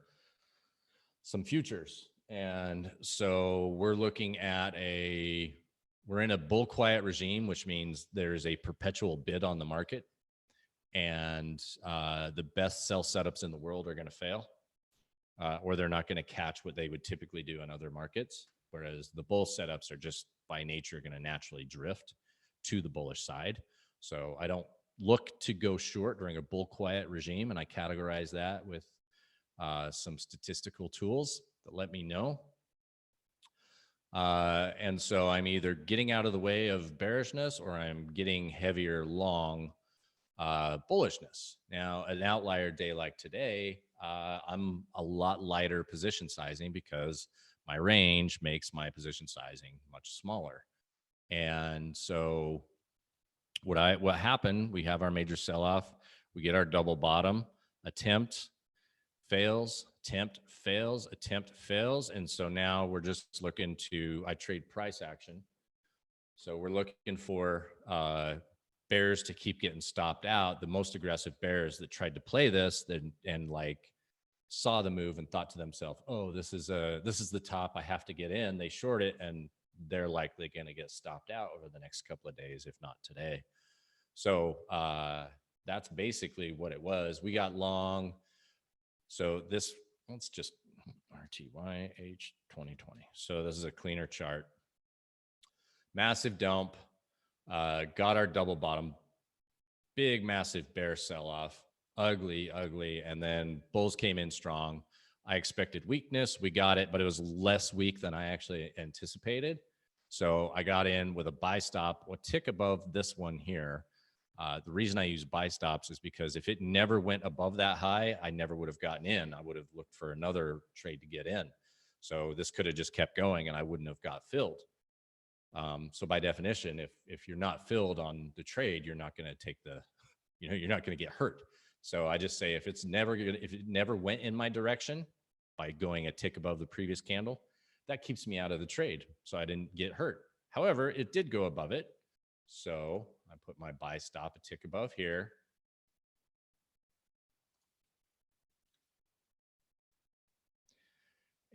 some futures. And so we're looking at we're in a bull quiet regime, which means there's a perpetual bid on the market. And the best sell setups in the world are going to fail, or they're not going to catch what they would typically do in other markets. Whereas the bull setups are just by nature going to naturally drift to the bullish side. So I don't look to go short during a bull quiet regime. And I categorize that with some statistical tools that let me know. And so I'm either getting out of the way of bearishness or I'm getting heavier long bullishness. Now, an outlier day like today, I'm a lot lighter position sizing because my range makes my position sizing much smaller. And so what happened, we have our major sell-off, we get our double bottom, attempt, fails, attempt, fails, attempt, fails. And so now we're just looking I trade price action. So we're looking for bears to keep getting stopped out. The most aggressive bears that tried to play this and saw the move and thought to themselves, oh, this is the top, I have to get in. They short it and they're likely going to get stopped out over the next couple of days, if not today. So that's basically what it was. We got long. So let's just RTYH 2020. So this is a cleaner chart. Massive dump, got our double bottom, big, massive bear sell-off, ugly. And then bulls came in strong. I expected weakness. We got it, but it was less weak than I actually anticipated. So I got in with a buy stop, a tick above this one here. The reason I use buy stops is because if it never went above that high, I never would have gotten in. I would have looked for another trade to get in. So this could have just kept going and I wouldn't have got filled. So by definition, if you're not filled on the trade, you're not going to take the, you're not going to get hurt. So I just say if it never went in my direction by going a tick above the previous candle, that keeps me out of the trade. So I didn't get hurt. However, it did go above it. So I put my buy stop a tick above here.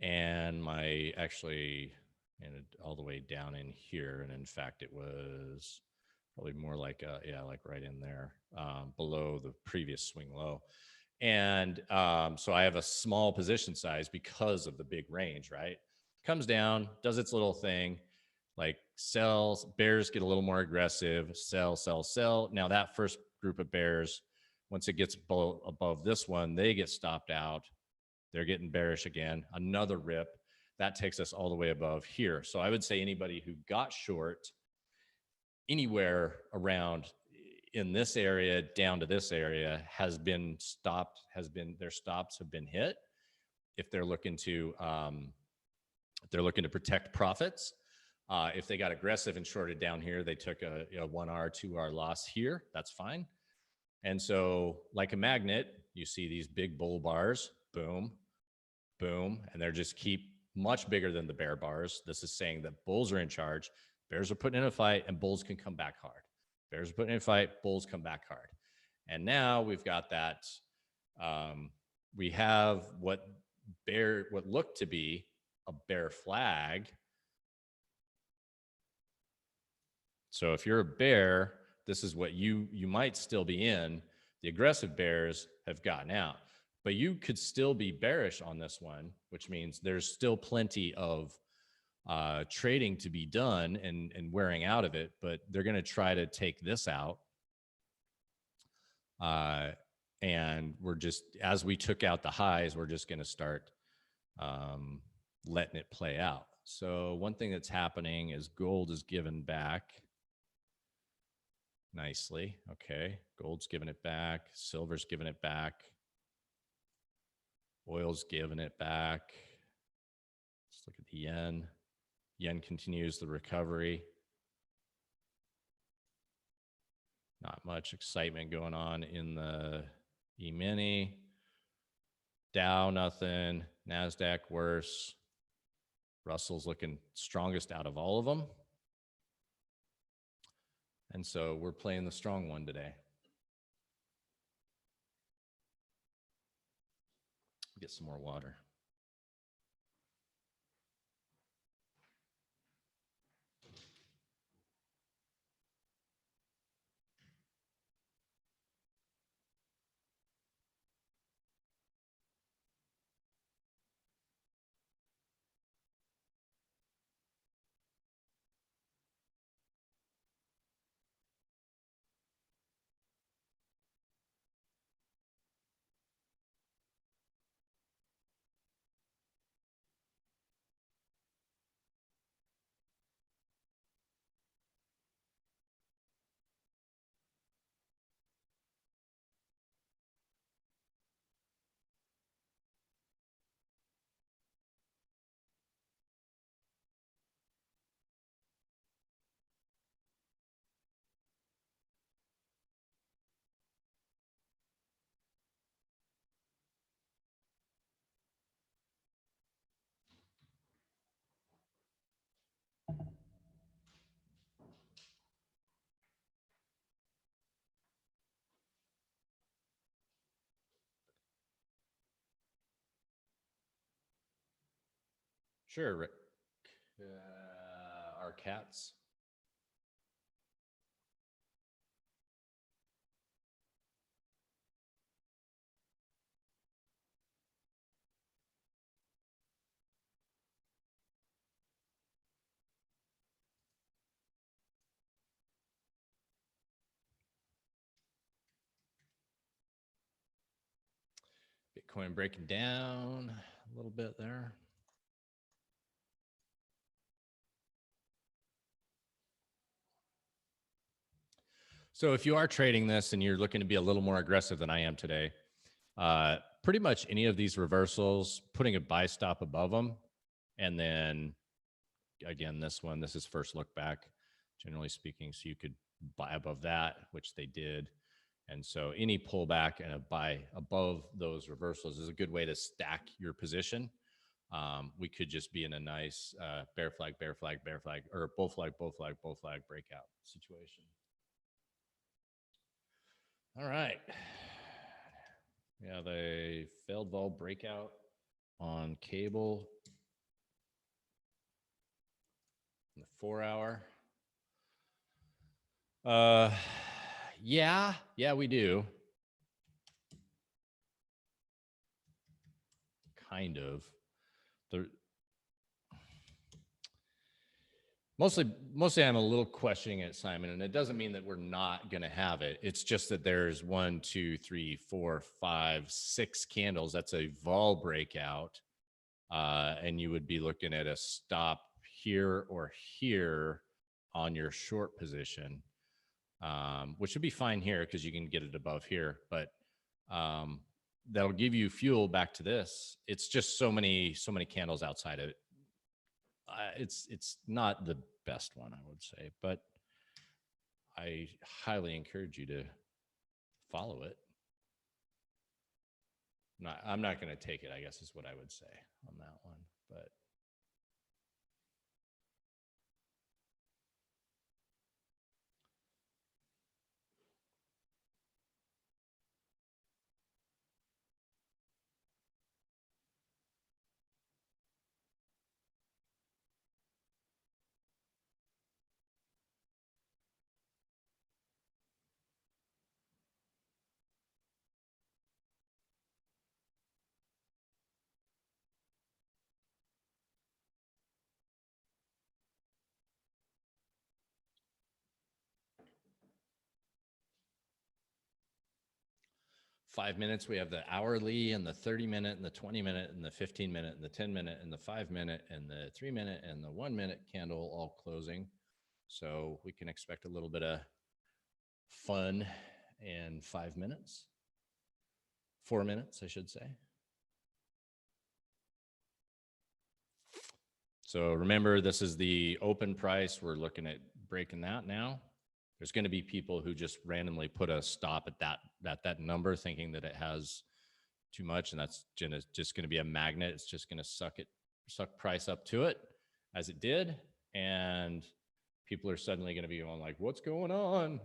And my actually ended all the way down in here. And in fact, it was probably more like, like right in there, below the previous swing low. And so I have a small position size because of the big range, right? Comes down, does its little thing, like sells, bears get a little more aggressive, sell, sell, sell. Now that first group of bears, once it gets above this one, they get stopped out. They're getting bearish again, another rip. That takes us all the way above here. So I would say anybody who got short anywhere around in this area down to this area has been stopped, their stops have been hit. If they're looking to protect profits, if they got aggressive and shorted down here, they took a 1R, 2R loss here. That's fine. And so like a magnet, you see these big bull bars, boom, boom, and they're just keep much bigger than the bear bars. This is saying that bulls are in charge. Bears are putting in a fight and bulls can come back hard. Bears are putting in a fight, bulls come back hard. And now we've got that. We have what looked to be a bear flag. So if you're a bear, this is what you might still be in. The aggressive bears have gotten out, but you could still be bearish on this one, which means there's still plenty of trading to be done and wearing out of it, but they're going to try to take this out. And we're just, as we took out the highs, we're just going to start letting it play out. So one thing that's happening is gold is given back nicely. Okay, gold's giving it back, silver's giving it back, oil's giving it back. Let's look at the yen. Yen continues the recovery. Not much excitement going on in the E-mini. Dow, nothing. NASDAQ, worse. Russell's looking strongest out of all of them. And so we're playing the strong one today. Get some more water. Sure, Rick. Our cats. Bitcoin breaking down a little bit there. So if you are trading this and you're looking to be a little more aggressive than I am today, pretty much any of these reversals, putting a buy stop above them, and then again, this is first look back, generally speaking. So you could buy above that, which they did. And so any pullback and a buy above those reversals is a good way to stack your position. We could just be in a nice bear flag, bear flag, bear flag, or bull flag, bull flag, bull flag breakout situation. All right. We have a failed vol breakout on cable in the 4 hour. Yeah, we do. Kind of. Mostly I'm a little questioning it, Simon, and it doesn't mean that we're not going to have it. It's just that there's 1, 2, 3, 4, 5, 6 candles. That's a vol breakout. And you would be looking at a stop here or here on your short position, which would be fine here because you can get it above here. But that'll give you fuel back to this. It's just so many candles outside of it. It's not the best one, I would say, but I highly encourage you to follow it. I'm not going to take it, I guess is what I would say on that one, but. Five minutes, we have the hourly and the 30-minute and the 20-minute and the 15-minute and the 10-minute and the 5-minute and the 3-minute and the 1-minute candle all closing. So we can expect a little bit of fun in 5 minutes. 4 minutes, I should say. So remember, this is the open price. We're looking at breaking that now. There's going to be people who just randomly put a stop at that number, thinking that it has too much, and that's just going to be a magnet. It's just going to suck price up to it, as it did, and people are suddenly going to be going like, "What's going on?"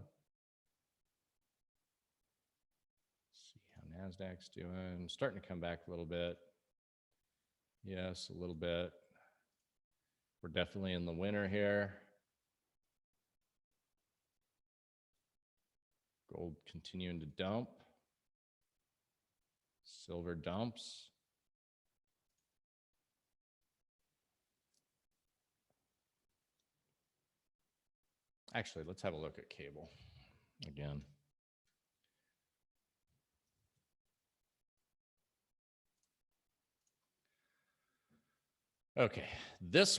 Let's see how Nasdaq's doing. Starting to come back a little bit. Yes, a little bit. We're definitely in the winter here. Gold continuing to dump. Silver dumps. Actually, let's have a look at cable again. Okay, this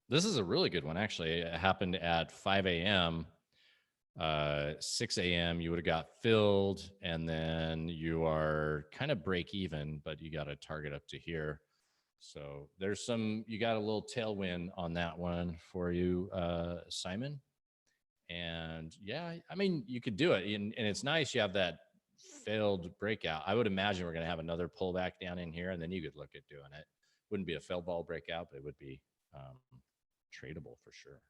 is a really good one, actually. It happened at 5 a.m. 6 a.m. you would have got filled, and then you are kind of break even, but you got a target up to here. So there's you got a little tailwind on that one for you, Simon. And yeah, I mean, you could do it. And it's nice you have that failed breakout. I would imagine we're going to have another pullback down in here, and then you could look at doing it. Wouldn't be a failed ball breakout, but it would be tradable for sure.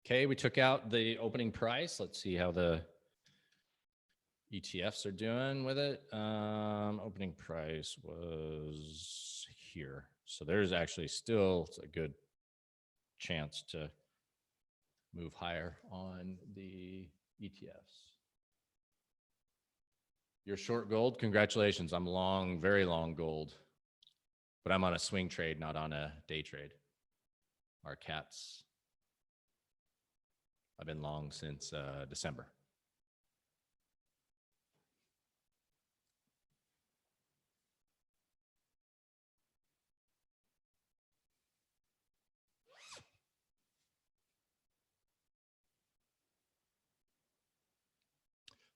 Okay, we took out the opening price. Let's see how the ETFs are doing with it. Opening price was here. So there's actually still a good chance to move higher on the ETFs. You're short gold. Congratulations. I'm long, very long gold, but I'm on a swing trade, not on a day trade. Our cats. I've been long since December.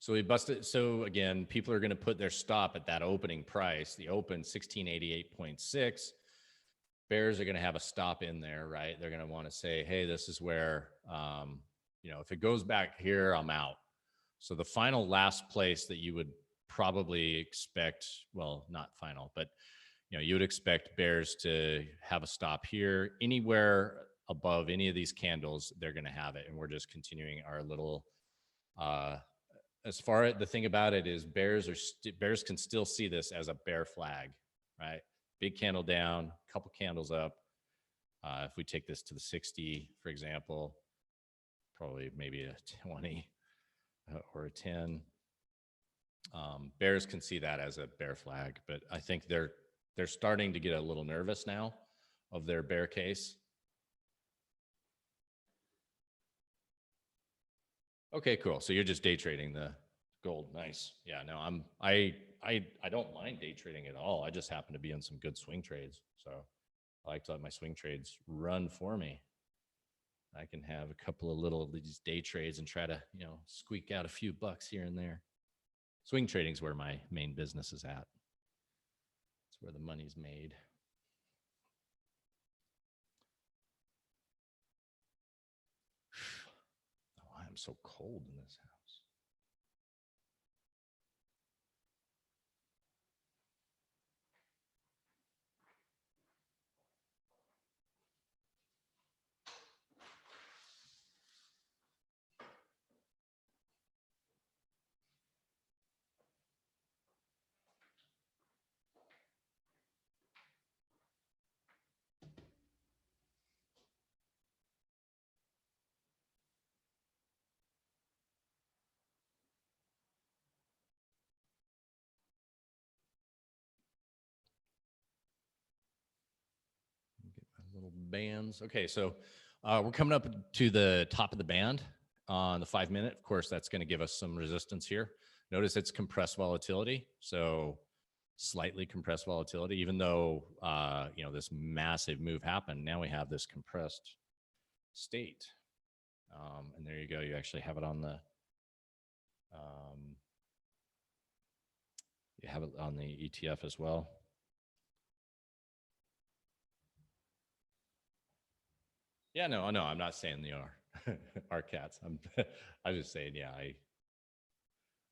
So we busted. So again, people are going to put their stop at that opening price. The open 1688.6. Bears are going to have a stop in there, right? They're going to want to say, hey, this is where, if it goes back here, I'm out. So the final last place that you would probably expect, well, not final, but you would expect bears to have a stop here. Anywhere above any of these candles, they're going to have it. And we're just continuing our little, as far as the thing about it is bears can still see this as a bear flag, right? Big candle down, couple candles up. If we take this to the 60, for example, probably maybe a 20 or a 10. Bears can see that as a bear flag, but I think they're starting to get a little nervous now of their bear case. Okay, cool. So you're just day trading the gold. Nice. Yeah, no, I don't mind day trading at all. I just happen to be in some good swing trades. So I like to let my swing trades run for me. I can have a couple of little of these day trades and try to, squeak out a few bucks here and there. Swing trading is where my main business is at. It's where the money's made. Oh, I'm so cold in this house. Get my little bands. Okay, so we're coming up to the top of the band on the 5 minute. Of course, that's going to give us some resistance here. Notice it's compressed volatility, so slightly compressed volatility. Even though this massive move happened, now we have this compressed state, and there you go. You actually have it on the you have it on the ETF as well. Yeah, no, I'm not saying they are cats. I'm just saying, yeah, I'm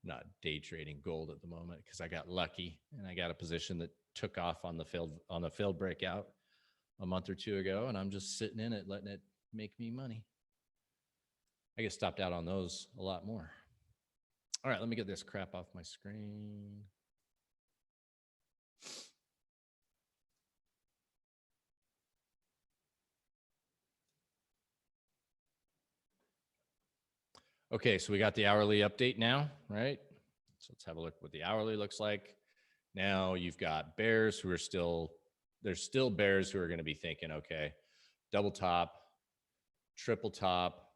not day trading gold at the moment because I got lucky and I got a position that took off on the failed breakout a month or two ago, and I'm just sitting in it, letting it make me money. I get stopped out on those a lot more. All right, let me get this crap off my screen. Okay, so we got the hourly update now, right? So let's have a look what the hourly looks like. Now you've got bears who are there's still bears who are going to be thinking, okay, double top, triple top,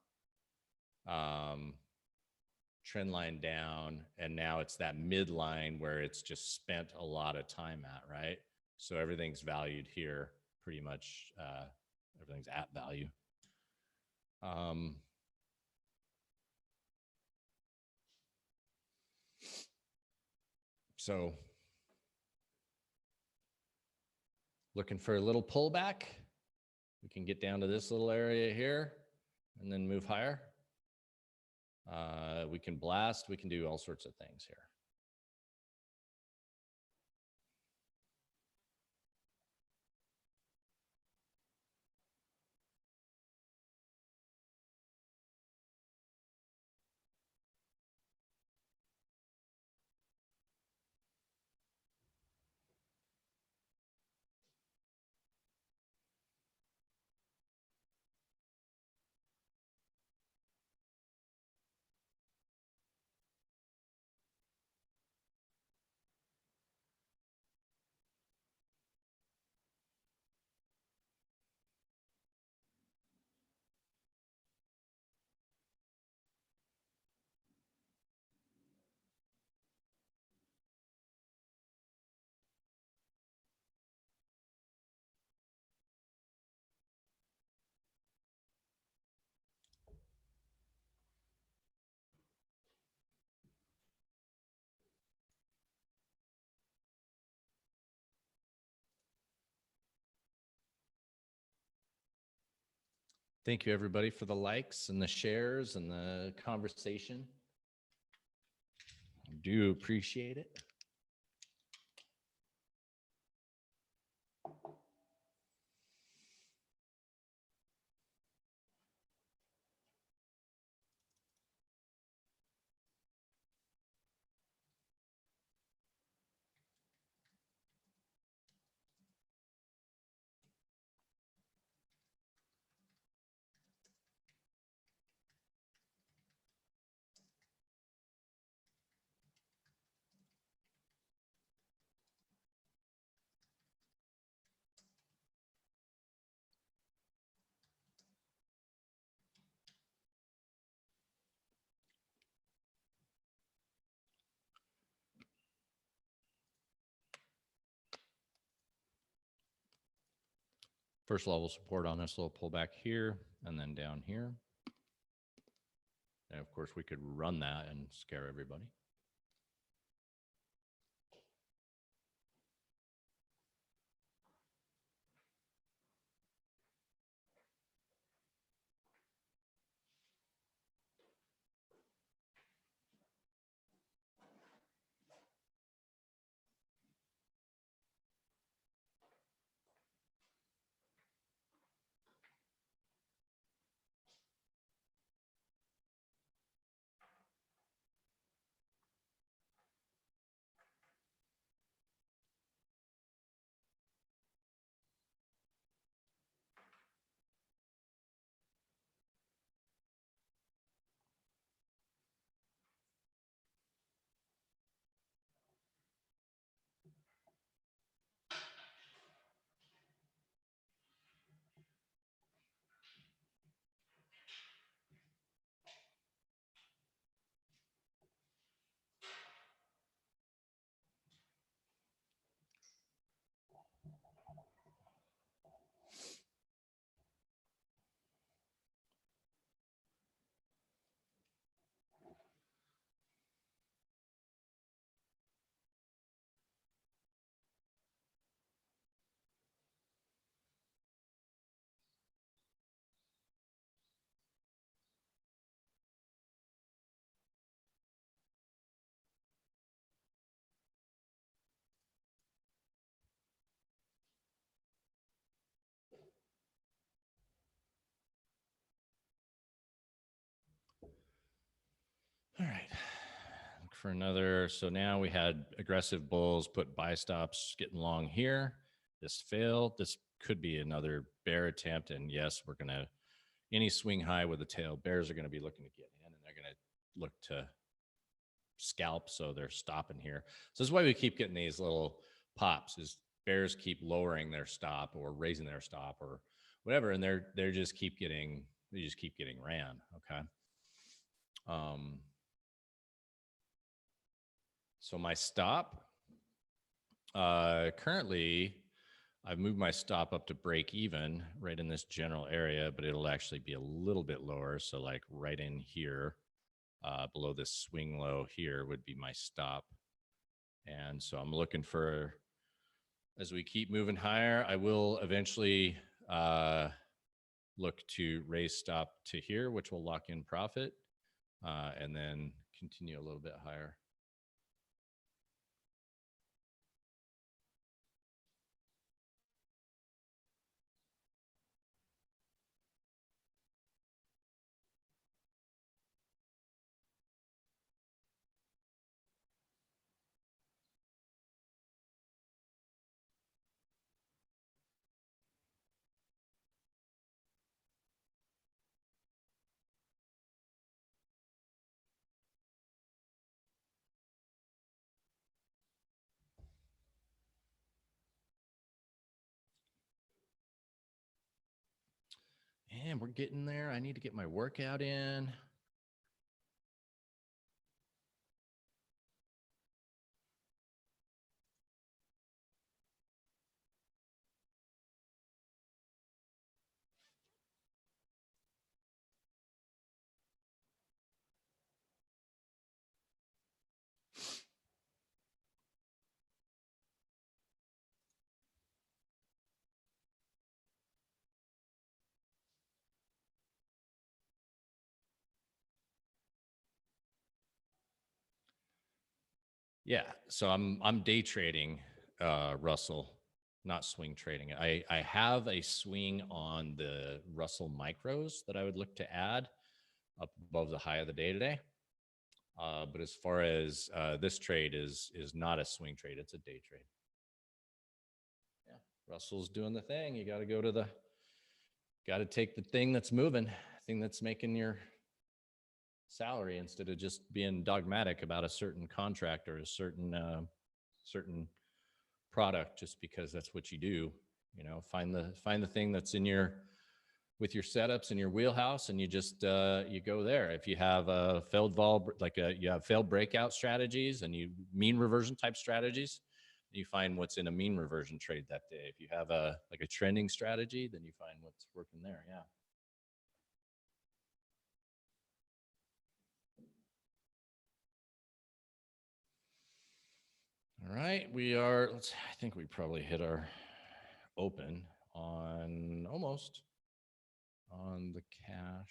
trend line down, and now it's that midline where it's just spent a lot of time at, right? So everything's valued here pretty much. Everything's at value. So looking for a little pullback. We can get down to this little area here and then move higher. We can blast. We can do all sorts of things here. Thank you, everybody, for the likes and the shares and the conversation. I do appreciate it. First level support on this little pullback here and then down here. And of course, we could run that and scare everybody. All right. Look for another. So now we had aggressive bulls put buy stops getting long here. This failed. This could be another bear attempt. And yes, we're going to, any swing high with a tail, bears are going to be looking to get in and they're going to look to scalp. So they're stopping here. So this is why we keep getting these little pops is bears keep lowering their stop or raising their stop or whatever. And they just keep getting ran. Okay. So my stop, currently, I've moved my stop up to break even right in this general area, but it'll actually be a little bit lower. So like right in here, below this swing low here would be my stop. And so I'm looking for, as we keep moving higher, I will eventually look to raise stop to here, which will lock in profit, and then continue a little bit higher. And we're getting there. I need to get my workout in. Yeah, so I'm day trading Russell, not swing trading. I have a swing on the Russell micros that I would look to add up above the high of the day today. But as far as this trade is not a swing trade, it's a day trade. Yeah, Russell's doing the thing. You got to go to the, got to take the thing that's moving, thing that's making your salary, instead of just being dogmatic about a certain contract or a certain product just because that's what you do. You know, find the thing that's in your, with your setups in your wheelhouse, and you just you go there. If you have a failed vol, you have failed breakout strategies and you mean reversion type strategies, you find what's in a mean reversion trade that day. If you have a like a trending strategy, then you find what's working there. Yeah. All right, we are, I think we probably hit our open on almost on the cash.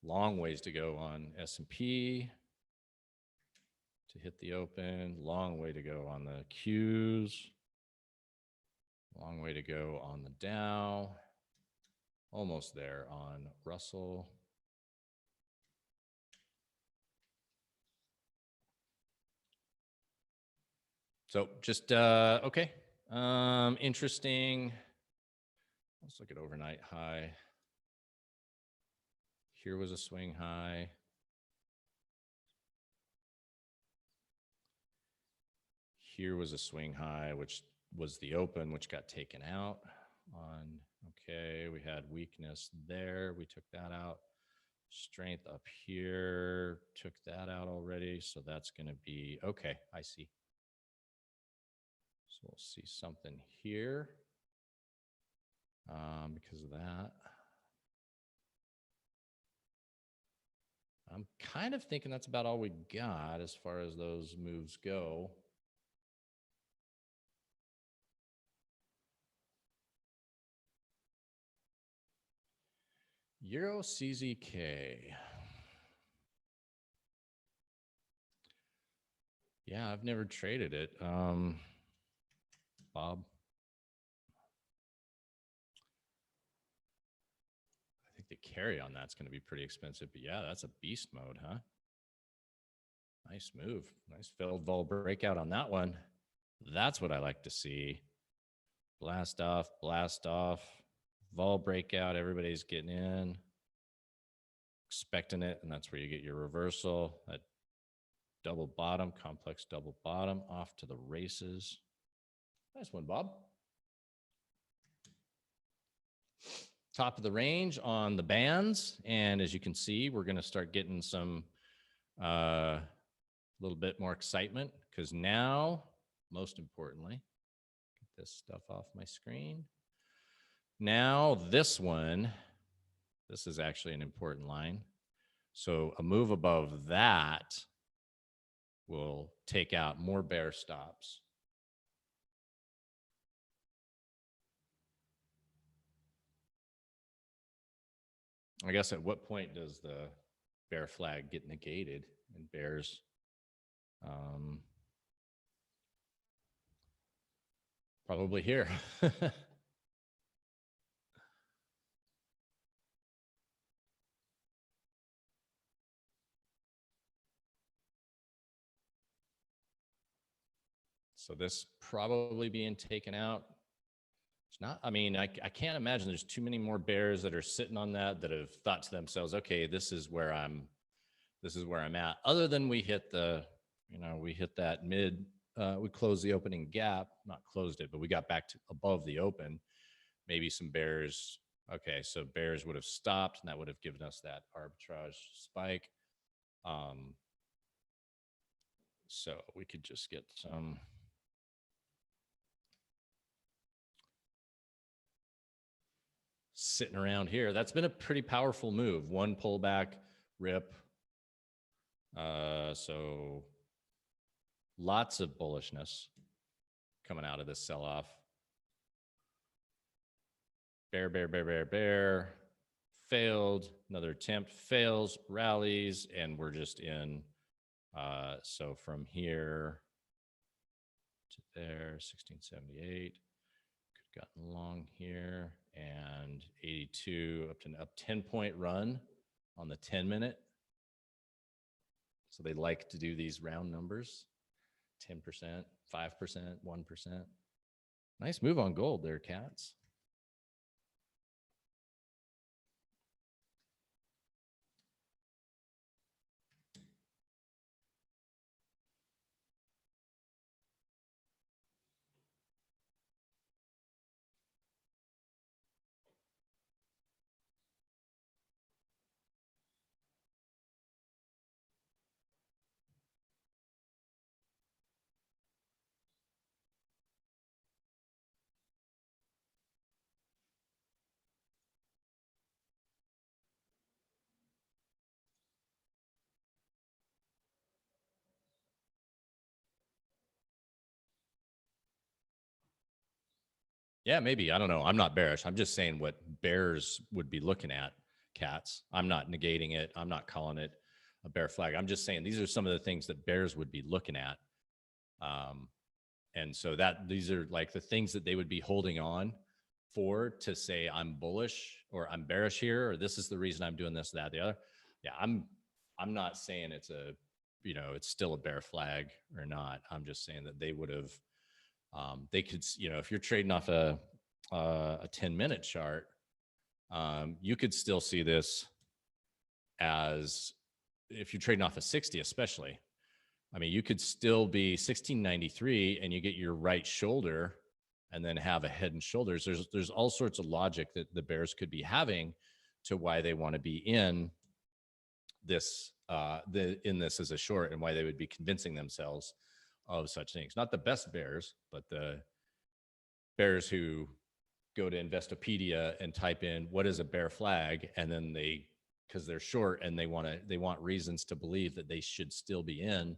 Long ways to go on S&P to hit the open. Long way to go on the Qs. Long way to go on the Dow. Almost there on Russell. So just, okay. Interesting. Let's look at overnight high. Here was a swing high. Here was a swing high, which was the open, which got taken out on, okay, we had weakness there. We took that out. Strength up here, took that out already. So that's going to be, okay, I see. So we'll see something here because of that. I'm kind of thinking that's about all we got as far as those moves go. Euro CZK. Yeah, I've never traded it. Bob. I think the carry on that's going to be pretty expensive, but yeah, that's a beast mode, huh? Nice move. Nice failed vol breakout on that one. That's what I like to see. Blast off, vol breakout. Everybody's getting in, expecting it, and that's where you get your reversal. That double bottom, complex double bottom, off to the races. Nice one, Bob. Top of the range on the bands, and as you can see, we're going to start getting some little bit more excitement, because now, most importantly, get this stuff off my screen. Now this one, this is actually an important line. So a move above that will take out more bear stops. I guess at what point does the bear flag get negated and bears probably here. So this probably being taken out. It's not, I mean, I can't imagine there's too many more bears that are sitting on that have thought to themselves, okay, this is where I'm at. Other than we hit the, we hit that mid, we closed the opening gap, not closed it, but we got back to above the open. Maybe some bears. Okay, so bears would have stopped, and that would have given us that arbitrage spike. So we could just get some. Sitting around here. That's been a pretty powerful move. One pullback, rip. So lots of bullishness coming out of this sell-off. Bear, bear, bear, bear, bear. failed, another attempt fails, rallies, and we're just in. So from here to there, 1678, could have gotten long here, and 82 up to up 10-point run on the 10-minute. So they like to do these round numbers, 10%, 5%, 1%. Nice move on gold there, cats. Yeah, maybe. I don't know. I'm not bearish. I'm just saying what bears would be looking at, cats. I'm not negating it. I'm not calling it a bear flag. I'm just saying these are some of the things that bears would be looking at. And so that these are like the things that they would be holding on for to say I'm bullish or I'm bearish here, or this is the reason I'm doing this, that, the other. Yeah, I'm not saying it's a, it's still a bear flag or not. I'm just saying that they would have, they could, if you're trading off a 10-minute chart, you could still see this as if you're trading off a 60, especially. I mean, you could still be 1693 and you get your right shoulder and then have a head and shoulders. There's all sorts of logic that the bears could be having to why they want to be in this in this as a short, and why they would be convincing themselves of such things. Not the best bears, but the bears who go to Investopedia and type in what is a bear flag, and then because they're short and they want reasons to believe that they should still be in,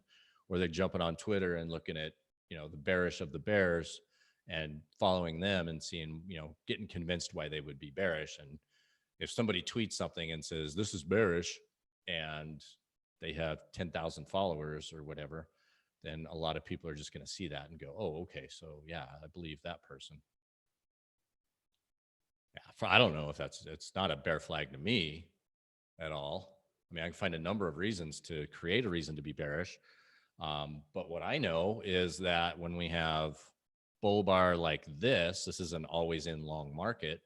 or they're jumping on Twitter and looking at the bearish of the bears and following them and seeing getting convinced why they would be bearish. And if somebody tweets something and says this is bearish and they have 10,000 followers or whatever, then a lot of people are just going to see that and go, oh, okay, so yeah, I believe that person. Yeah, I don't know if it's not a bear flag to me at all. I mean, I can find a number of reasons to create a reason to be bearish. But what I know is that when we have bull bar like this is an always in long market.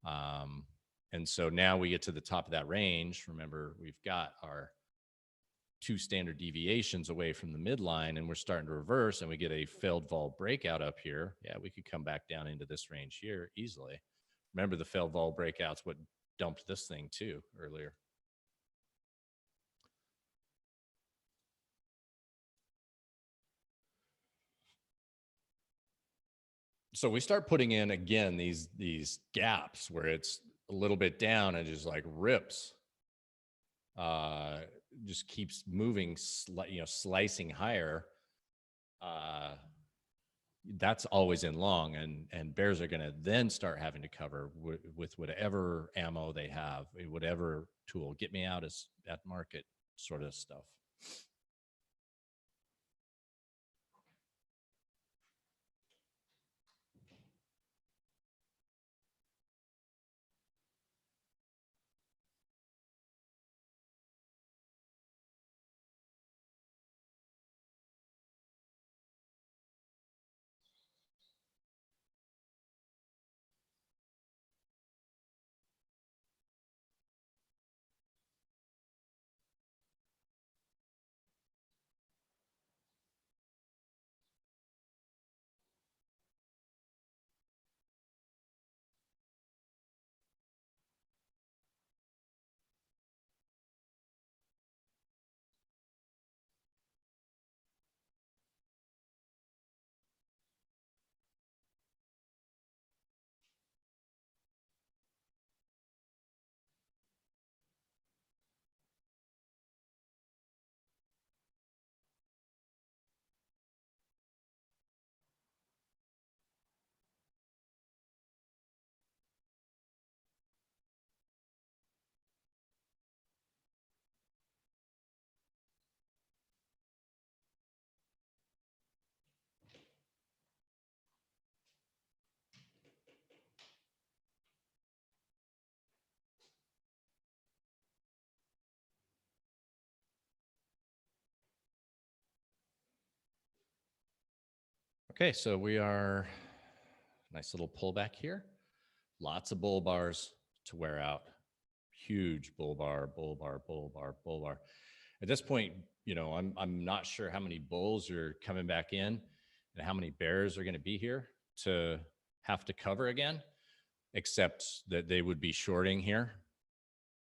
And so now we get to the top of that range. Remember, we've got our 2 standard deviations away from the midline, and we're starting to reverse, and we get a failed vol breakout up here. Yeah, we could come back down into this range here easily. Remember, the failed vol breakouts what dumped this thing too earlier. So we start putting in again these gaps where it's a little bit down and just like rips, just keeps moving, slicing higher. That's always in long, and bears are going to then start having to cover with whatever ammo they have, whatever tool, get me out at market sort of stuff. Okay, so we are nice little pullback here. Lots of bull bars to wear out. Huge bull bar, bull bar, bull bar, bull bar. At this point, I'm not sure how many bulls are coming back in and how many bears are going to be here to have to cover again, except that they would be shorting here.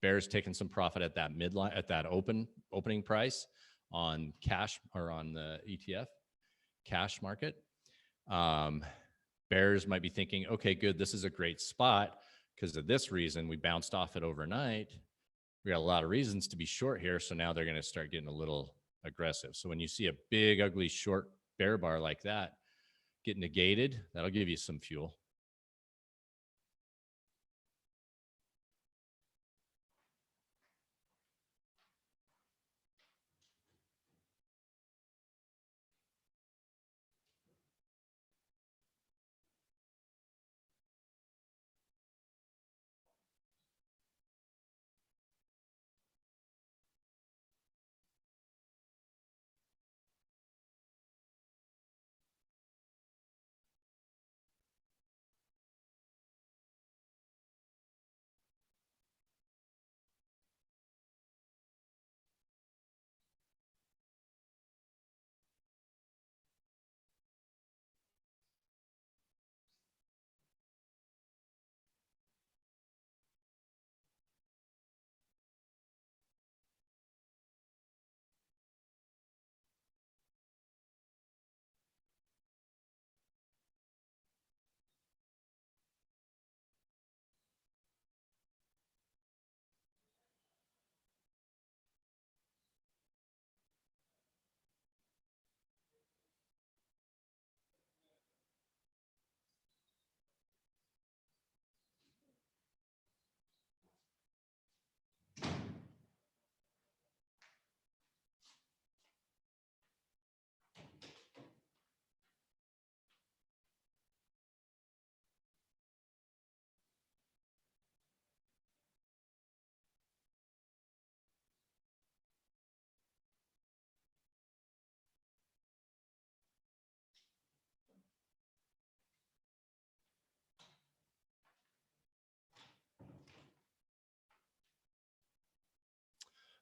Bears taking some profit at that midline, at that opening price on cash or on the ETF cash market. Bears might be thinking, okay, good, this is a great spot because of this reason. We bounced off it overnight. We got a lot of reasons to be short here. So now they're going to start getting a little aggressive. So when you see a big, ugly, short bear bar like that get negated, that'll give you some fuel.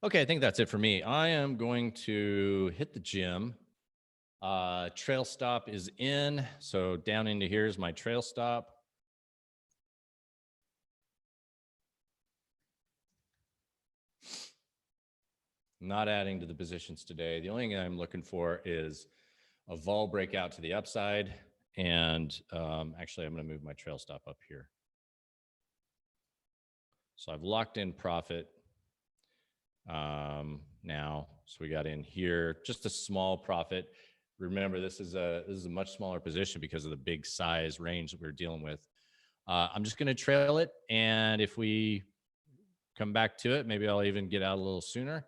Okay, I think that's it for me. I am going to hit the gym. Trail stop is in. So down into here is my trail stop. Not adding to the positions today. The only thing I'm looking for is a vol breakout to the upside. And actually, I'm going to move my trail stop up here. So I've locked in profit now. So we got in here, just a small profit. Remember, this is a much smaller position because of the big size range that we're dealing with. I'm just going to trail it. And if we come back to it, maybe I'll even get out a little sooner.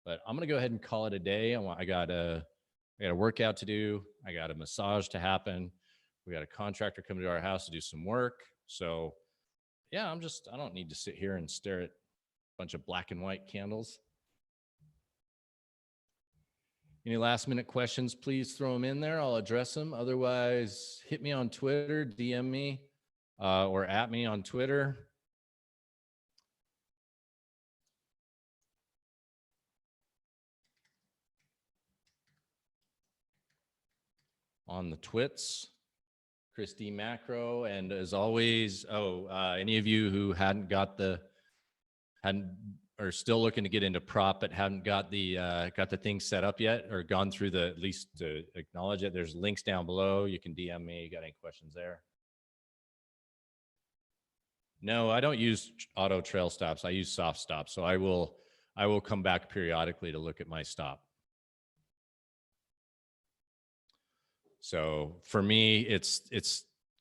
But I'm going to go ahead and call it a day. I got a workout to do. I got a massage to happen. We got a contractor coming to our house to do some work. So yeah, I don't need to sit here and stare at a bunch of black and white candles. Any last minute questions, please throw them in there. I'll address them. Otherwise, hit me on Twitter, DM me, or at me on Twitter. On the twits, Christy Macro. And as always, any of you who are still looking to get into prop but haven't got the thing set up yet or gone through at least to acknowledge it, there's links down below. You can DM me. Got any questions there? No, I don't use auto trail stops. I use soft stops. So I will come back periodically to look at my stop. So for me, it's a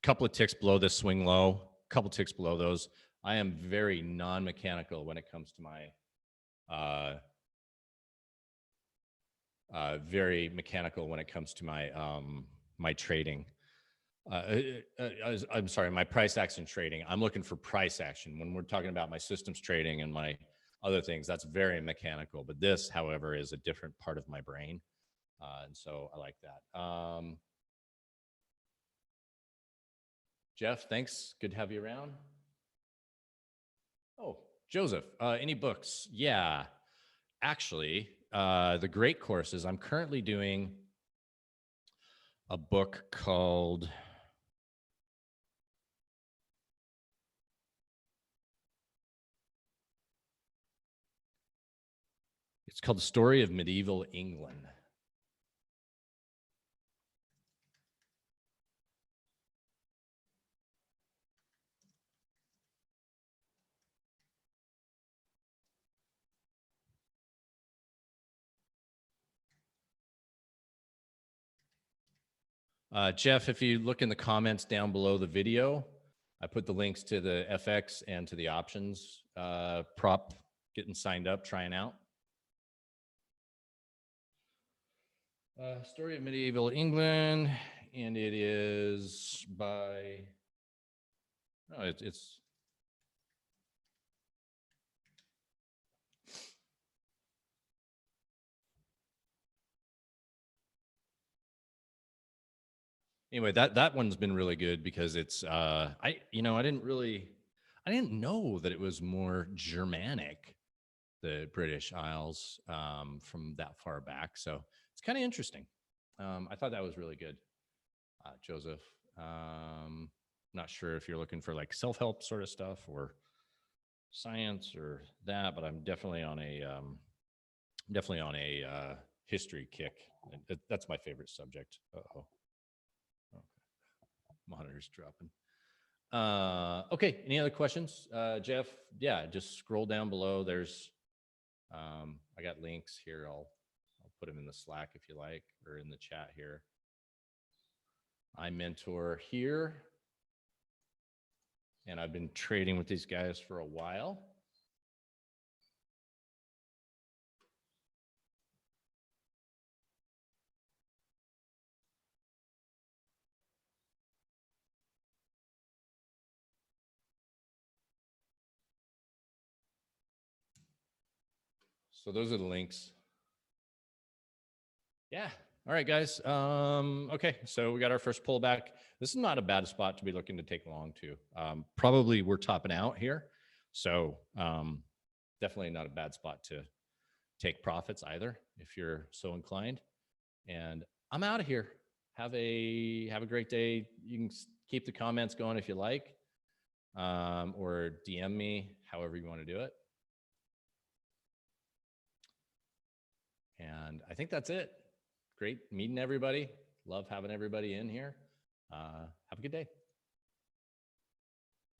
couple of ticks below this swing low, a couple ticks below those. I am very non-mechanical when it comes to my very mechanical when it comes to my my trading. I'm sorry, my price action trading. I'm looking for price action. When we're talking about my systems trading and my other things, that's very mechanical. But this, however, is a different part of my brain. And so I like that. Jeff, thanks. Good to have you around. Oh, Joseph, any books? Yeah, actually, the great courses. I'm currently doing a book called The Story of Medieval England. Jeff, if you look in the comments down below the video, I put the links to the FX and to the options prop, getting signed up, trying out. Story of Medieval England, and it is by, oh, it's anyway, that one's been really good because it's I didn't know that it was more Germanic, the British Isles, from that far back. So it's kind of interesting. I thought that was really good, Joseph. Not sure if you're looking for like self-help sort of stuff or science or that, but I'm definitely on a history kick. That's my favorite subject. Uh-oh. Okay. Monitor's dropping. Okay. Any other questions, Jeff? Yeah, just scroll down below. There's, I got links here. I'll put them in the Slack if you like, or in the chat here. I mentor here, and I've been trading with these guys for a while. So those are the links. Yeah. All right, guys. Okay, so we got our first pullback. This is not a bad spot to be looking to take long to. Probably we're topping out here. So definitely not a bad spot to take profits either, if you're so inclined. And I'm out of here. Have a great day. You can keep the comments going if you like, or DM me, however you want to do it. And I think that's it. Great meeting everybody. Love having everybody in here. Have a good day.